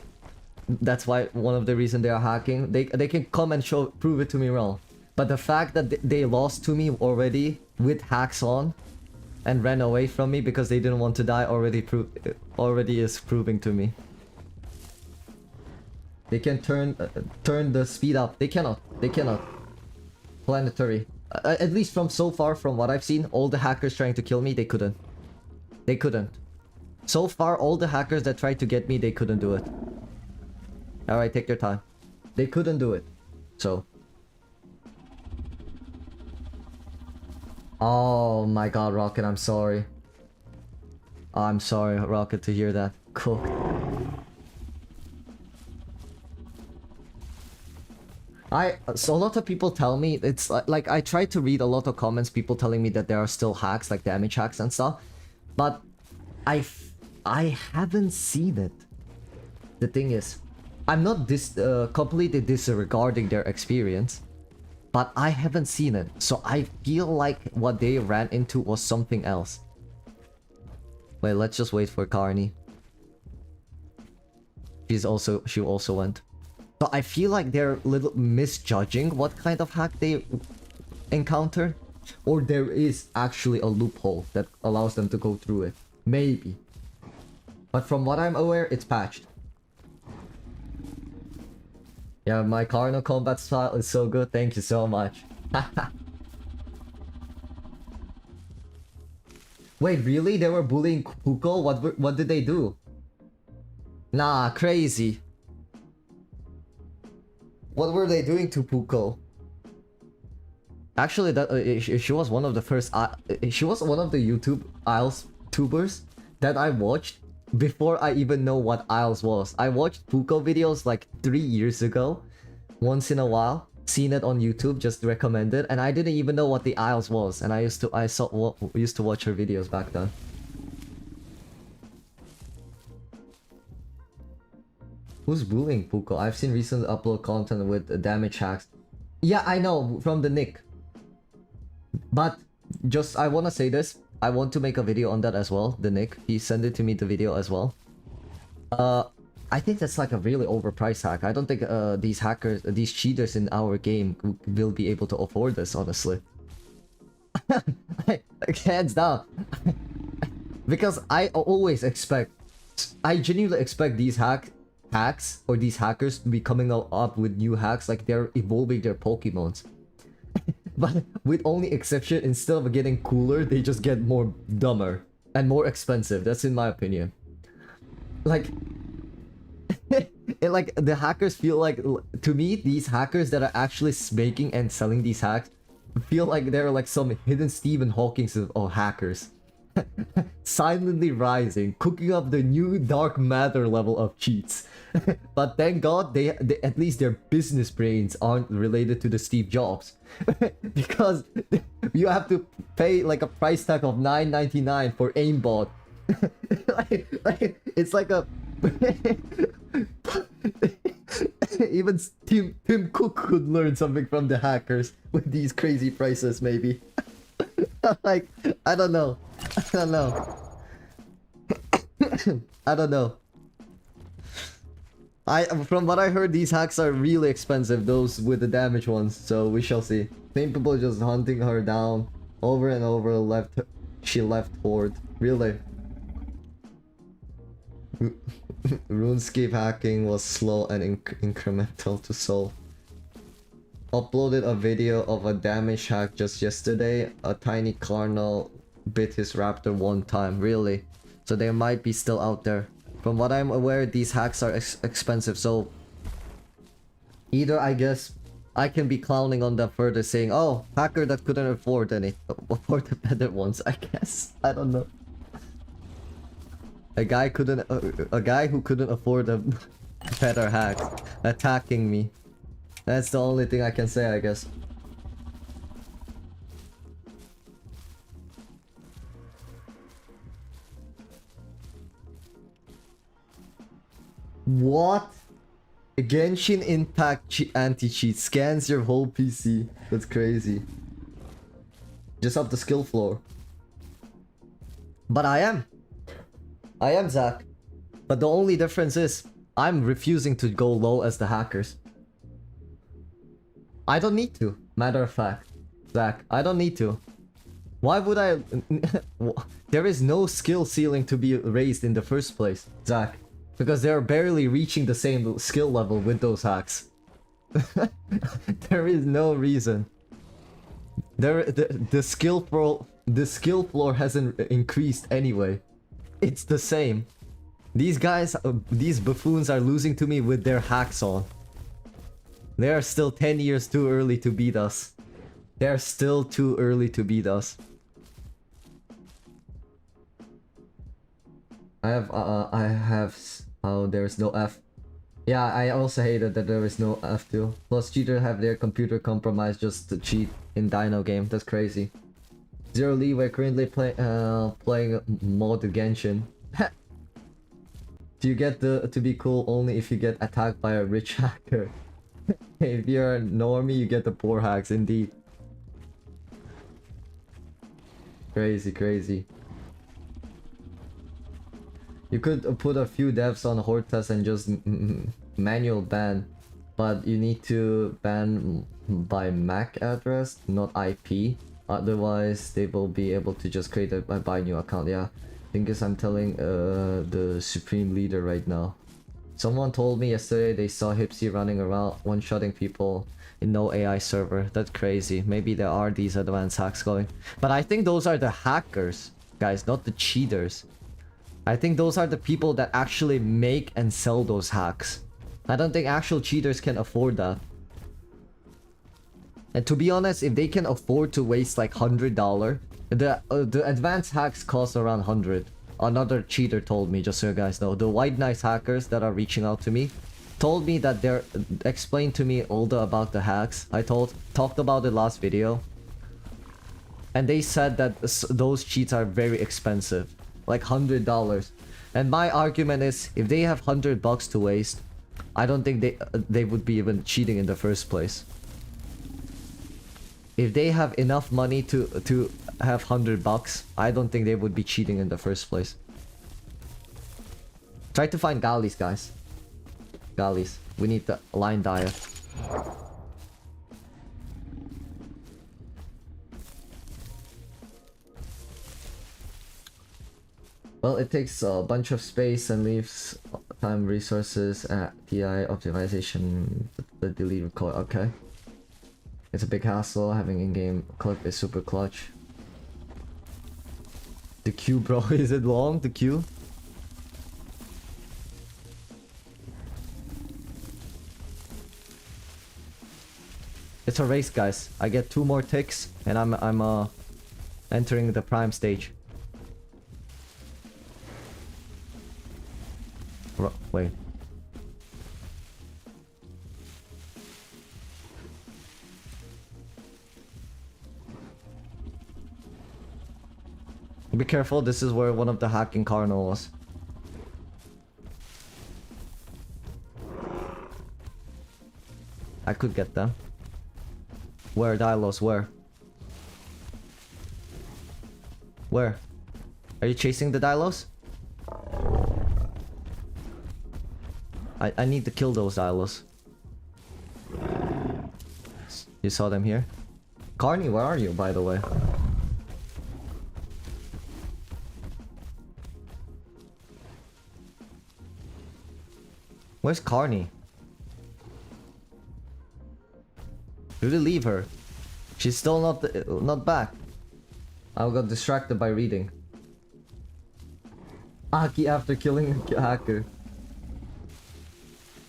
that's why one of the reasons they are hacking. They can come and prove it to me wrong. But the fact that they lost to me already with hacks on and ran away from me because they didn't want to die already is proving to me. They can turn the speed up. They cannot. Planetary. At least from so far, from what I've seen, all the hackers trying to kill me, they couldn't. So far, all the hackers that tried to get me, they couldn't do it. Alright, take your time. They couldn't do it. So. Oh my god, Rocket, I'm sorry. I'm sorry, Rocket, to hear that. Cool. So a lot of people tell me, it's like I try to read a lot of comments, people telling me that there are still hacks, like damage hacks and stuff. But I haven't seen it. The thing is, I'm not completely disregarding their experience, but I haven't seen it. So I feel like what they ran into was something else. Wait, let's just wait for Carney. She also went. So I feel like they're a little misjudging what kind of hack they encounter. Or there is actually a loophole that allows them to go through it. Maybe. But from what I'm aware, it's patched. Yeah, my Carno combat style is so good. Thank you so much. Wait, really? They were bullying Puko? What did they do? Nah, crazy. What were they doing to Puko? Actually, that she was one of the first. She was one of the YouTube Isles tubers that I watched before I even know what Isles was. I watched Puko videos like 3 years ago, once in a while. Seen it on YouTube, just recommended, and I didn't even know what the Isles was. And I used to watch her videos back then. Who's bullying Puko? I've seen recent upload content with damage hacks. Yeah, I know, from the Nick. But just I wanna say this. I want to make a video on that as well. The Nick, he sent it to me the video as well. I think that's like a really overpriced hack. I don't think these hackers, these cheaters in our game will be able to afford this, honestly. Hands down. Because I always expect, I genuinely expect these hacks or these hackers to be coming up with new hacks, like they're evolving their Pokemons. But with only exception, instead of getting cooler, they just get more dumber and more expensive. That's in my opinion. Like, like the hackers feel like, to me, these hackers that are actually making and selling these hacks feel like they're like some hidden Stephen Hawking's of hackers. Silently rising, cooking up the new dark matter level of cheats. But thank God they at least their business brains aren't related to the Steve Jobs. Because you have to pay like a price tag of $9.99 for aimbot. like it's like a even Tim Cook could learn something from the hackers with these crazy prices, maybe. Like, I don't know. I don't know. From what I heard, these hacks are really expensive, those with the damage ones, so we shall see. Same people just hunting her down over and over. She left horde. Really? RuneScape hacking was slow and incremental to solve. Uploaded a video of a damage hack just yesterday. A tiny Carnal bit his raptor one time. Really? So they might be still out there. From what I'm aware, these hacks are expensive, so either I guess I can be clowning on them further, saying, oh, hacker that couldn't afford the better ones, I guess. I don't know. A guy who couldn't afford a better hack attacking me. That's the only thing I can say, I guess. What? Genshin Impact anti-cheat scans your whole PC. That's crazy. Just up the skill floor. But I am Zach. But the only difference is I'm refusing to go low as the hackers. I don't need to. Matter of fact, Zach, I don't need to. Why would I? There is no skill ceiling to be raised in the first place, Zach. Because they're barely reaching the same skill level with those hacks. There is no reason. The skill floor hasn't increased anyway. It's the same. These guys, these buffoons are losing to me with their hacks on. They are still 10 years too early to beat us. They are still too early to beat us. Oh, there's no F. Yeah, I also hated that there is no F too. Plus, cheaters have their computer compromised just to cheat in Dino game. That's crazy. Zero leeway. Currently playing mod Genshin. Do you get to be cool only if you get attacked by a rich hacker? If you're a normie, you get the poor hacks. Indeed. Crazy. You could put a few devs on horde test and just manual ban, but you need to ban by MAC address, not IP. Otherwise, they will be able to just create a buy new account. Yeah, I think I'm telling the supreme leader right now. Someone told me yesterday they saw Hipsy running around one-shotting people in no AI server. That's crazy. Maybe there are these advanced hacks going, but I think those are the hackers. guys, not the cheaters. I think those are the people that actually make and sell those hacks. I don't think actual cheaters can afford that. And to be honest, if they can afford to waste like $100, the advanced hacks cost around 100. Another cheater told me, just so you guys know. The white nice hackers that are reaching out to me told me that they're explained to me all about the hacks. I talked about it last video. And they said that those cheats are very expensive. Like $100. And my argument is, if they have $100 to waste, I don't think they would be even cheating in the first place. If they have enough money to have $100, I don't think they would be cheating in the first place. Try to find galleys, guys. Galleys. We need the line diet. Well, it takes a bunch of space and leaves time, resources, TI optimization, the delete record. Okay. It's a big hassle. Having in-game clip is super clutch. The queue, bro. Is it long? The queue? It's a race, guys. I get 2 more ticks, and I'm entering the prime stage. Wait. Be careful, this is where one of the hacking Cardinal was. I could get them. Where, Dilos? Where? Where? Are you chasing the Dilos? I need to kill those Dilos. You saw them here? Carney, where are you, by the way? Where's Carney? Did we leave her? She's still not back. I got distracted by reading. Aki after killing a hacker.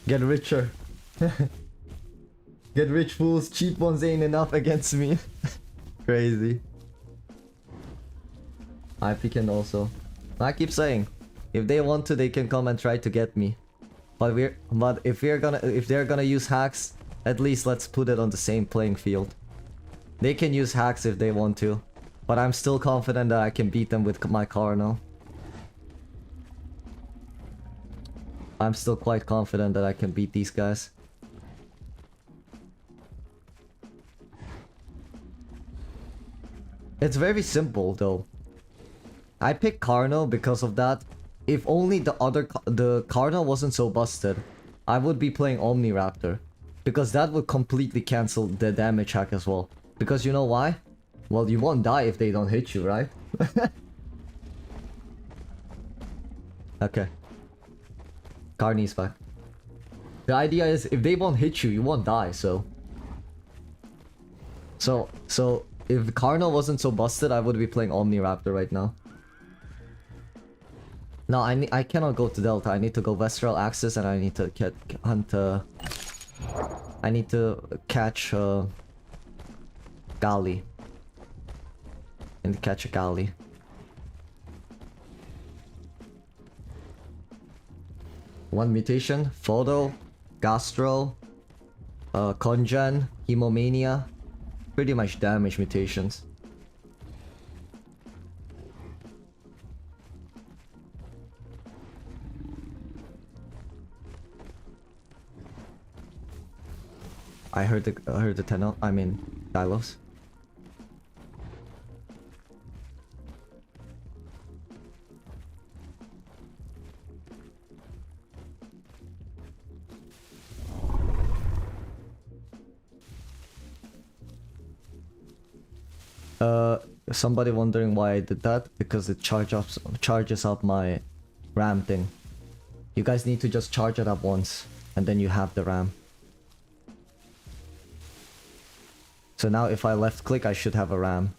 Get richer. Get rich, fools. Cheap ones ain't enough against me. Crazy. IP can also. I keep saying, if they want to, they can come and try to get me. But if they're gonna use hacks, at least let's put it on the same playing field. They can use hacks if they want to, but I'm still confident that I can beat them with my Cardinal. I'm still quite confident that I can beat these guys. It's very simple though. I picked Cardinal because of that. If only the Cardinal wasn't so busted, I would be playing Omniraptor. Because that would completely cancel the damage hack as well. Because you know why? Well, you won't die if they don't hit you, right? Okay. Carney's back. The idea is, if they won't hit you, you won't die, so... So, if Cardinal wasn't so busted, I would be playing Omniraptor right now. No, I cannot go to Delta. I need to go Vestral Axis and I need to hunt I need to catch Gali. And catch a Gali. One mutation, Photo, Gastro, Congen, Hemomania. Pretty much damage mutations. I heard the Tenno, I mean Dilos. Somebody wondering why I did that? Because it charges up my RAM thing. You guys need to just charge it up once, and then you have the RAM. So now if I left click, I should have a RAM.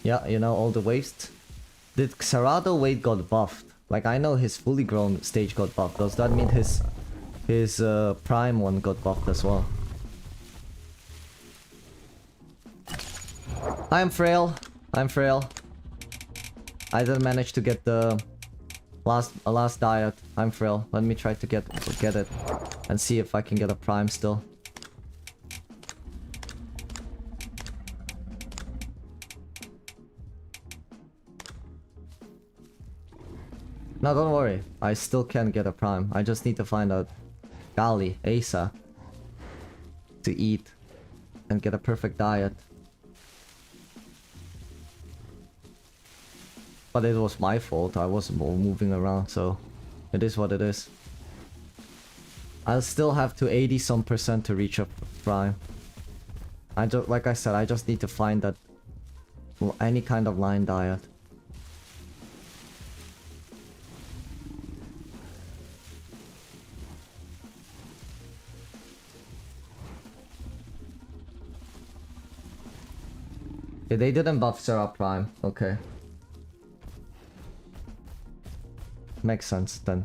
Yeah, you know, all the waste. Did Xarado weight got buffed? Like, I know his fully grown stage got buffed. Does that mean his prime one got buffed as well? I'm frail. I'm frail. I didn't manage to get the last diet. I'm frail. Let me try to get it and see if I can get a prime still. No, don't worry. I still can get a prime. I just need to find out Gali, Asa, to eat and get a perfect diet. But it was my fault. I wasn't moving around, so it is what it is. I'll still have to 80 some % to reach a prime. Like I said, I just need to find that any kind of line diet. Yeah, they didn't buff Sarah Prime. Okay. Makes sense then.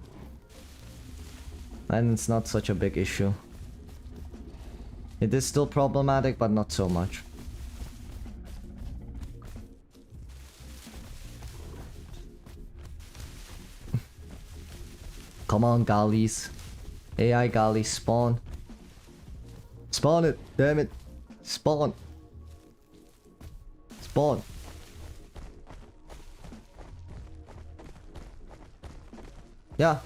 And it's not such a big issue. It is still problematic, but not so much. Come on, galleys. AI galleys, spawn. Spawn it, damn it. Spawn. Spawn. Yeah.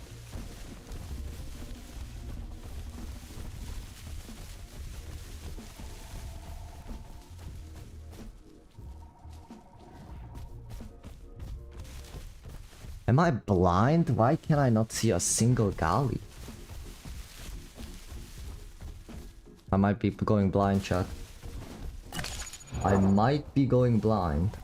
Am I blind? Why can I not see a single galley? I might be going blind, chat. I might be going blind.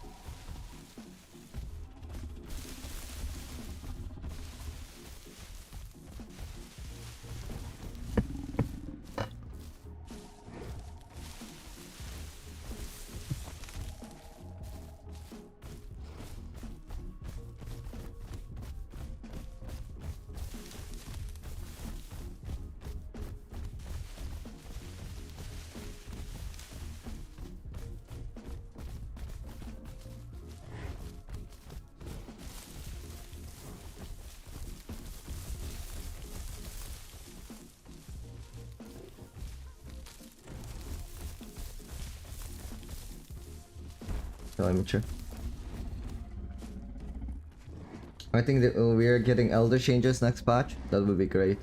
Let me check. I think that we are getting elder changes next patch. That would be great.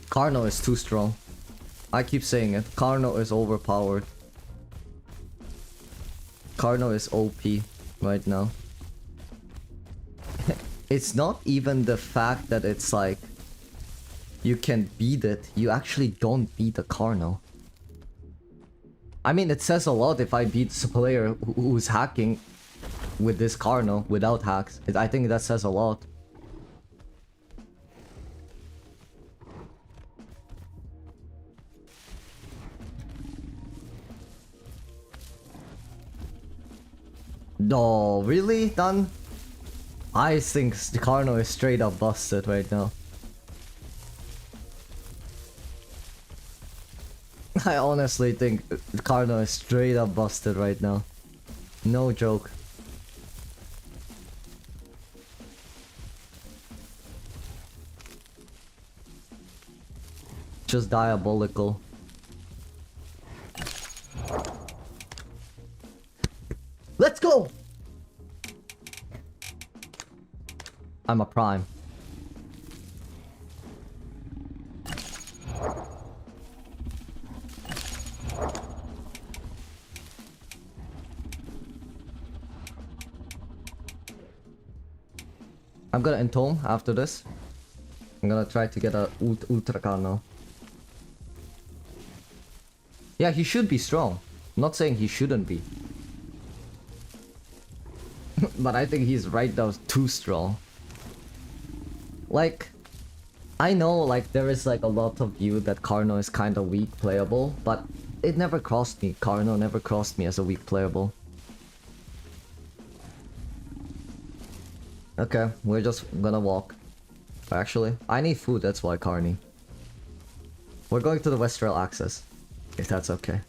Carno is too strong. I keep saying it. Carno is overpowered. Carno is OP right now. It's not even the fact that it's like you can beat it, you actually don't beat a Carno. I mean, it says a lot if I beat a player who's hacking with this Carno without hacks. I think that says a lot. No, really? Done? I think the Carno is straight up busted right now. I honestly think the Carno is straight up busted right now. No joke. Just diabolical. Let's go! I'm a prime. I'm gonna entome after this. I'm gonna try to get a ultra Carno. Yeah, he should be strong. I'm not saying he shouldn't be. But I think he's right now too strong. Like, I know like there is like a lot of view that Carno is kind of weak playable, but it never crossed me. Carno never crossed me as a weak playable. Okay, we're just gonna walk. Actually, I need food, that's why, Carney. We're going to the West Rail access, if that's okay.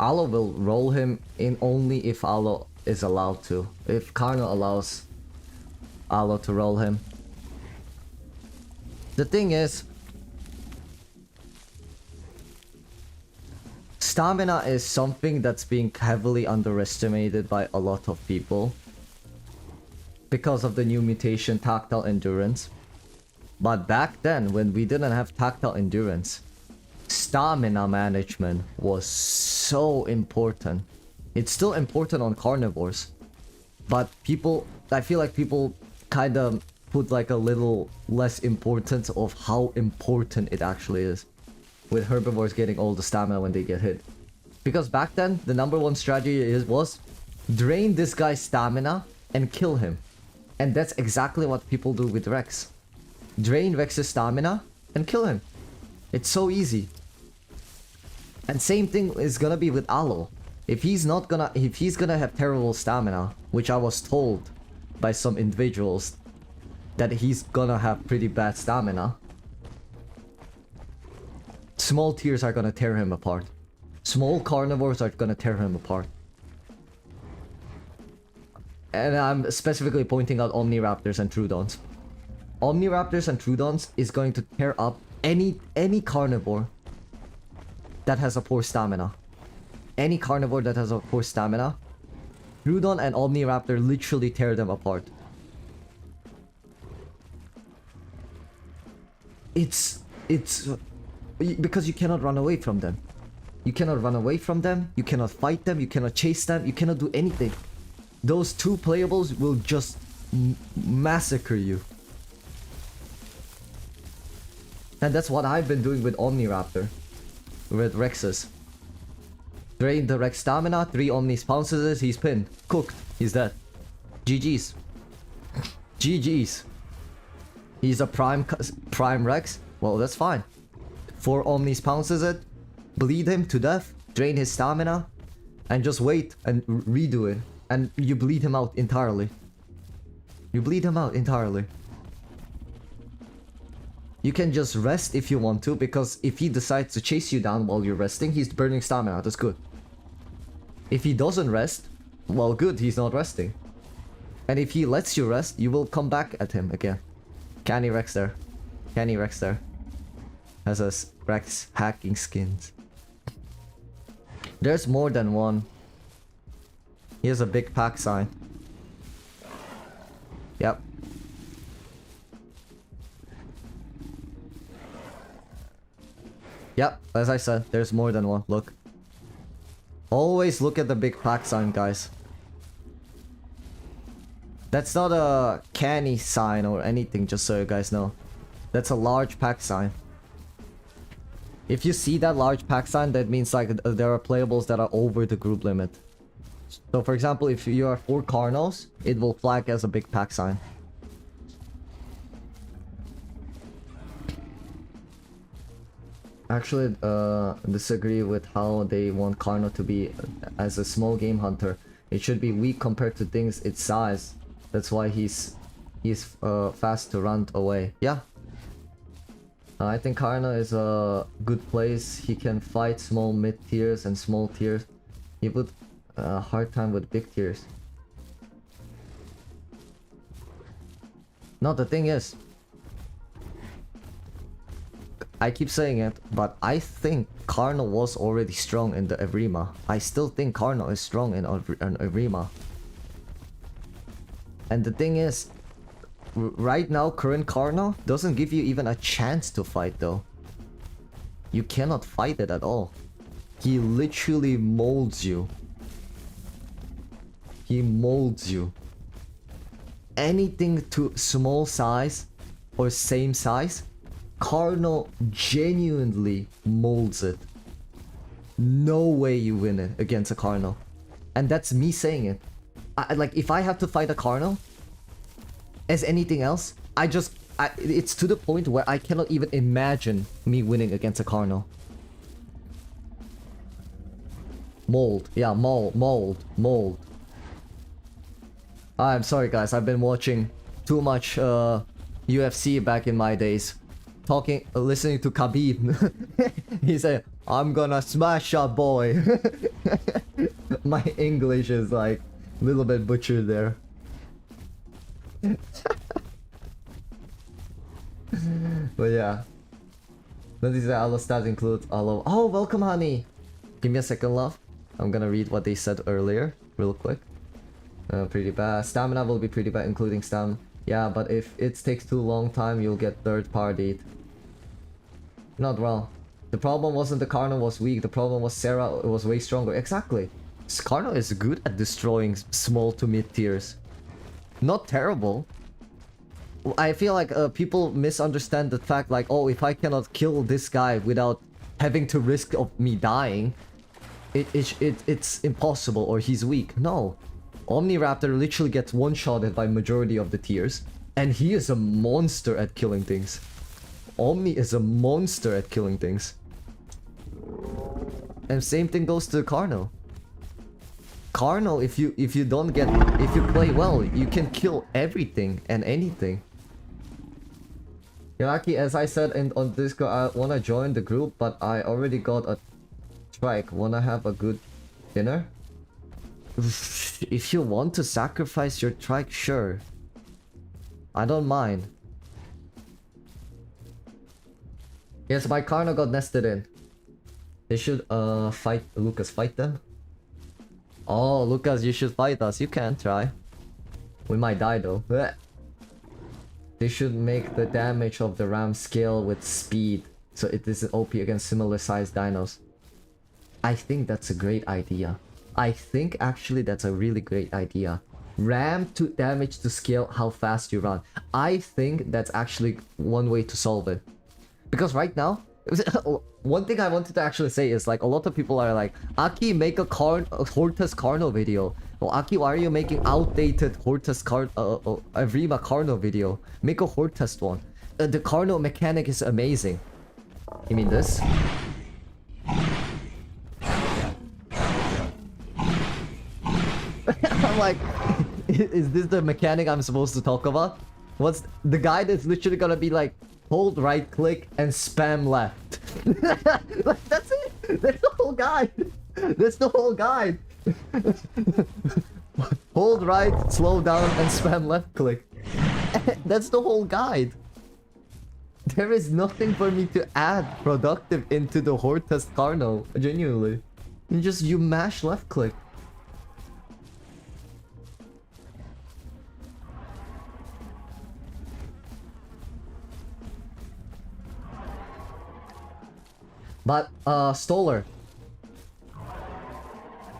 Alo will roll him in only if Alo is allowed to. If Carno allows Alo to roll him. The thing is, stamina is something that's being heavily underestimated by a lot of people because of the new mutation, tactile endurance. But back then, when we didn't have tactile endurance, stamina management was so important. It's still important on carnivores, but people, I feel like people kind of put like a little less importance of how important it actually is, with herbivores getting all the stamina when they get hit. Because back then, the #1 strategy was drain this guy's stamina and kill him. And that's exactly what people do with Rex. Drain Rex's stamina and kill him. It's so easy. And same thing is gonna be with Alo. If he's gonna have terrible stamina, which I was told by some individuals that he's gonna have pretty bad stamina, small tiers are gonna tear him apart. Small carnivores are gonna tear him apart. And I'm specifically pointing out omniraptors and troodons. Omniraptors and troodons is going to tear up any carnivore that has a poor stamina. Any carnivore that has a poor stamina, troodon and omniraptor literally tear them apart. It's because you cannot run away from them. You cannot run away from them, you cannot fight them, you cannot chase them, you cannot do anything. Those two playables will just massacre you. And that's what I've been doing with Omniraptor. With Rexes. Drain the Rex stamina, 3 Omnis pounces it, he's pinned. Cooked. He's dead. GG's. GG's. He's a prime Rex? Well, that's fine. 4 Omnis pounces it, bleed him to death, drain his stamina, and just wait and redo it. And you bleed him out entirely. You bleed him out entirely. You can just rest if you want to, because if he decides to chase you down while you're resting, he's burning stamina, that's good. If he doesn't rest, well good, he's not resting. And if he lets you rest, you will come back at him again. Canny Rex there. Canny Rex there. Has a Rex hacking skins. There's more than one. He has a big pack sign. Yep. Yep, as I said, there's more than one. Look. Always look at the big pack sign, guys. That's not a canny sign or anything, just so you guys know. That's a large pack sign. If you see that large pack sign, that means like there are playables that are over the group limit. So for example, if you are 4 Carnos, it will flag as a big pack sign. Actually, disagree with how they want Carno to be as a small game hunter. It should be weak compared to things its size. That's why he's fast to run away. Yeah. I think Carno is a good place. He can fight small mid tiers and small tiers. He would a hard time with big tiers. No, the thing is, I keep saying it, but I think Carno was already strong in the evrima. I still think Carno is strong in an evrima. And the thing is, right now, current Carno doesn't give you even a chance to fight though. You cannot fight it at all. He literally molds you. He molds you. Anything to small size or same size, Carno genuinely molds it. No way you win it against a Carno. And that's me saying it. Like, if I have to fight a Carno as anything else, it's to the point where I cannot even imagine me winning against a Carno. Mold. Yeah, mold. I'm sorry guys, I've been watching too much UFC back in my days. Listening to Khabib. He said, I'm gonna smash a boy. My English is like a little bit butchered there. But yeah. Then these all the stats include all of. Oh, welcome, honey. Give me a second, love. I'm gonna read what they said earlier, real quick. Pretty bad. Stamina will be pretty bad, including stamina. Yeah, but if it takes too long time, you'll get third-partied. Not wrong. The problem wasn't the Carno was weak. The problem was Sarah was way stronger. Exactly. Carno is good at destroying small to mid tiers. Not terrible. I feel like people misunderstand the fact like, oh, if I cannot kill this guy without having to risk of me dying, it's impossible or he's weak. No. Omniraptor literally gets one-shotted by majority of the tiers, and he is a monster at killing things. Omni is a monster at killing things. And same thing goes to Carno. Carno, if you play well, you can kill everything and anything. Yaki, as I said on Discord, I wanna join the group, but I already got a trike. Wanna have a good dinner? If you want to sacrifice your trike, sure. I don't mind. Yes, my Carno got nested in. They should fight Lucas. Fight them? Oh, Lucas, you should fight us. You can try. We might die though. Blech. They should make the damage of the ram scale with speed, so it is OP against similar sized dinos. I think that's a great idea. I think actually that's a really great idea. Ram to damage to scale how fast you run. I think that's actually one way to solve it. Because right now, one thing I wanted to actually say is like a lot of people are like, Aki, make a Hortus Carno video. Well, Aki, why are you making outdated Hortus evrima Carno video? Make a Hortus one. The Carno mechanic is amazing. You mean this? I'm like, is this the mechanic I'm supposed to talk about? What's the guy that's literally gonna be like, hold right click and spam left. Like, that's it. That's the whole guide. That's the whole guide. Hold right, slow down, and spam left click. That's the whole guide. There is nothing for me to add productive into the Hortus Carno, genuinely. You mash left click. But, Stoller,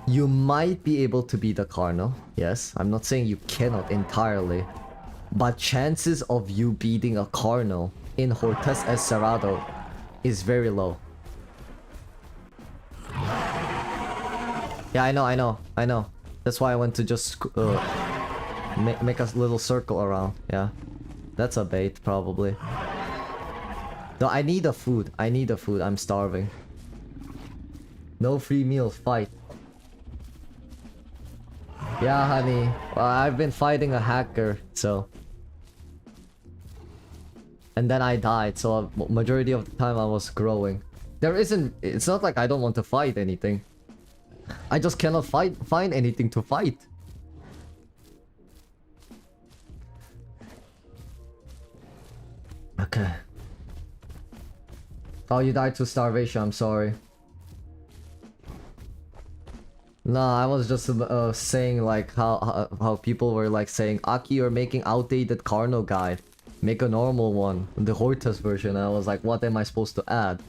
you might be able to beat the Carno. Yes, I'm not saying you cannot entirely. But chances of you beating a Carno in Hortus as Cerrado is very low. Yeah, I know. That's why I went to just make a little circle around. Yeah, that's a bait, probably. No, I need a food. I'm starving. No free meals, fight. Yeah, honey. Well, I've been fighting a hacker, so. And then I died, so majority of the time I was growing. It's not like I don't want to fight anything. I just cannot find anything to fight. Okay. Oh, you died to starvation, I'm sorry. Nah, I was just saying like how people were like saying, Aki, you're making outdated Carno guide. Make a normal one, the Hortus version. And I was like, what am I supposed to add?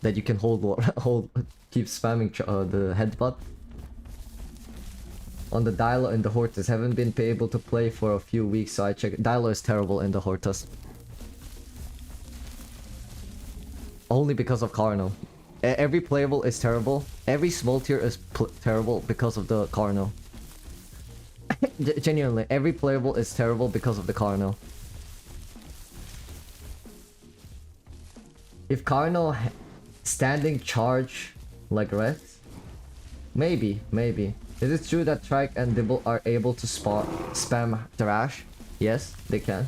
That you can keep spamming the headbutt? On the dilo in the Hortus, haven't been able to play for a few weeks, so I checked. Dilo is terrible in the Hortus. Only because of Carno. Every playable is terrible. Every small tier is terrible because of the Carno. Genuinely, every playable is terrible because of the Carno. If Carno standing charge like Rex, maybe. Is it true that Trike and Dibble are able to spam Thrash? Yes, they can.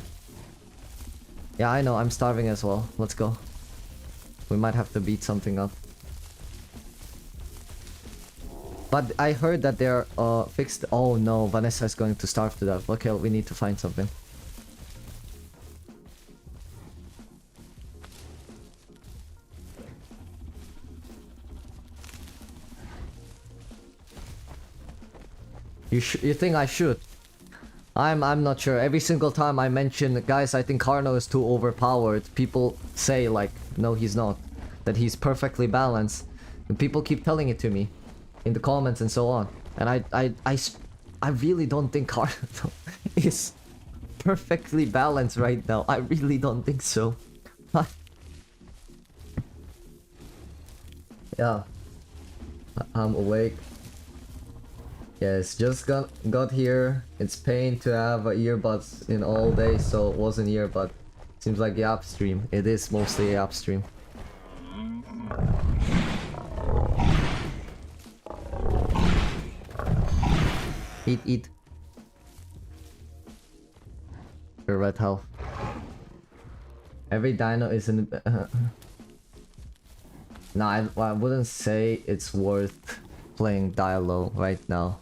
Yeah, I know, I'm starving as well. Let's go. We might have to beat something up. But I heard that they're fixed. Oh no, Vanessa is going to starve to death. Okay, we need to find something. You think I should? I'm not sure. Every single time I mention, guys, I think Carno is too overpowered, people say like, no, he's not. That he's perfectly balanced. And people keep telling it to me in the comments and so on. And I really don't think Carno is perfectly balanced right now. I really don't think so. Yeah. I'm awake. Yes, just got here. It's pain to have earbuds in all day, so it wasn't earbud. Seems like the app stream. It is mostly app stream. Eat. Your red health. Every dino is in. No, I wouldn't say it's worth playing dilo right now.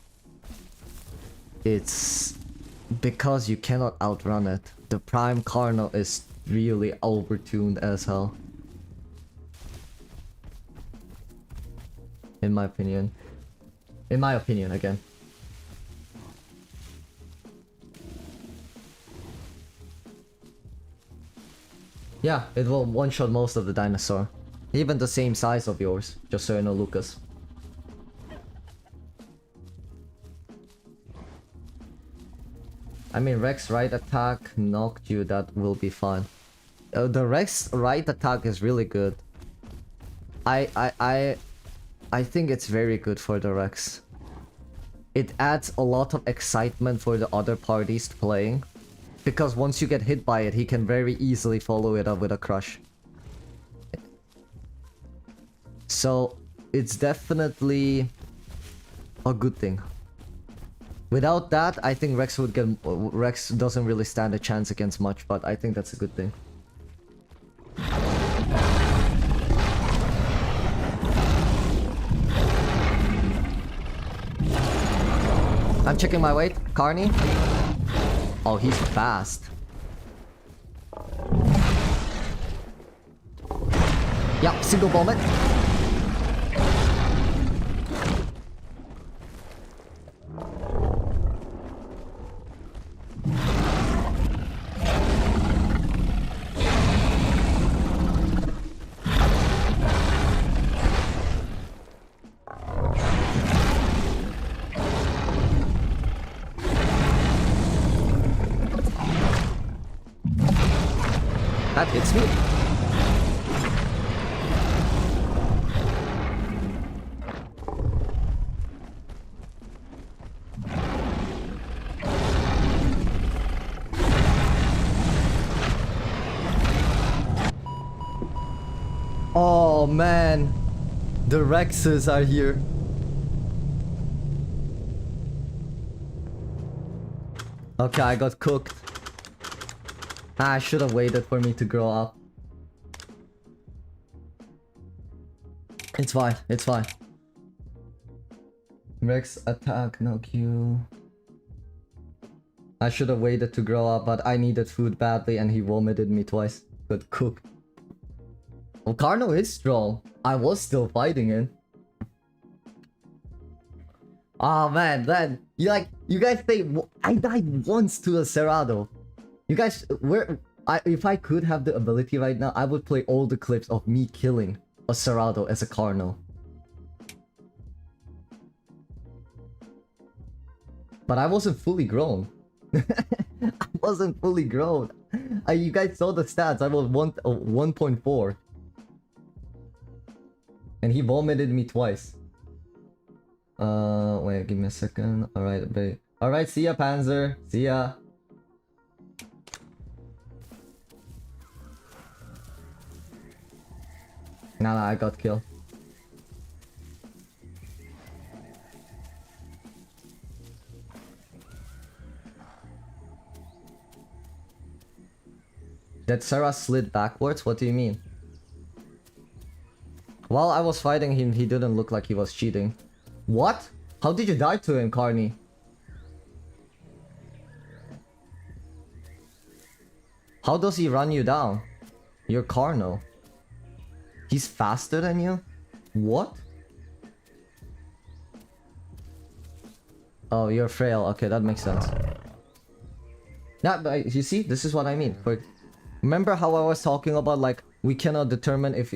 It's because you cannot outrun it. The prime Carno is really overtuned as hell. In my opinion. In my opinion, again. Yeah, it will one-shot most of the dinosaur. Even the same size of yours, just so you know, Lucas. I mean, Rex right attack knocked you, that will be fine. The Rex right attack is really good. I think it's very good for the Rex. It adds a lot of excitement for the other parties playing. Because once you get hit by it, he can very easily follow it up with a crush. So, it's definitely a good thing. Without that, I think Rex would get... Rex doesn't really stand a chance against much, but I think that's a good thing. I'm checking my weight. Carney? Oh, he's fast. Yeah, single bomb it. That hits me. Oh man, the Rexes are here. Okay, I got cooked. I should have waited for me to grow up. It's fine, it's fine. Rex attack, no Q. I should have waited to grow up, but I needed food badly and he vomited me twice. But cooked. Well, Carno is strong. I was still fighting it. Oh man, then you guys say I died once to a Cerrado. You guys, if I could have the ability right now, I would play all the clips of me killing a Cerrado as a Carno. But I wasn't fully grown. I wasn't fully grown. You guys saw the stats. I was 1.4. And he vomited me twice. Wait, give me a second. Alright, wait. Alright, see ya, Panzer. See ya. Nah, I got killed. That Sarah slid backwards? What do you mean? While I was fighting him, he didn't look like he was cheating. What? How did you die to him, Carney? How does he run you down? You're Carno. He's faster than you? What? Oh, you're frail. Okay, that makes sense. Yeah, but you see, this is what I mean. Remember how I was talking about, like, we cannot determine if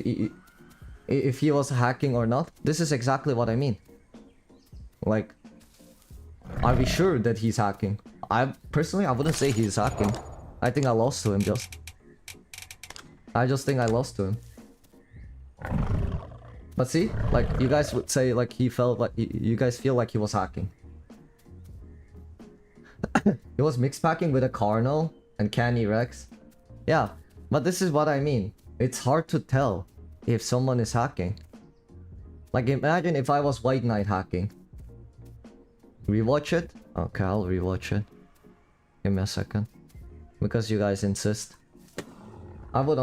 he was hacking or not? This is exactly what I mean. Like, are we sure that he's hacking? Personally, I wouldn't say he's hacking. I think I lost to him just. I just think I lost to him. But see, like, you guys would say, like, he felt like, you guys feel like he was hacking. He was mix packing with a Carno and Canny Rex. Yeah, but this is what I mean. It's hard to tell if someone is hacking. Like, imagine if I was White Knight hacking. Rewatch it? Okay, I'll rewatch it. Give me a second. Because you guys insist. I would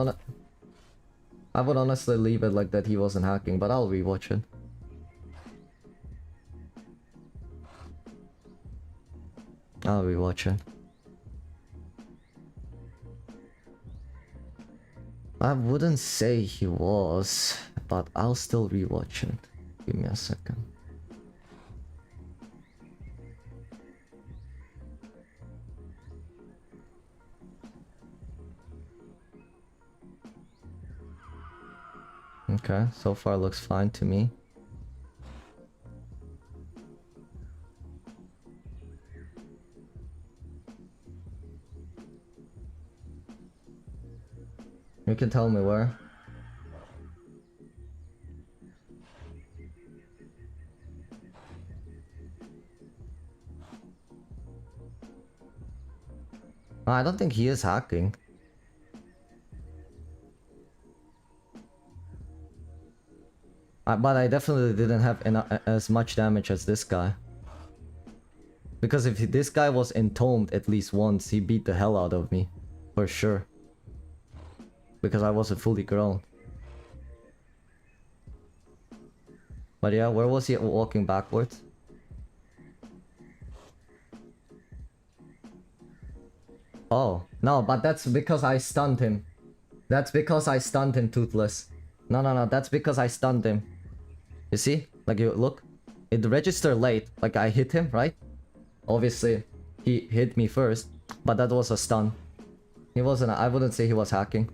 honestly leave it like that he wasn't hacking, but I'll rewatch it. I'll rewatch it. I wouldn't say he was, but I'll still rewatch it. Give me a second. Okay, so far looks fine to me. You can tell me where. I don't think he is hacking. But I definitely didn't have as much damage as this guy. Because if this guy was entombed at least once, he beat the hell out of me. For sure. Because I wasn't fully grown. But yeah, where was he walking backwards? Oh, no, but that's because I stunned him. That's because I stunned him, Toothless. No, that's because I stunned him. You see? Like, you look. It registered late. Like, I hit him, right? Obviously, he hit me first. But that was a stun. He wasn't... I wouldn't say he was hacking.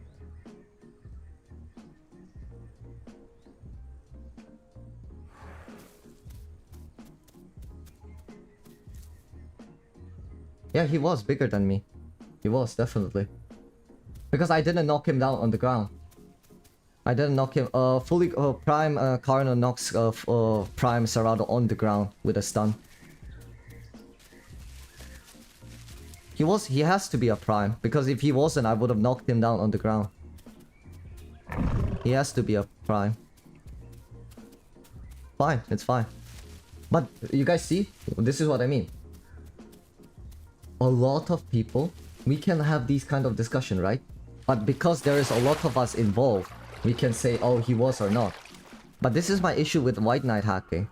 Yeah, he was bigger than me. He was, definitely. Because I didn't knock him down on the ground. I didn't knock him. Fully Prime Carno knocks Prime Serrado on the ground with a stun. He has to be a Prime, because if he wasn't, I would have knocked him down on the ground. He has to be a Prime. Fine, it's fine. But you guys see? This is what I mean. A lot of people, we can have these kind of discussion, right? But because there is a lot of us involved, we can say, oh, he was or not. But this is my issue with White Knight hacking.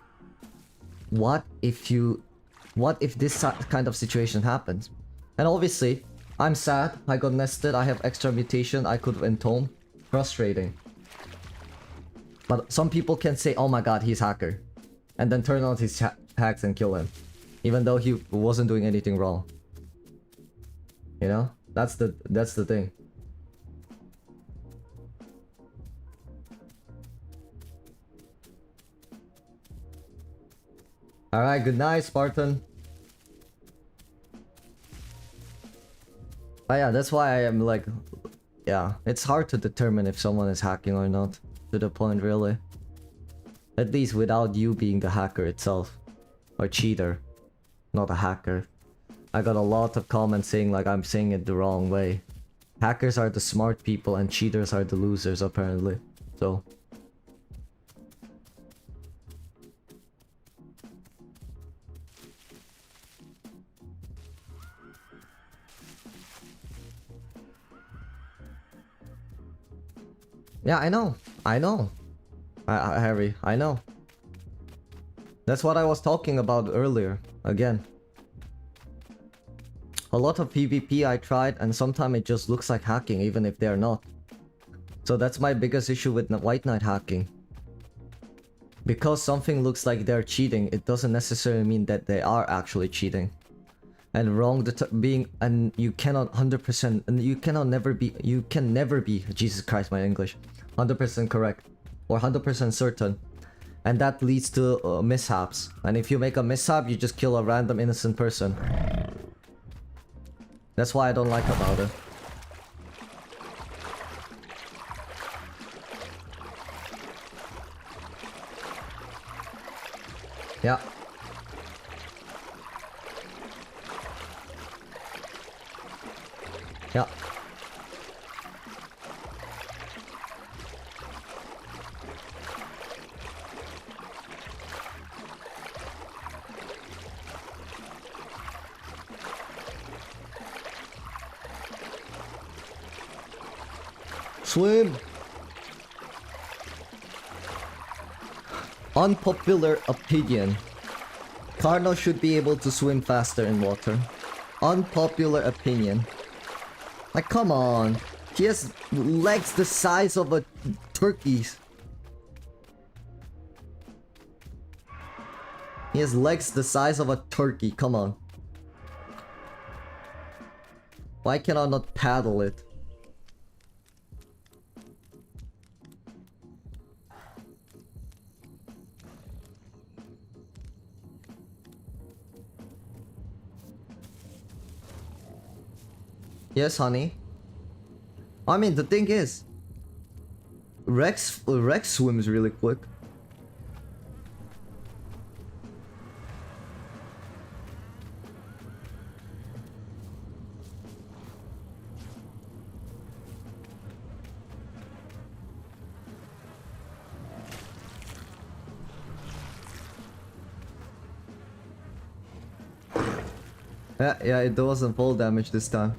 What if this kind of situation happens? And obviously, I'm sad, I got nested, I have extra mutation, I could entome. Frustrating. But some people can say, oh my god, he's hacker. And then turn on his hacks and kill him. Even though he wasn't doing anything wrong. You know? That's the thing. Alright, good night, Spartan. Oh yeah, that's why I am like... Yeah, it's hard to determine if someone is hacking or not. To the point, really. At least without you being the hacker itself. Or cheater. Not a hacker. I got a lot of comments saying like I'm saying it the wrong way. Hackers are the smart people and cheaters are the losers apparently. So... Yeah, I know. Harry, I know. That's what I was talking about earlier, again. A lot of PvP I tried and sometimes it just looks like hacking even if they're not. So that's my biggest issue with White Knight hacking. Because something looks like they're cheating, it doesn't necessarily mean that they are actually cheating. And wrong being, and you cannot 100%, and you can never be, Jesus Christ my English, 100% correct. Or 100% certain. And that leads to mishaps. And if you make a mishap, you just kill a random innocent person. That's why I don't like about it. Yeah. Yeah. Swim! Unpopular opinion. Carno should be able to swim faster in water. Unpopular opinion. Like, come on. He has legs the size of a turkey's. He has legs the size of a turkey, come on. Why can I not paddle it? Yes, honey. I mean, the thing is, Rex swims really quick. Yeah, it wasn't full damage this time.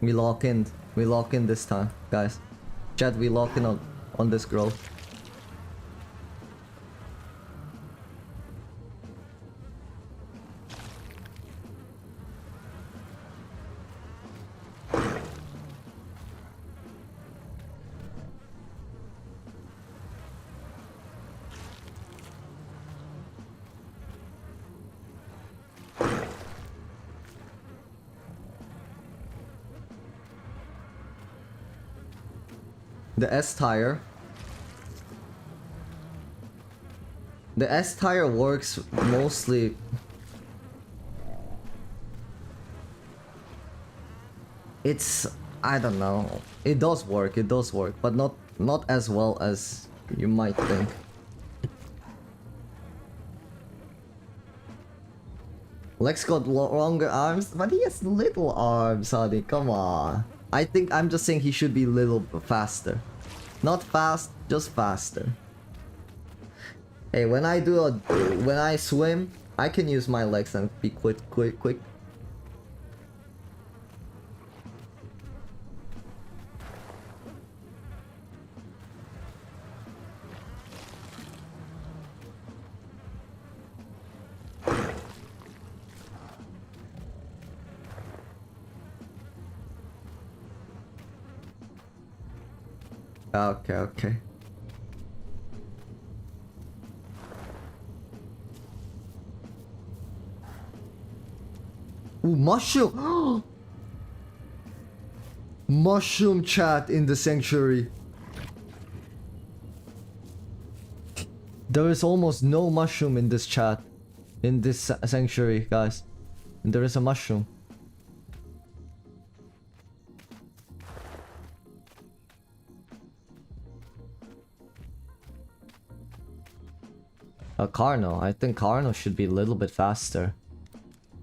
We lock in. We lock in this time, guys. Chat, we lock in on this girl. The S tire. The S tire works mostly. I don't know. It does work, but not as well as you might think. Lex got longer arms, but he has little arms, honey. Come on. I think I'm just saying he should be a little faster. Not fast, just faster. Hey, when I swim, I can use my legs and be quick. Okay. Ooh, mushroom! Mushroom chat in the sanctuary. There is almost no mushroom in this chat. In this sanctuary, guys. And there is a mushroom. A Carno. I think Carno should be a little bit faster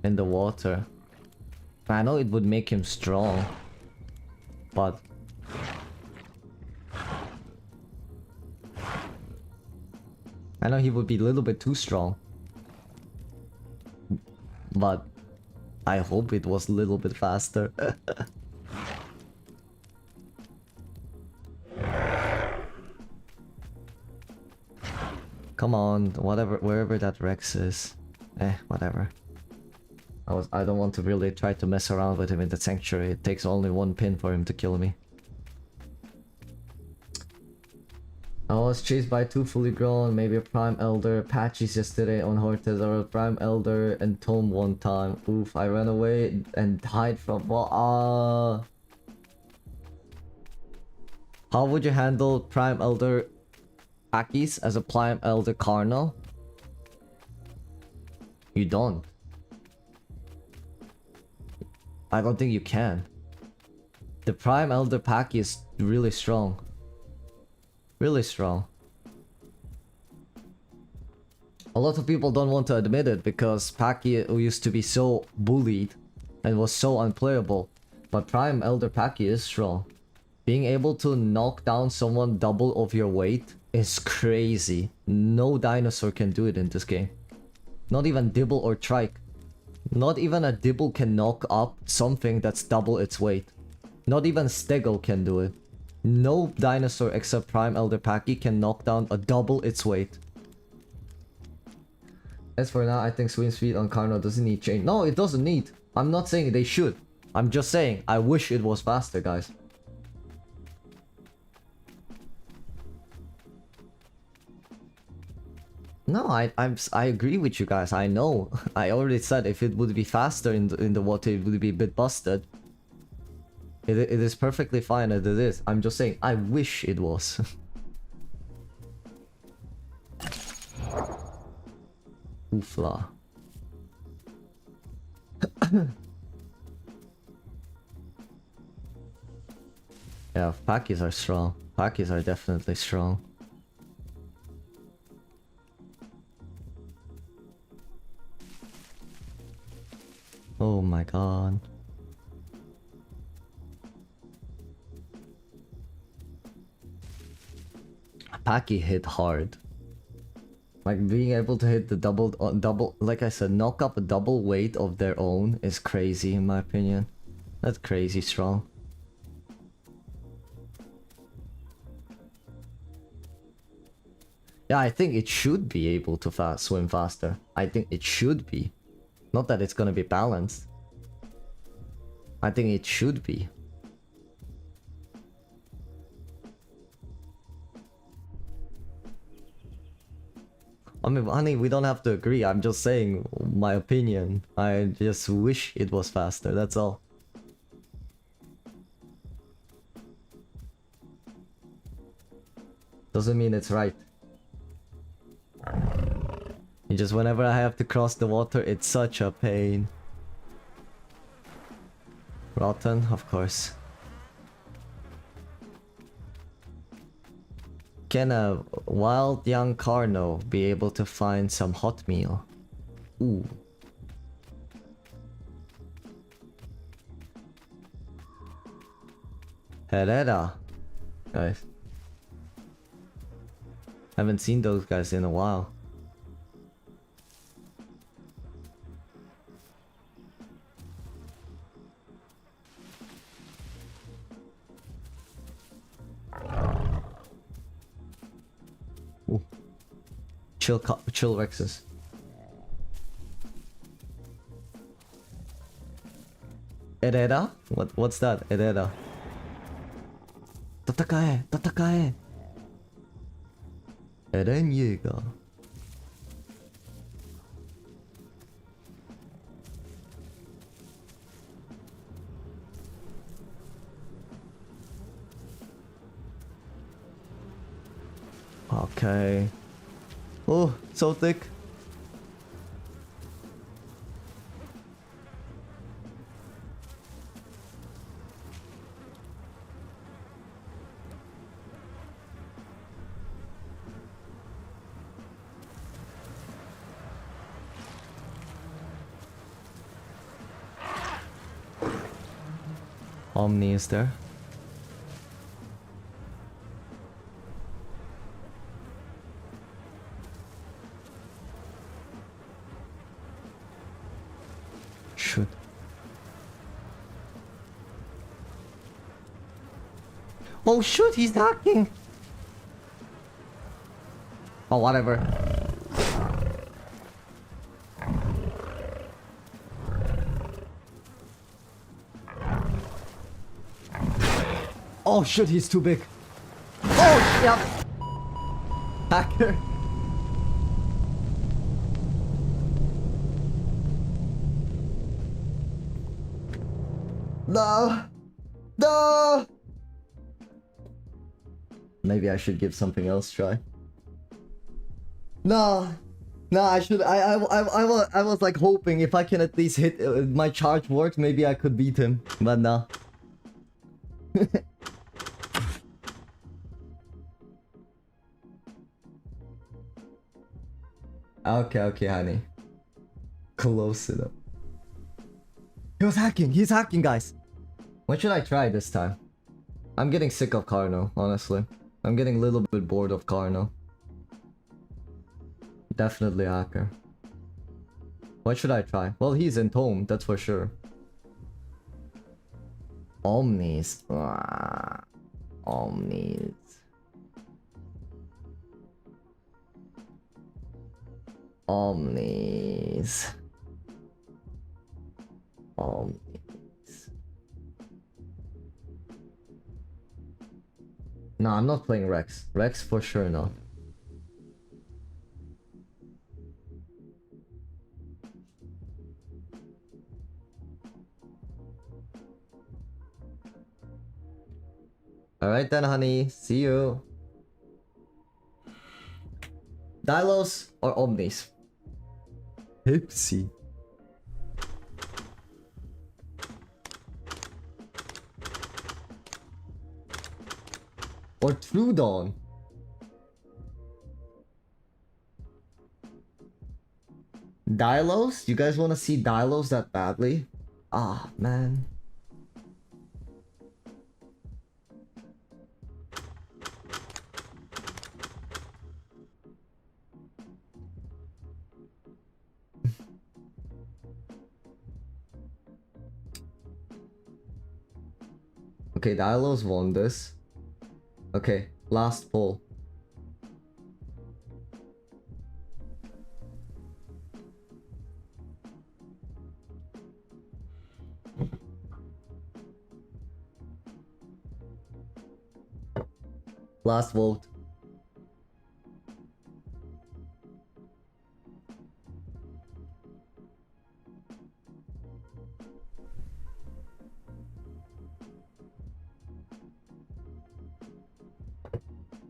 in the water. I know it would make him strong, but I know he would be a little bit too strong. But I hope it was a little bit faster. Come on, whatever, wherever that Rex is. Whatever. I don't want to really try to mess around with him in the sanctuary. It takes only one pin for him to kill me. I was chased by 2 fully grown, maybe a prime elder, Apaches yesterday on Hortes, or a prime elder and Tome one time. Oof, I ran away and hide from... Well, how would you handle prime elder Apaches as a prime elder Carnal? You don't. I don't think you can. The prime elder Paki is really strong. Really strong. A lot of people don't want to admit it because Paki used to be so bullied and was so unplayable. But Prime Elder Paki is strong. Being able to knock down someone double of your weight is crazy. No dinosaur can do it in this game. Not even Dibble or Trike. Not even a Dibble can knock up something that's double its weight. Not even Stego can do it. No dinosaur except Prime Elder Paki can knock down a double its weight. As for now, I think swing speed on Carno doesn't need change. No, it doesn't need. I'm not saying they should. I'm just saying I wish it was faster, guys. No, I agree with you guys. I know. I already said if it would be faster in the water, it would be a bit busted. It is perfectly fine as it is. I'm just saying I wish it was. Oofla. Yeah, Pakis are strong. Pakis are definitely strong. Oh my god. Paki hit hard. Like being able to hit the double, like I said, knock up a double weight of their own is crazy in my opinion. That's crazy strong. Yeah, I think it should be able to swim faster. I think it should be. Not that it's gonna be balanced. I think it should be. I mean, honey, we don't have to agree. I'm just saying my opinion. I just wish it was faster, that's all. Doesn't mean it's right. It just whenever I have to cross the water, it's such a pain. Rotten, of course. Can a wild young Carno be able to find some hot meal? Ooh. Herrera. Guys. Haven't seen those guys in a while. Ooh. Chill Rexes. Herrera? What's that? Herrera. Tatakae! Tatakae! Erenjäger. Okay. Oh, so thick. Omni is there. Shoot. Oh shoot, he's hacking! Oh, whatever. Oh shit, he's too big. Oh, yep. Hacker. No. No. Maybe I should give something else a try. No. No, I should. I was like hoping if I can at least hit my charge works, maybe I could beat him. But no. Okay, honey. Close it up. He's hacking, guys. What should I try this time? I'm getting sick of Carno, honestly. I'm getting a little bit bored of Carno. Definitely hacker. What should I try? Well, he's entombed, that's for sure. Omnis. Omnis. Omnis. Omnis. No, I'm not playing Rex. Rex for sure not. Alright then, honey. See you. Dilos or Omnis? Hipsy. Or Troodon. Dilos? You guys want to see Dilos that badly? Ah, man. Okay, Dilos won this. Okay, last poll. Last vote.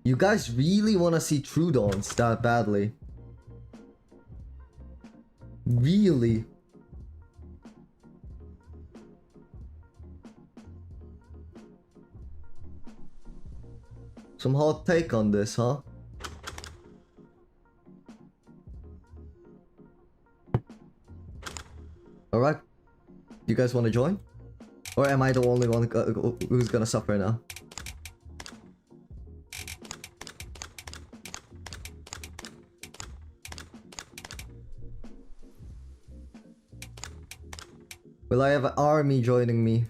You guys really want to see Troodons that badly? Really? Some hot take on this, huh? Alright. You guys want to join? Or am I the only one who's gonna suffer now? Will I have an army joining me?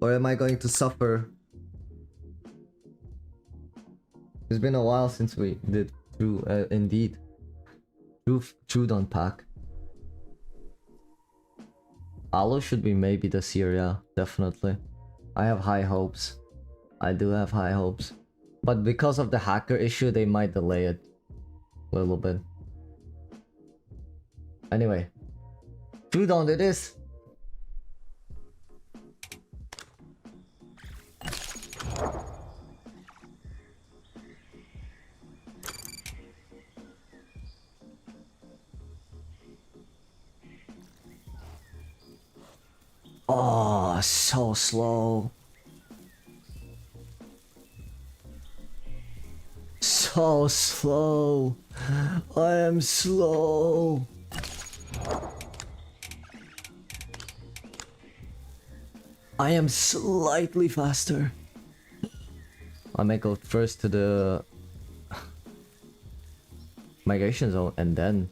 Or am I going to suffer? It's been a while since we did indeed. Troodon pack. Alo should be maybe this year, yeah, definitely. I have high hopes. I do have high hopes. But because of the hacker issue, they might delay it a little bit. Anyway. Troodon it is! Oh, so slow. So slow. I am slow. I am slightly faster. I may go first to the migration zone and then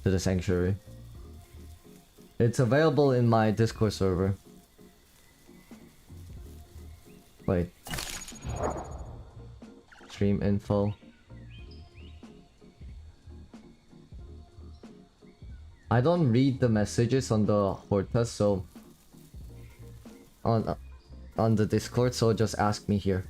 to the sanctuary. It's available in my Discord server. Wait. Stream info. I don't read the messages on the Horta, so on the Discord, so just ask me here.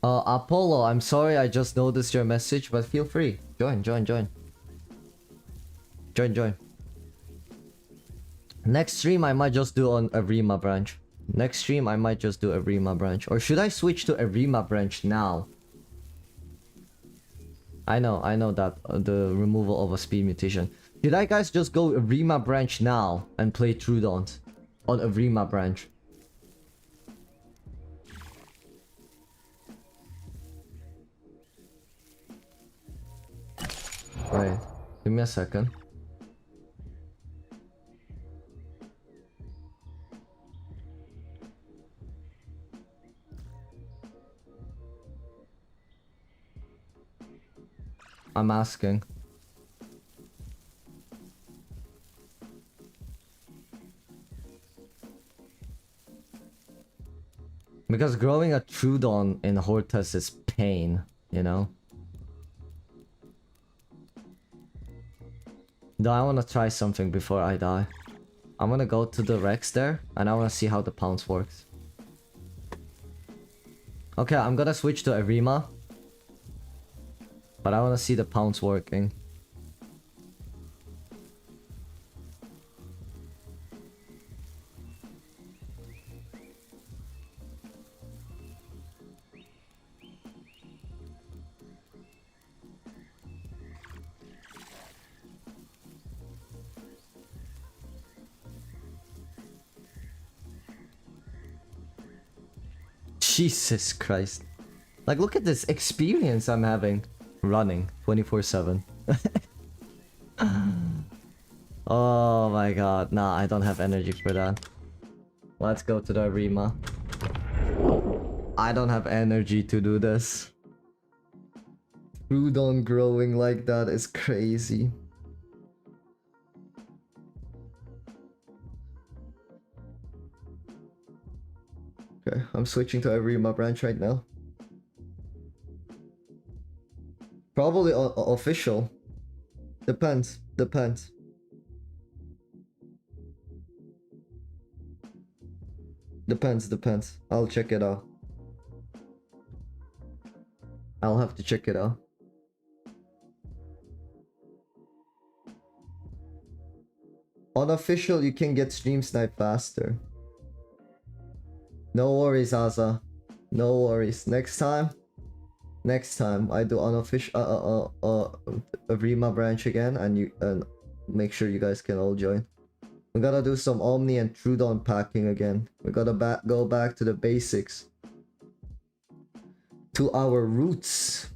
Apollo, I'm sorry I just noticed your message, but feel free. Join. Join. Next stream I might just do on evrima branch. Or should I switch to evrima branch now? I know that the removal of a speed mutation. Did I guys just go evrima branch now and play troodons on evrima branch? Wait, give me a second. I'm asking. Because growing a troodon in Hortus is pain, you know? Though I wanna try something before I die. I'm gonna go to the Rex there, and I wanna see how the pounce works. Okay, I'm gonna switch to evrima. But I wanna see the pounce working. Jesus Christ. Like, look at this experience I'm having running 24/7. Oh my god. Nah, I don't have energy for that. Let's go to the evrima. I don't have energy to do this. Troodon growing like that is crazy. Okay, I'm switching to evrima branch right now. Probably official. Depends. Depends. I'll check it out. I'll have to check it out. Unofficial, you can get stream snipe faster. No worries, Asa. No worries. Next time I do unofficial evrima branch again, and make sure you guys can all join. We gotta do some omni and troodon packing again. We gotta go back to the basics, to our roots.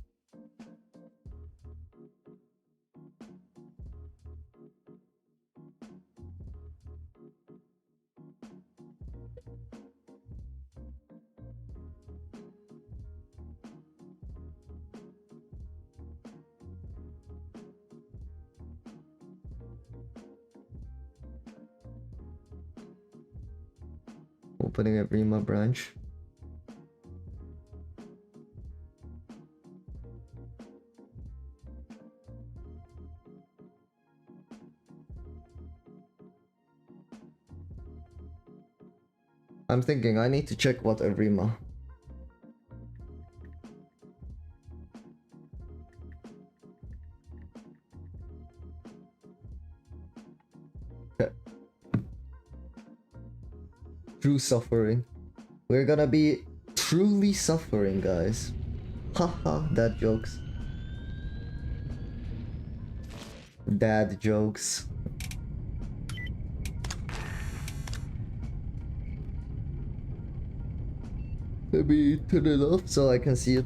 Opening a evrima branch. I'm thinking I need to check what evrima. True suffering. We're gonna be truly suffering, guys. Haha, dad jokes. Dad jokes. Let me turn it off so I can see it.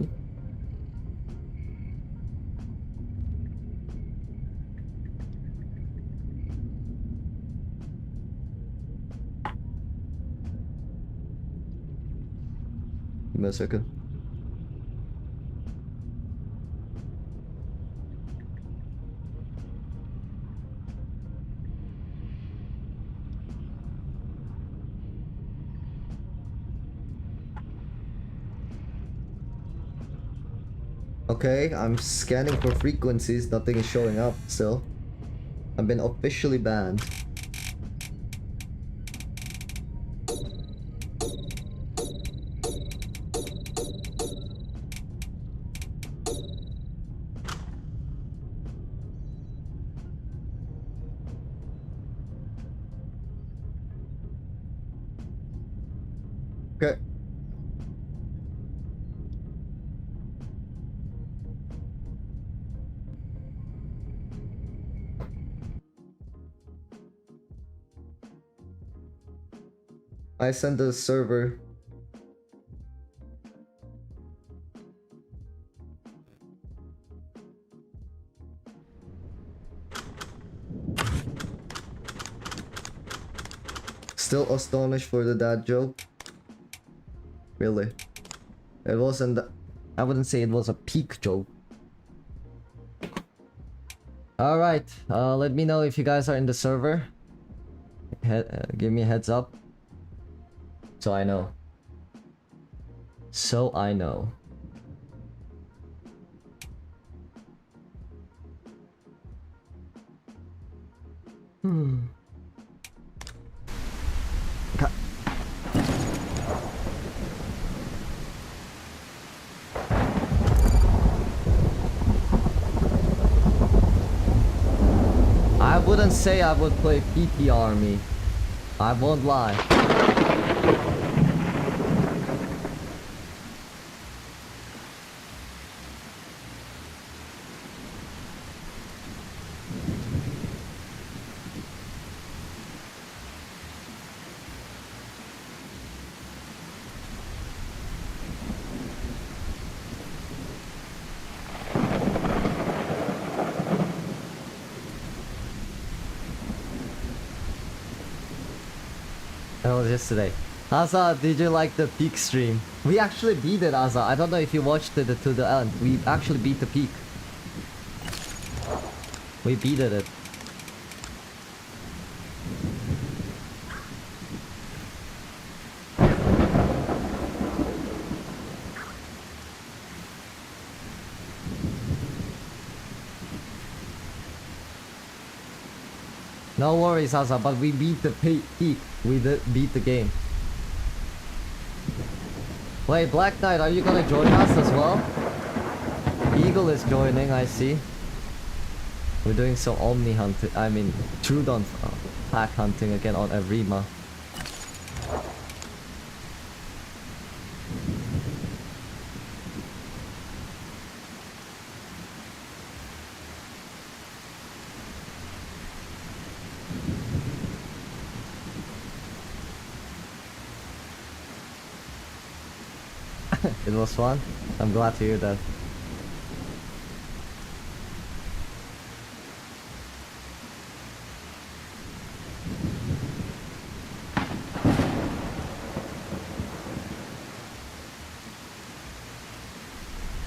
Give me a second. Okay, I'm scanning for frequencies, nothing is showing up still. I've been officially banned. Okay. I sent the server. Still astonished for the dad joke? Really? It wasn't. I wouldn't say it was a peak joke. Alright, let me know if you guys are in the server. Give me a heads up. So I know. So I know. I wouldn't say I would play PP Army. I won't lie. That was yesterday. Asa, did you like the peak stream? We actually beat it, Asa. I don't know if you watched it to the end. We actually beat the peak. We beat it. No worries, Asa, but we beat the peak. We did beat the game. Wait, Black Knight, are you gonna join us as well? Eagle is joining, I see. We're doing some omni hunting, I mean troodon pack hunting again on evrima. It was fun. I'm glad to hear that.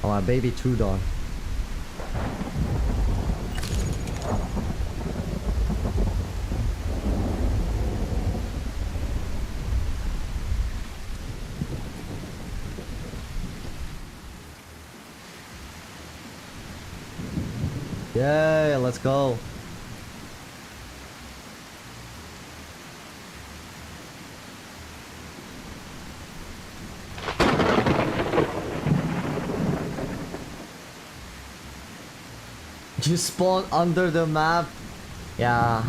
Oh, my baby troodon. Yay, let's go. You spawn under the map? Yeah,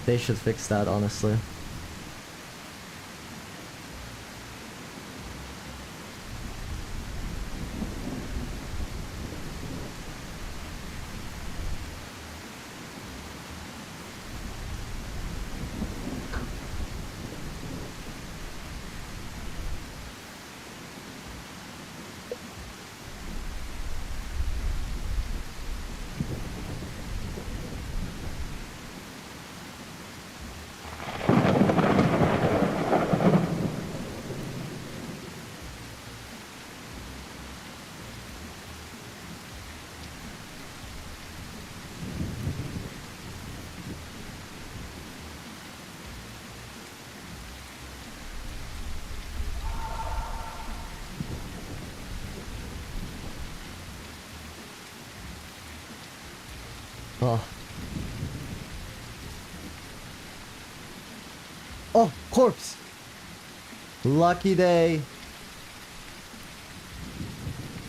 they should fix that, honestly. Oh. Oh, corpse! Lucky day.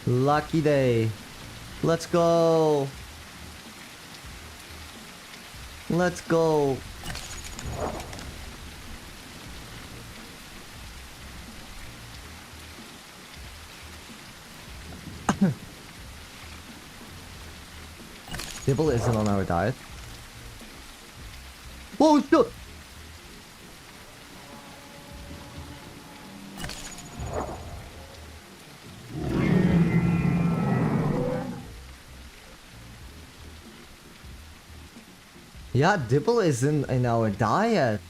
Lucky day. Let's go. Let's go. Dibble isn't on our diet. Oh, shit! Yeah, Dibble is in our diet.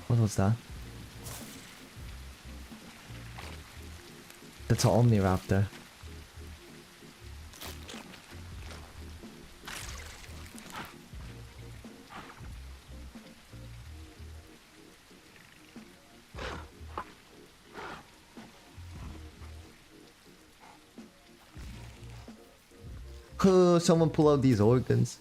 What was that? That's an omniraptor. Someone pull out these organs.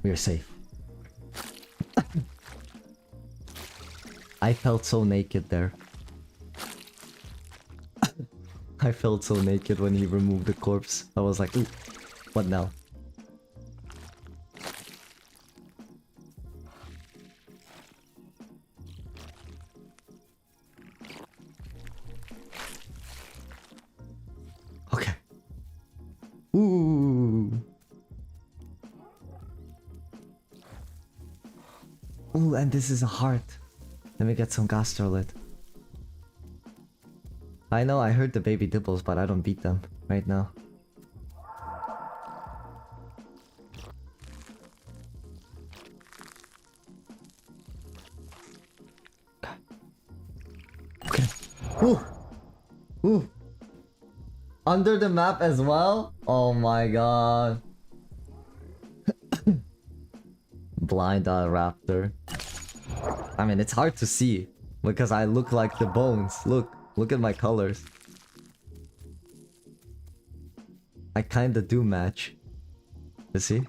We're safe. I felt so naked there. I felt so naked when he removed the corpse. I was like, ooh, what now? Okay. Ooh. Ooh, and this is a heart. Let me get some gastrolit. I know I heard the baby dibbles, but I don't beat them right now. Okay. Ooh. Ooh. Under the map as well? Oh my god. Blind raptor. I mean, it's hard to see because I look like the bones. Look at my colors. I kinda do match. You see?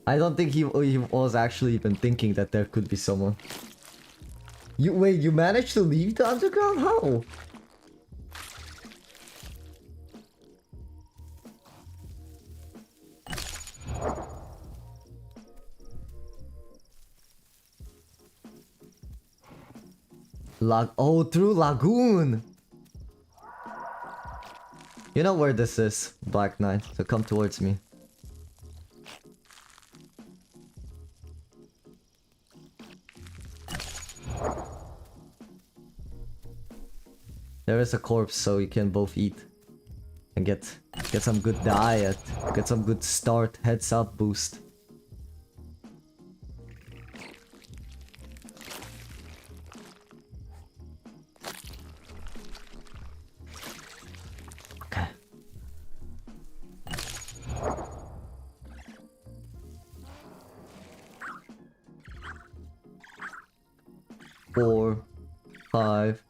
I don't think he was actually even thinking that there could be someone. You managed to leave the underground? How? Oh, through Lagoon! You know where this is, Black Knight, so come towards me. There is a corpse, so you can both eat. And get some good diet. Get some good start, heads up boost. Okay. 4, 5,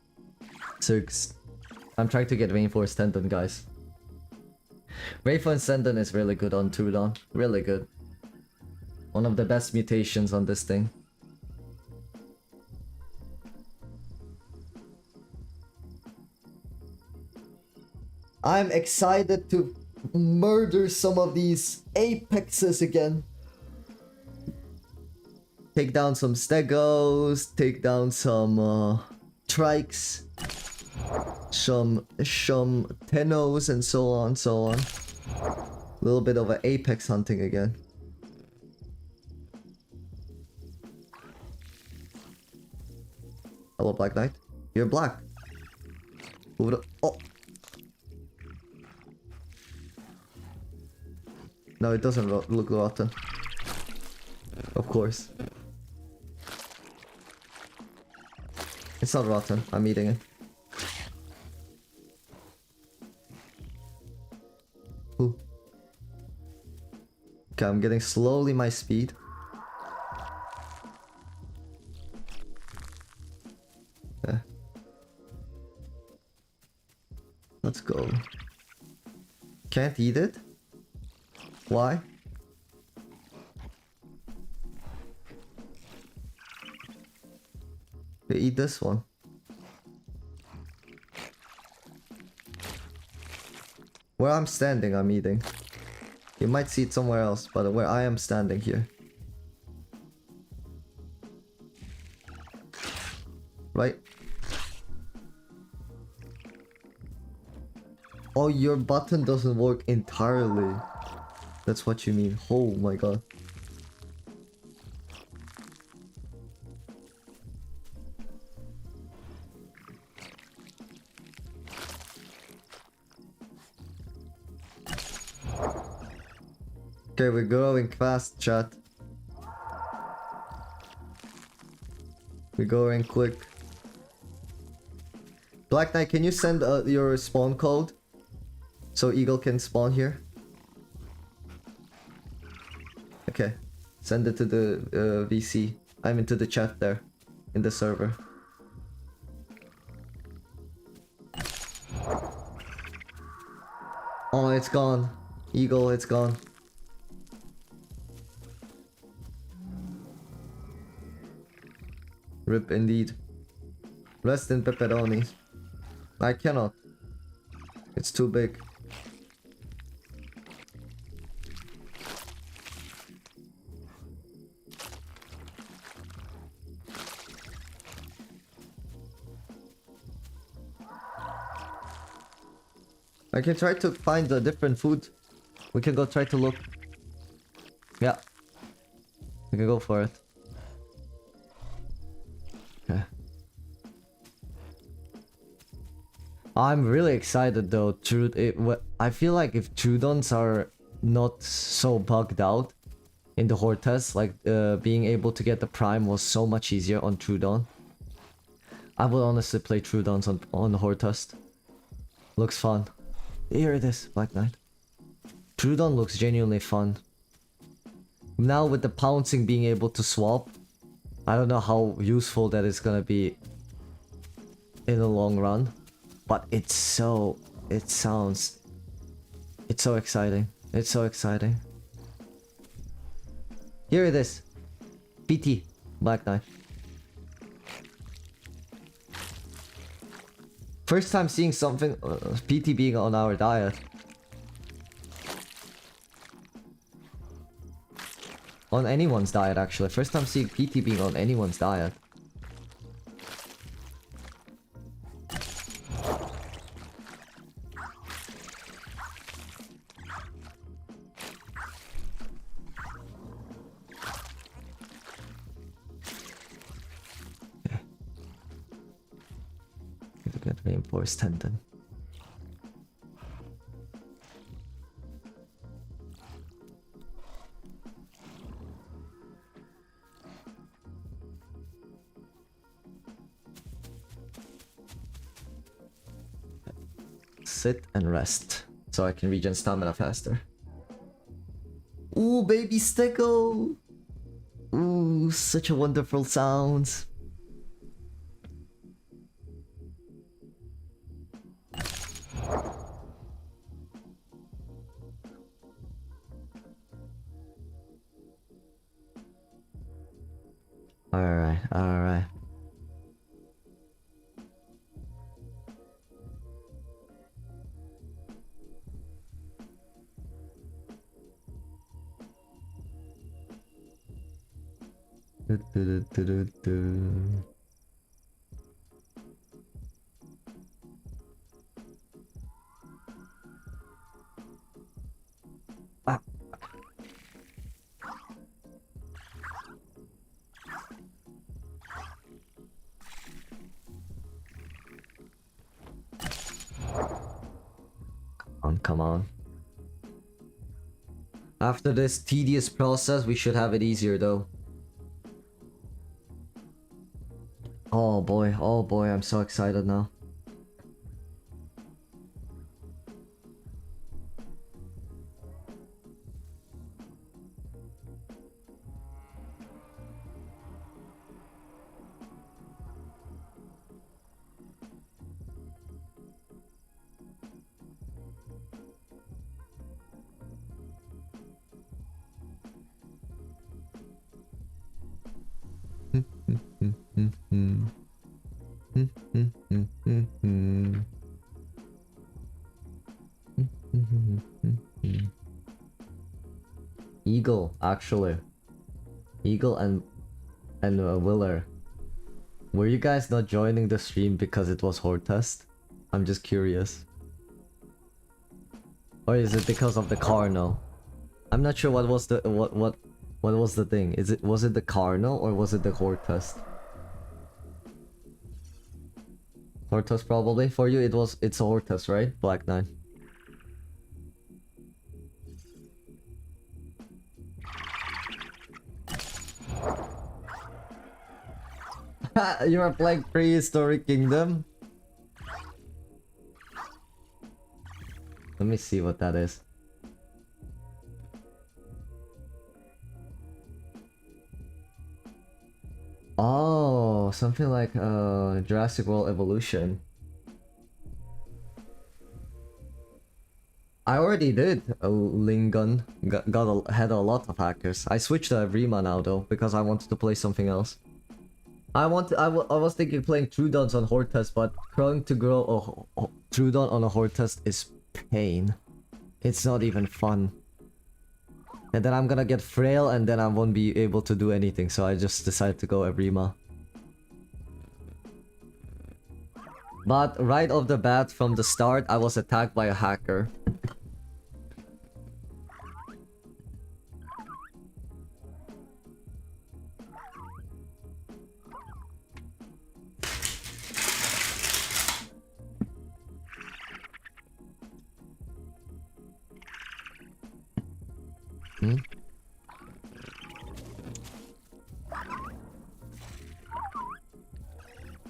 6. I'm trying to get reinforced tendon, guys. Reinforced tendon is really good on troodon. Really good. One of the best mutations on this thing. I'm excited to murder some of these apexes again. Take down some stegos, take down some trikes, some tenos, and so on, so on. A little bit of an apex hunting again. Hello, Black Knight. You're black. Who would? Oh. No, it doesn't look rotten. Of course. It's not rotten. I'm eating it. Ooh. Okay, I'm getting slowly my speed. Yeah. Let's go. Can't eat it? Why? Okay, eat this one. Where I'm standing, I'm eating. You might see it somewhere else, but where I am standing here. Right? Oh, your button doesn't work entirely. That's what you mean. Oh my god. Okay, we're growing fast, chat. We're going quick. Black Knight, can you send your spawn code? So Eagle can spawn here? Okay. Send it to the VC. I'm into the chat there. In the server. Oh, it's gone. Eagle, it's gone. Rip indeed. Rest in pepperoni. I cannot. It's too big. I can try to find a different food. We can go try to look. Yeah. We can go for it. Okay. I'm really excited though. I feel like if troodons are not so bugged out in the horde test, like being able to get the prime was so much easier on troodon. I would honestly play troodons on the horde test. Looks fun. Here it is, Black Knight. Troodon looks genuinely fun. Now with the pouncing being able to swap, I don't know how useful that is gonna be in the long run. But it's so exciting. It's so exciting. Here it is. PT, Black Knight. First time seeing something, PT being on our diet. On anyone's diet, actually. First time seeing PT being on anyone's diet. Get reinforced tendon. Sit and rest so I can regen stamina faster. Ooh, baby stego! Ooh, such a wonderful sound. Alright, alright. Ah. come on. After this tedious process, we should have it easier though. Oh boy, I'm so excited now. Eagle, actually. Eagle and Willer. Were you guys not joining the stream because it was horde test? I'm just curious. Or is it because of the Carno? I'm not sure what was the what was the thing. Was it the Carno or was it the horde test? Horde test probably. For you it's a horde test, right? Black 9. You are playing Prehistoric Kingdom? Let me see what that is. Oh, something like Jurassic World Evolution. I already did a Lingon. Had a lot of hackers. I switched to evrima now though because I wanted to play something else. I was thinking playing troodons on horde test, but trying to grow a troodon on a horde test is pain. It's not even fun. And then I'm gonna get frail and then I won't be able to do anything, so I just decided to go evrima. But right off the bat, from the start, I was attacked by a hacker.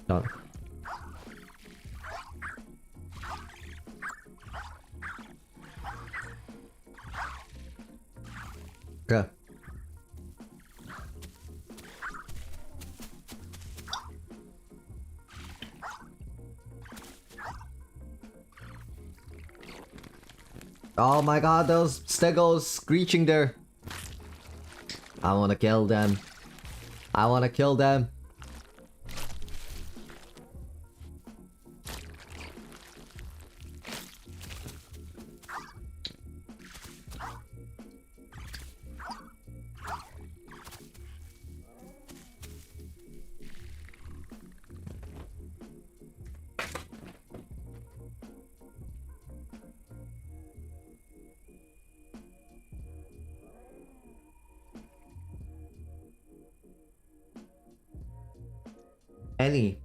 Done. Okay. Oh my god, those stegos screeching there. I wanna kill them. I wanna kill them. Any.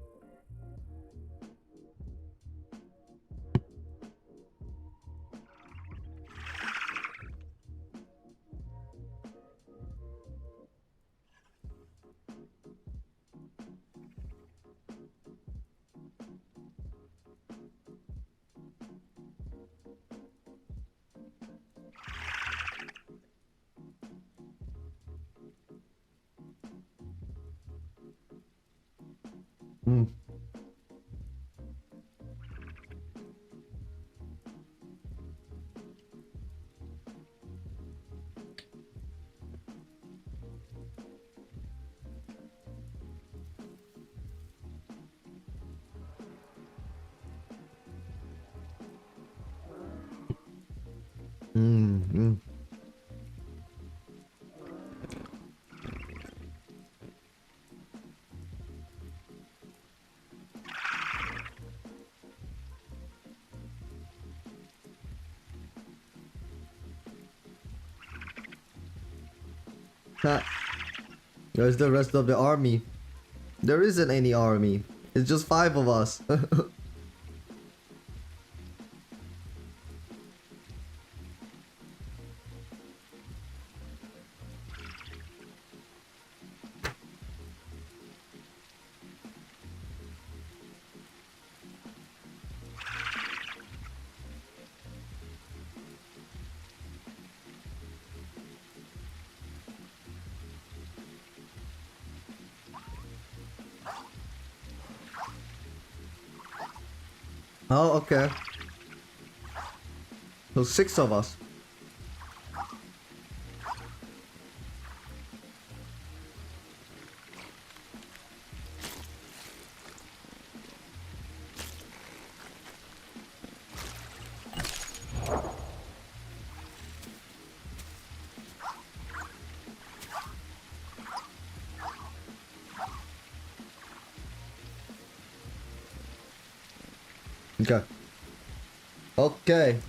Hmm. Where's the rest of the army? There isn't any army. It's just 5 of us. Oh, okay. So 6 of us. Okay. Okay.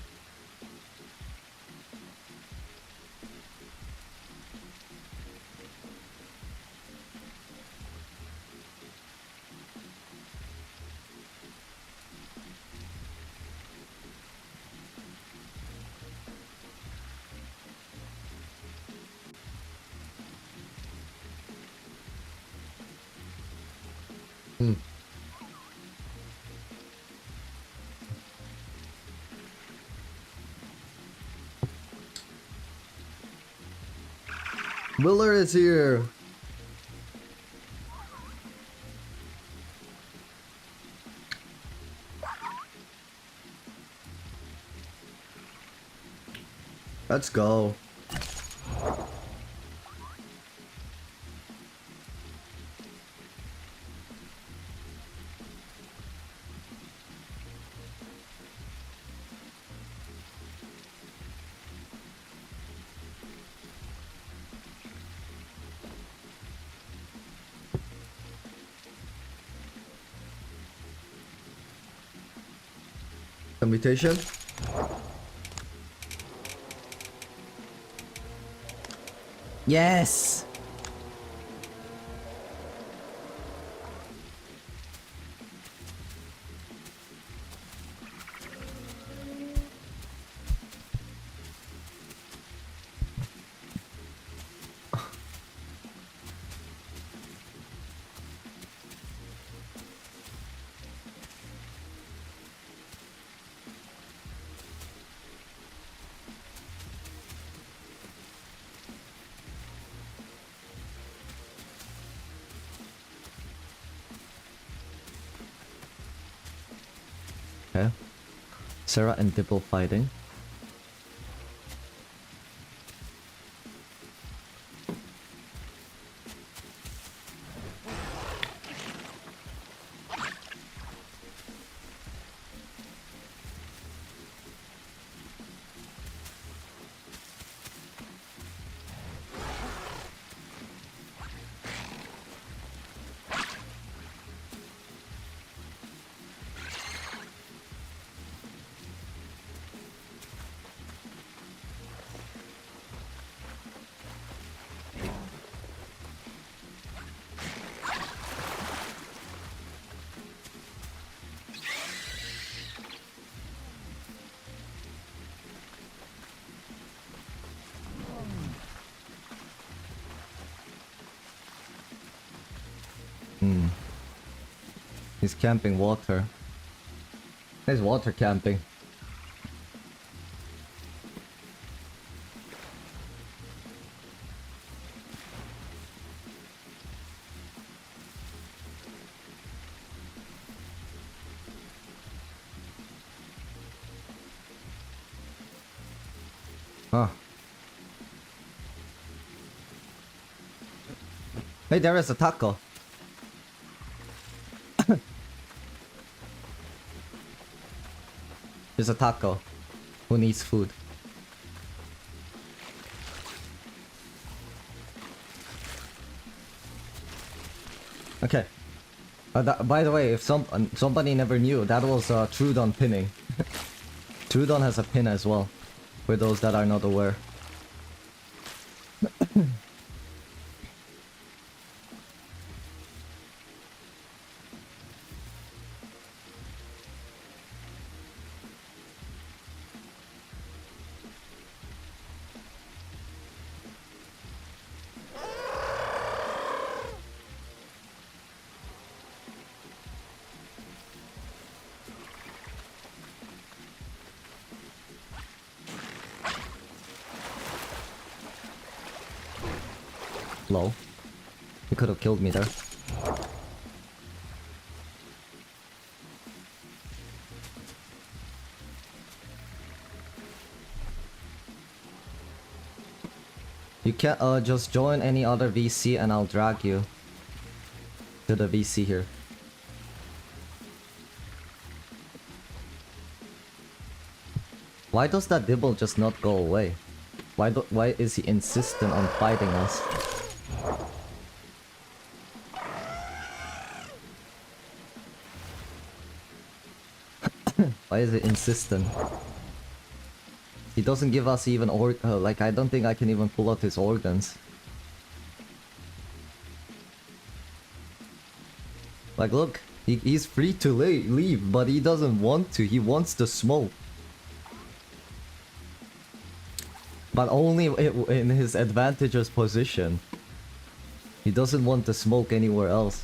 Hmm. Willer is here. Let's go. Commutation. Yes. Okay. Sarah and Dibble fighting. He's camping water. He's water camping. Huh. Hey, there is a taco. There's a taco who needs food. Okay. By the way, if somebody never knew, that was Troodon pinning. Troodon has a pin as well, for those that are not aware. Lol. He could have killed me there. You can just join any other VC and I'll drag you to the VC here. Why does that dibble just not go away? Why is he insistent on fighting us? Why is he insistent? He doesn't give us even like I don't think I can even pull out his organs. Like look, he's free to leave, but he doesn't want to. He wants to smoke. But only in his advantageous position. He doesn't want to smoke anywhere else.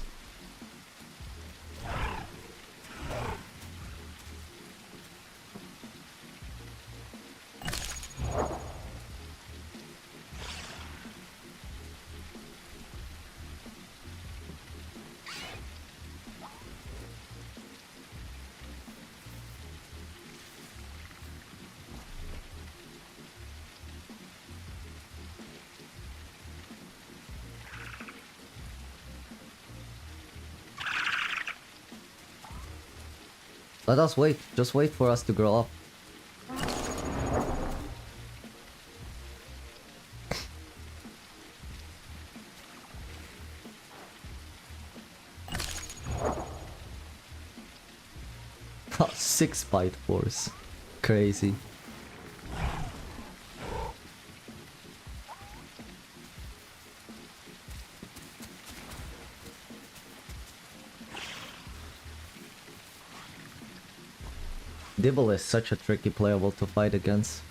Let us wait. Just wait for us to grow up. Oh, 6 bite force. Crazy. Dibble is such a tricky playable to fight against.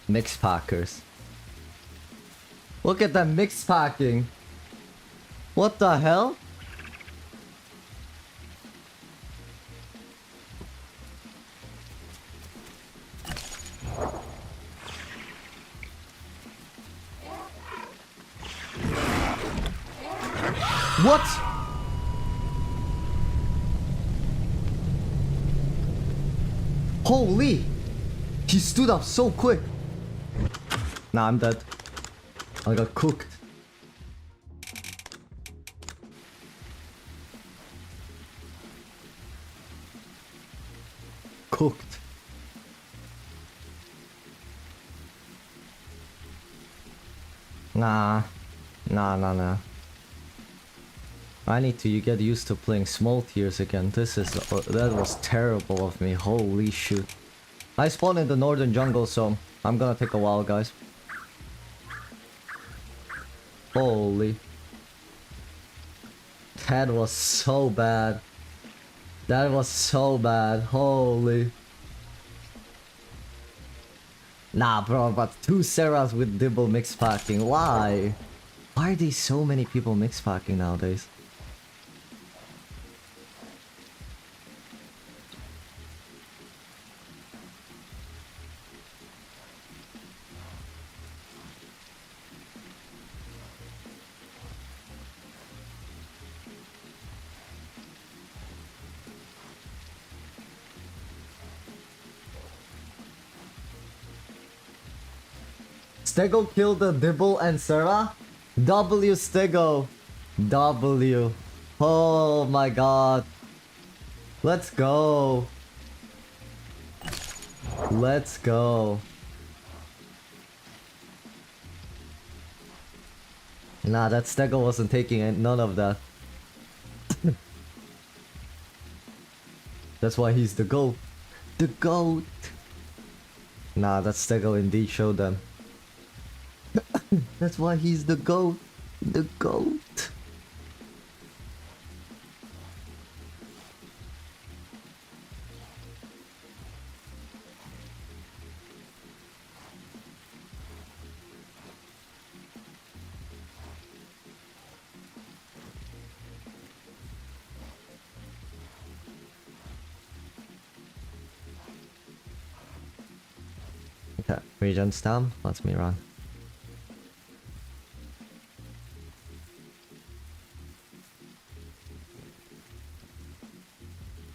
Mix packers. Look at that mix packing. What the hell? What? Holy! He stood up so quick. Nah, I'm dead. I got cooked. Cooked. Nah. Nah. I need to get used to playing small tiers again. That was terrible of me. Holy shoot. I spawned in the northern jungle, so I'm gonna take a while, guys. Holy. That was so bad. That was so bad. Holy. Nah, bro, but 2 Serras with Dibble mix packing. Why? Why are there so many people mix packing nowadays? Stego killed the Dibble and Serra? W Stego. W. Oh my god. Let's go. Let's go. Nah, that Stego wasn't taking none of that. That's why he's the GOAT. The GOAT. Nah, that Stego indeed showed them. That's why he's the GOAT. The GOAT. Okay, regen's down. Let me run.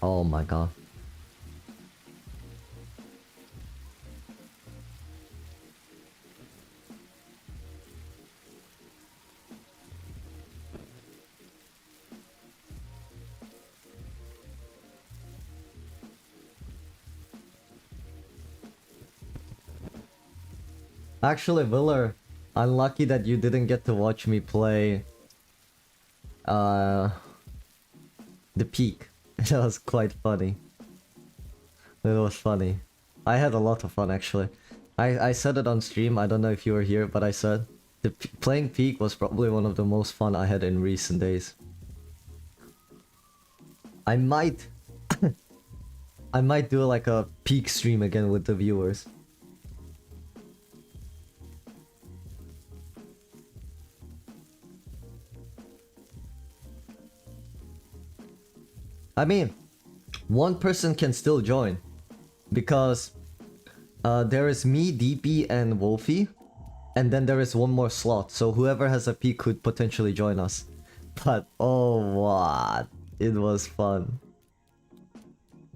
Oh my god. Actually, Willer, unlucky that you didn't get to watch me play the peak. That was quite funny. It was funny. I had a lot of fun actually. I said it on stream, I don't know if you were here, but I said playing peak was probably one of the most fun I had in recent days. I might I might do like a peak stream again with the viewers. I mean, one person can still join because there is me, DP, and Wolfie, and then there is one more slot. So whoever has a peak could potentially join us. But oh what? It was fun.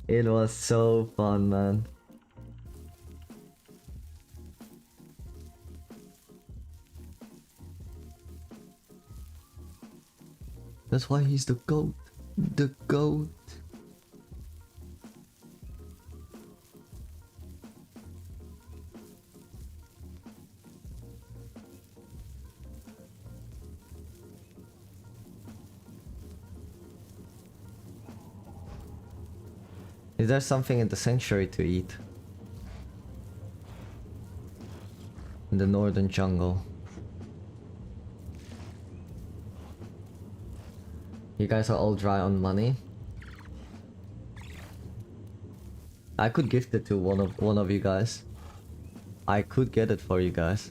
It was so fun, man. That's why he's the GOAT. The GOAT. Is there something in the sanctuary to eat? In the northern jungle. You guys are all dry on money. I could gift it to one of you guys. I could get it for you guys.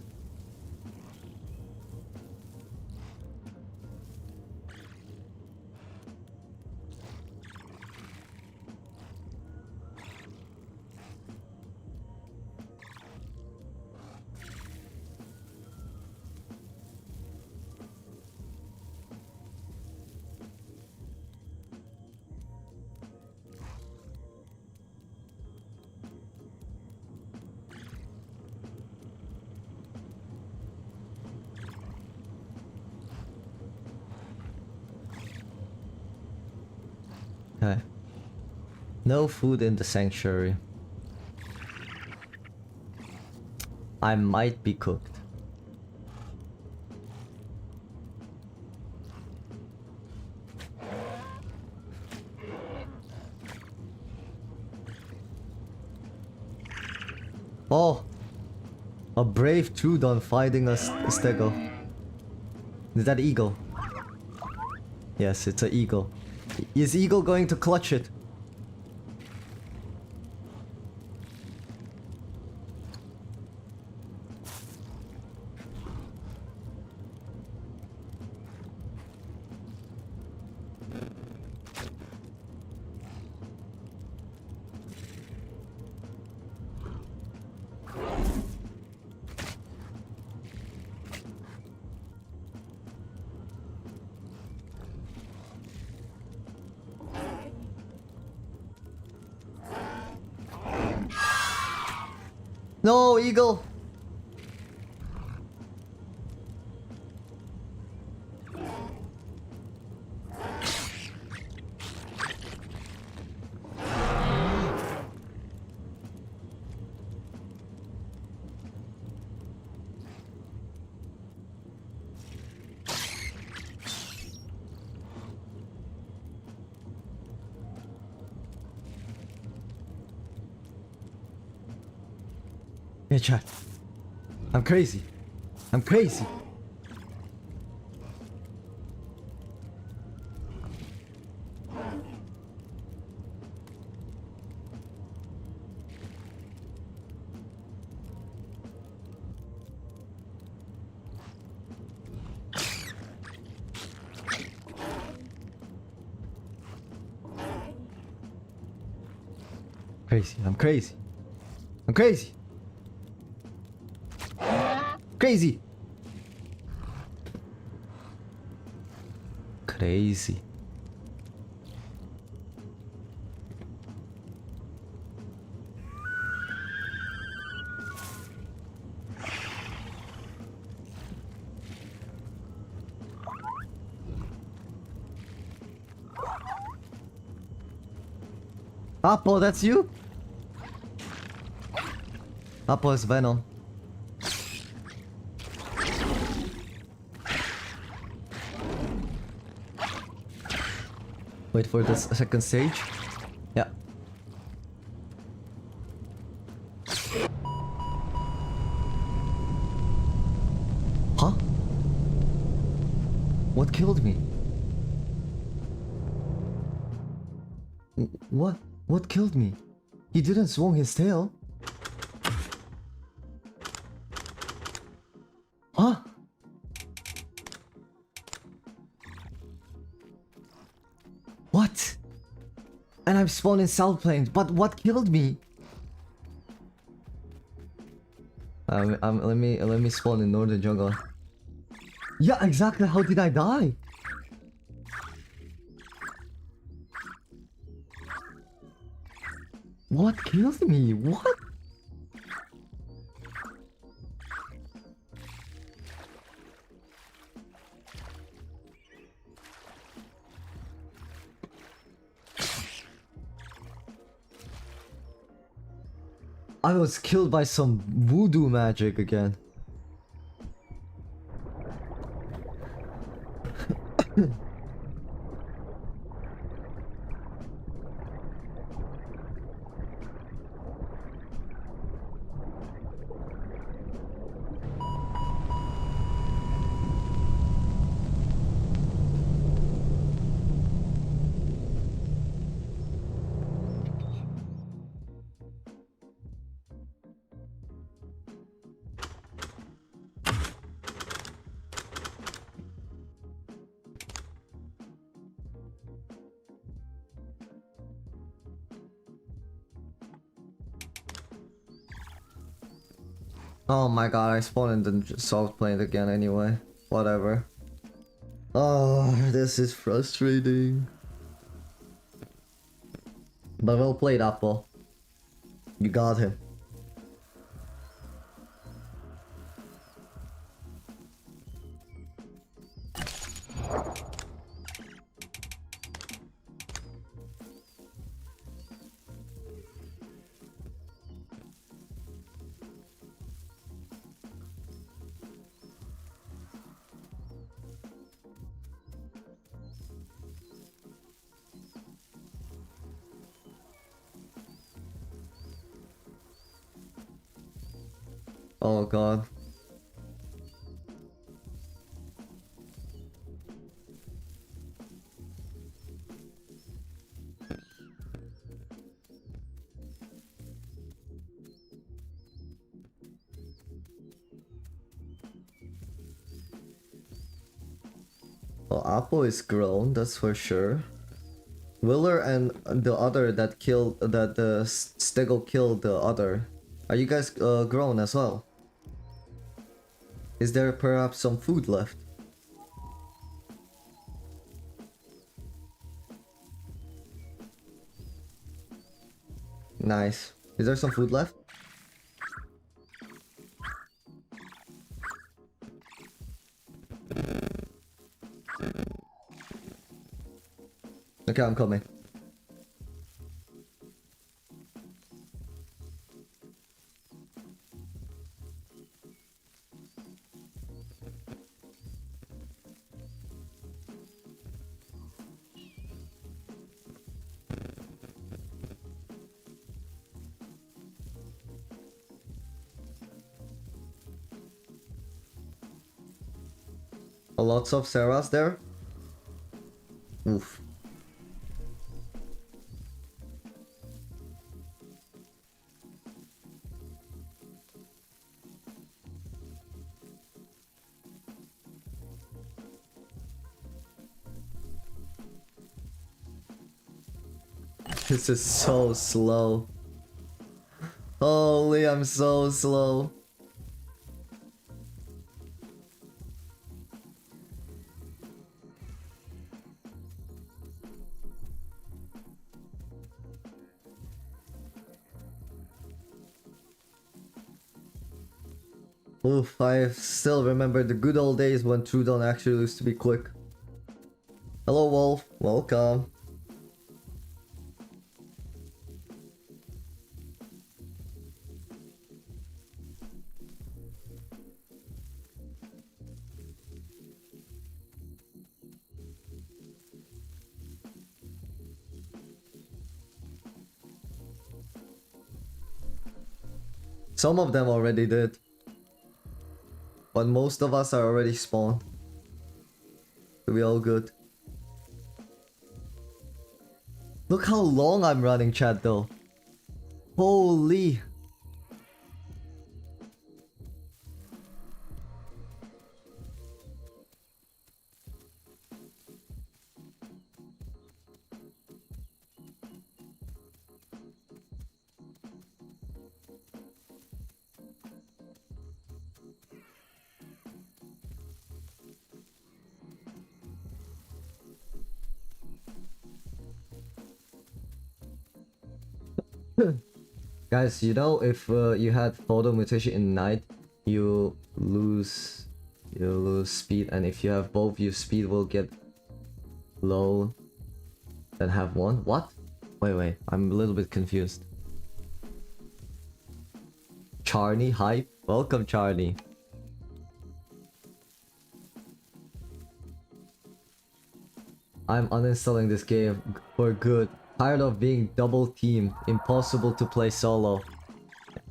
Okay. No food in the sanctuary. I might be cooked. Oh! A brave troodon fighting a stego. Is that eagle? Yes, it's an eagle. Is eagle going to clutch it? No, eagle! Hey chat. I'm crazy. I'm crazy. Crazy. I'm crazy. I'm crazy. Crazy! Crazy. Apple, that's you? Apple is Venom. Wait for the second stage. Yeah. Huh? What killed me? What? What killed me? He didn't swing his tail. Huh? What? And I'm spawned in South Plains, but what killed me? Let me spawn in Northern Jungle. Yeah, exactly. How did I die? What killed me? What? I was killed by some voodoo magic again. Oh my god, I spawned in the South Plains again anyway. Whatever. Oh, this is frustrating. But well played, Apple. You got him. Oh god. Well, Apple is grown, that's for sure. Willer and the other that killed that the stego killed the other. Are you guys grown as well? Is there perhaps some food left? Nice. Is there some food left? Okay, I'm coming. Lots of Sarahs there. Oof. This is so slow. Holy, I'm so slow. Oof, I still remember the good old days when Troodon actually used to be quick. Hello Wolf, welcome. Some of them already did. But most of us are already spawned. So we all good. Look how long I'm running, chat though. Holy. Guys, you know, if you had photo mutation in night, you lose speed, and if you have both, your speed will get low. Then have one. What? Wait, I'm a little bit confused. Charney, hype. Welcome, Charney. I'm uninstalling this game for good. Tired of being double teamed. Impossible to play solo.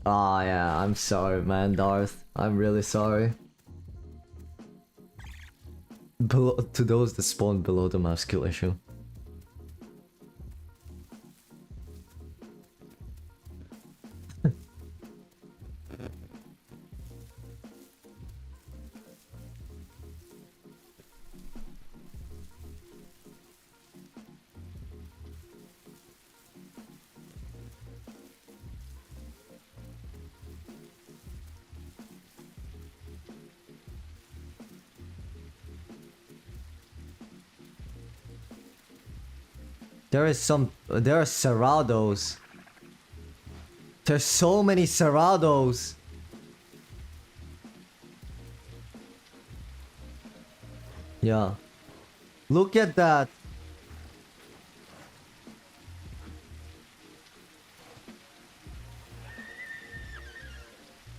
Ah, yeah, I'm sorry, man, Darth. I'm really sorry. To those that spawn below the mouse skill issue. There are Cerrados. There's so many Cerrados. Yeah. Look at that.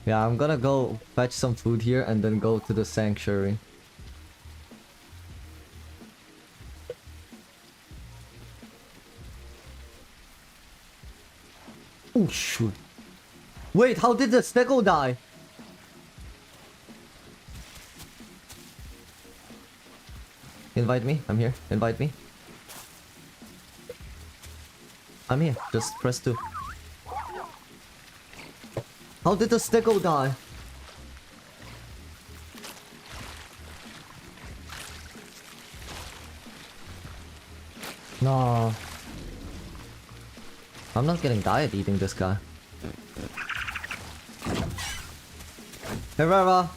Yeah, I'm gonna go fetch some food here and then go to the sanctuary. Oh shoot. Wait, how did the stego die? Invite me, I'm here. Invite me. I'm here, just press 2. How did the stego die? No. I'm not getting diet eating this guy. Herrera!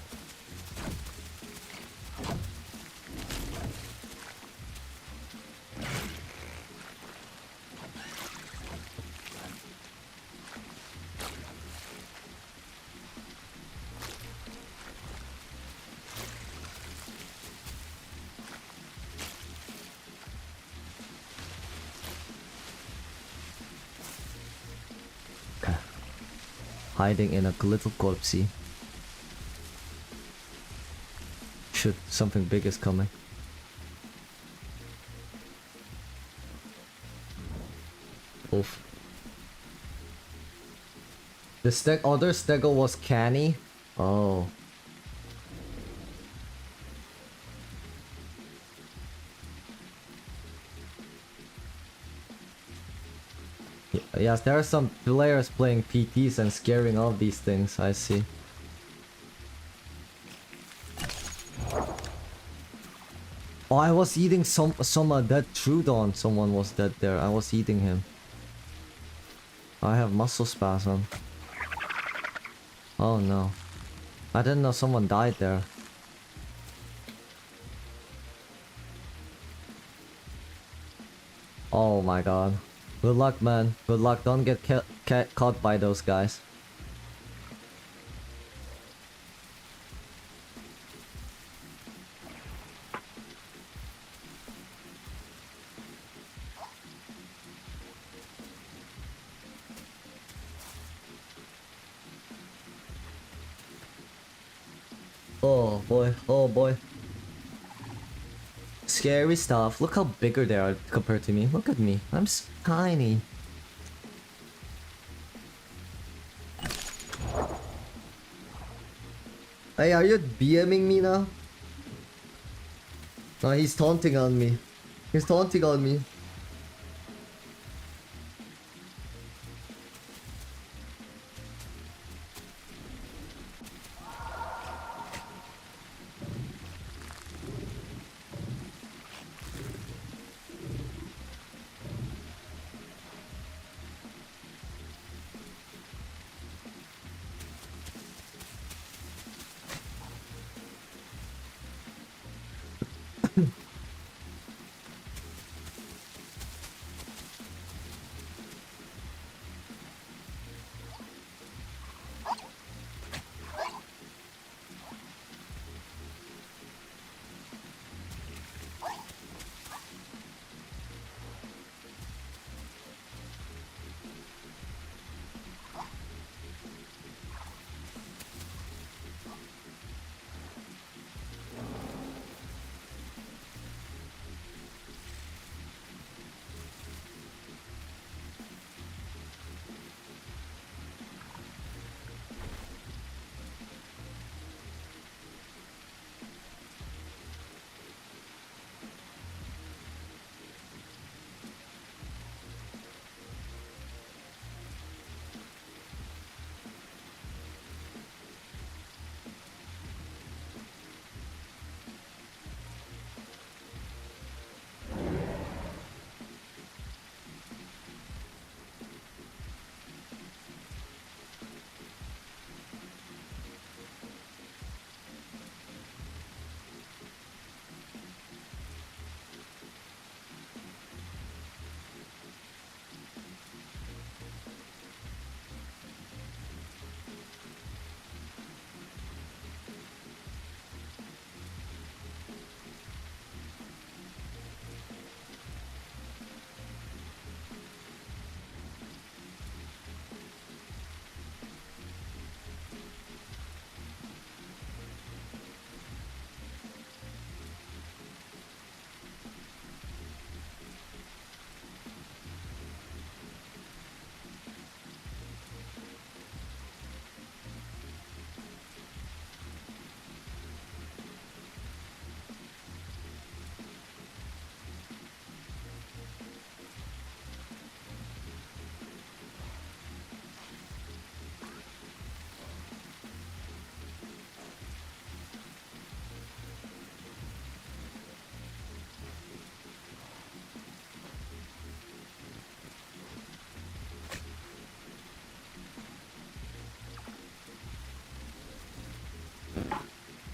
Hiding in a little corpse. Shit, something big is coming. Oof. The other stego was canny? Oh. Yes, there are some players playing PTs and scaring off these things, I see. Oh, I was eating some dead troodon. Someone was dead there. I was eating him. I have muscle spasm. Oh no. I didn't know someone died there. Oh my god. Good luck, man. Good luck. Don't get caught by those guys. Oh boy, oh boy. Scary stuff. Look how bigger they are compared to me. Look at me. I'm tiny. Hey, are you BMing me now? No, he's taunting on me. He's taunting on me.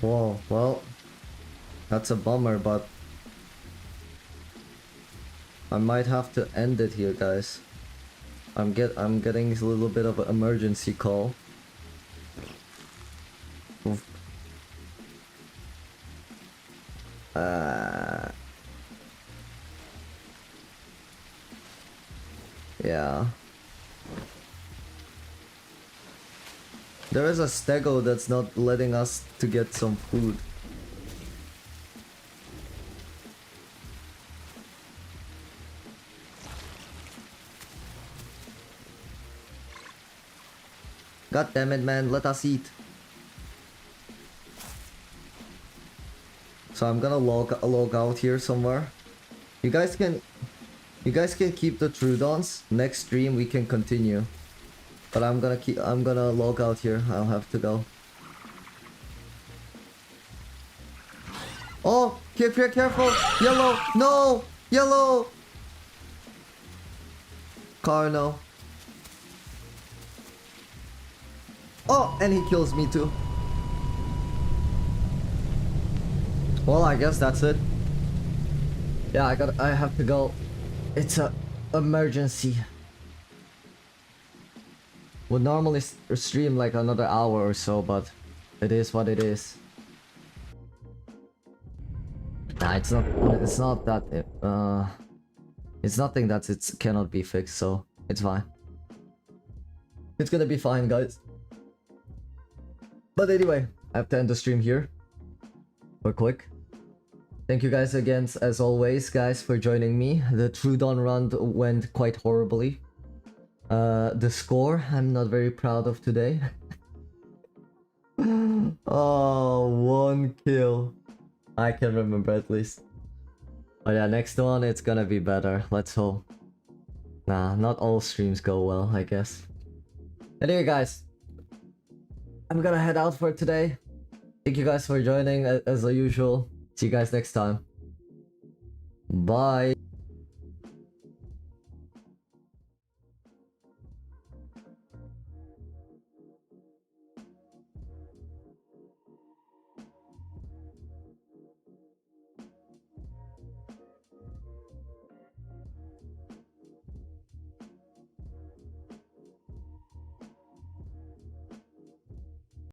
Whoa, well, that's a bummer, but I might have to end it here, guys. I'm getting a little bit of an emergency call. Oof. Yeah. There is a stego that's not letting us to get some food. God damn it, man, let us eat. So I'm gonna log out here somewhere. You guys can keep the troodons. Next stream we can continue. But I'm gonna log out here. I'll have to go. Oh, careful! Yellow! No! Yellow! Carno. Oh, and he kills me too. Well, I guess that's it. Yeah, I have to go. It's a emergency. Would normally stream like another hour or so, but it is what it is. Nah, it's not that it's nothing that it cannot be fixed, so it's fine. It's gonna be fine, guys. But anyway, I have to end the stream here. super quick. Thank you guys again, as always, guys, for joining me. The Troodon run went quite horribly. The score, I'm not very proud of today. Oh, 1 kill. I can remember at least. But yeah, next one, it's gonna be better. Let's hope. Nah, not all streams go well, I guess. Anyway, guys, I'm gonna head out for today. Thank you guys for joining as usual. See you guys next time. Bye.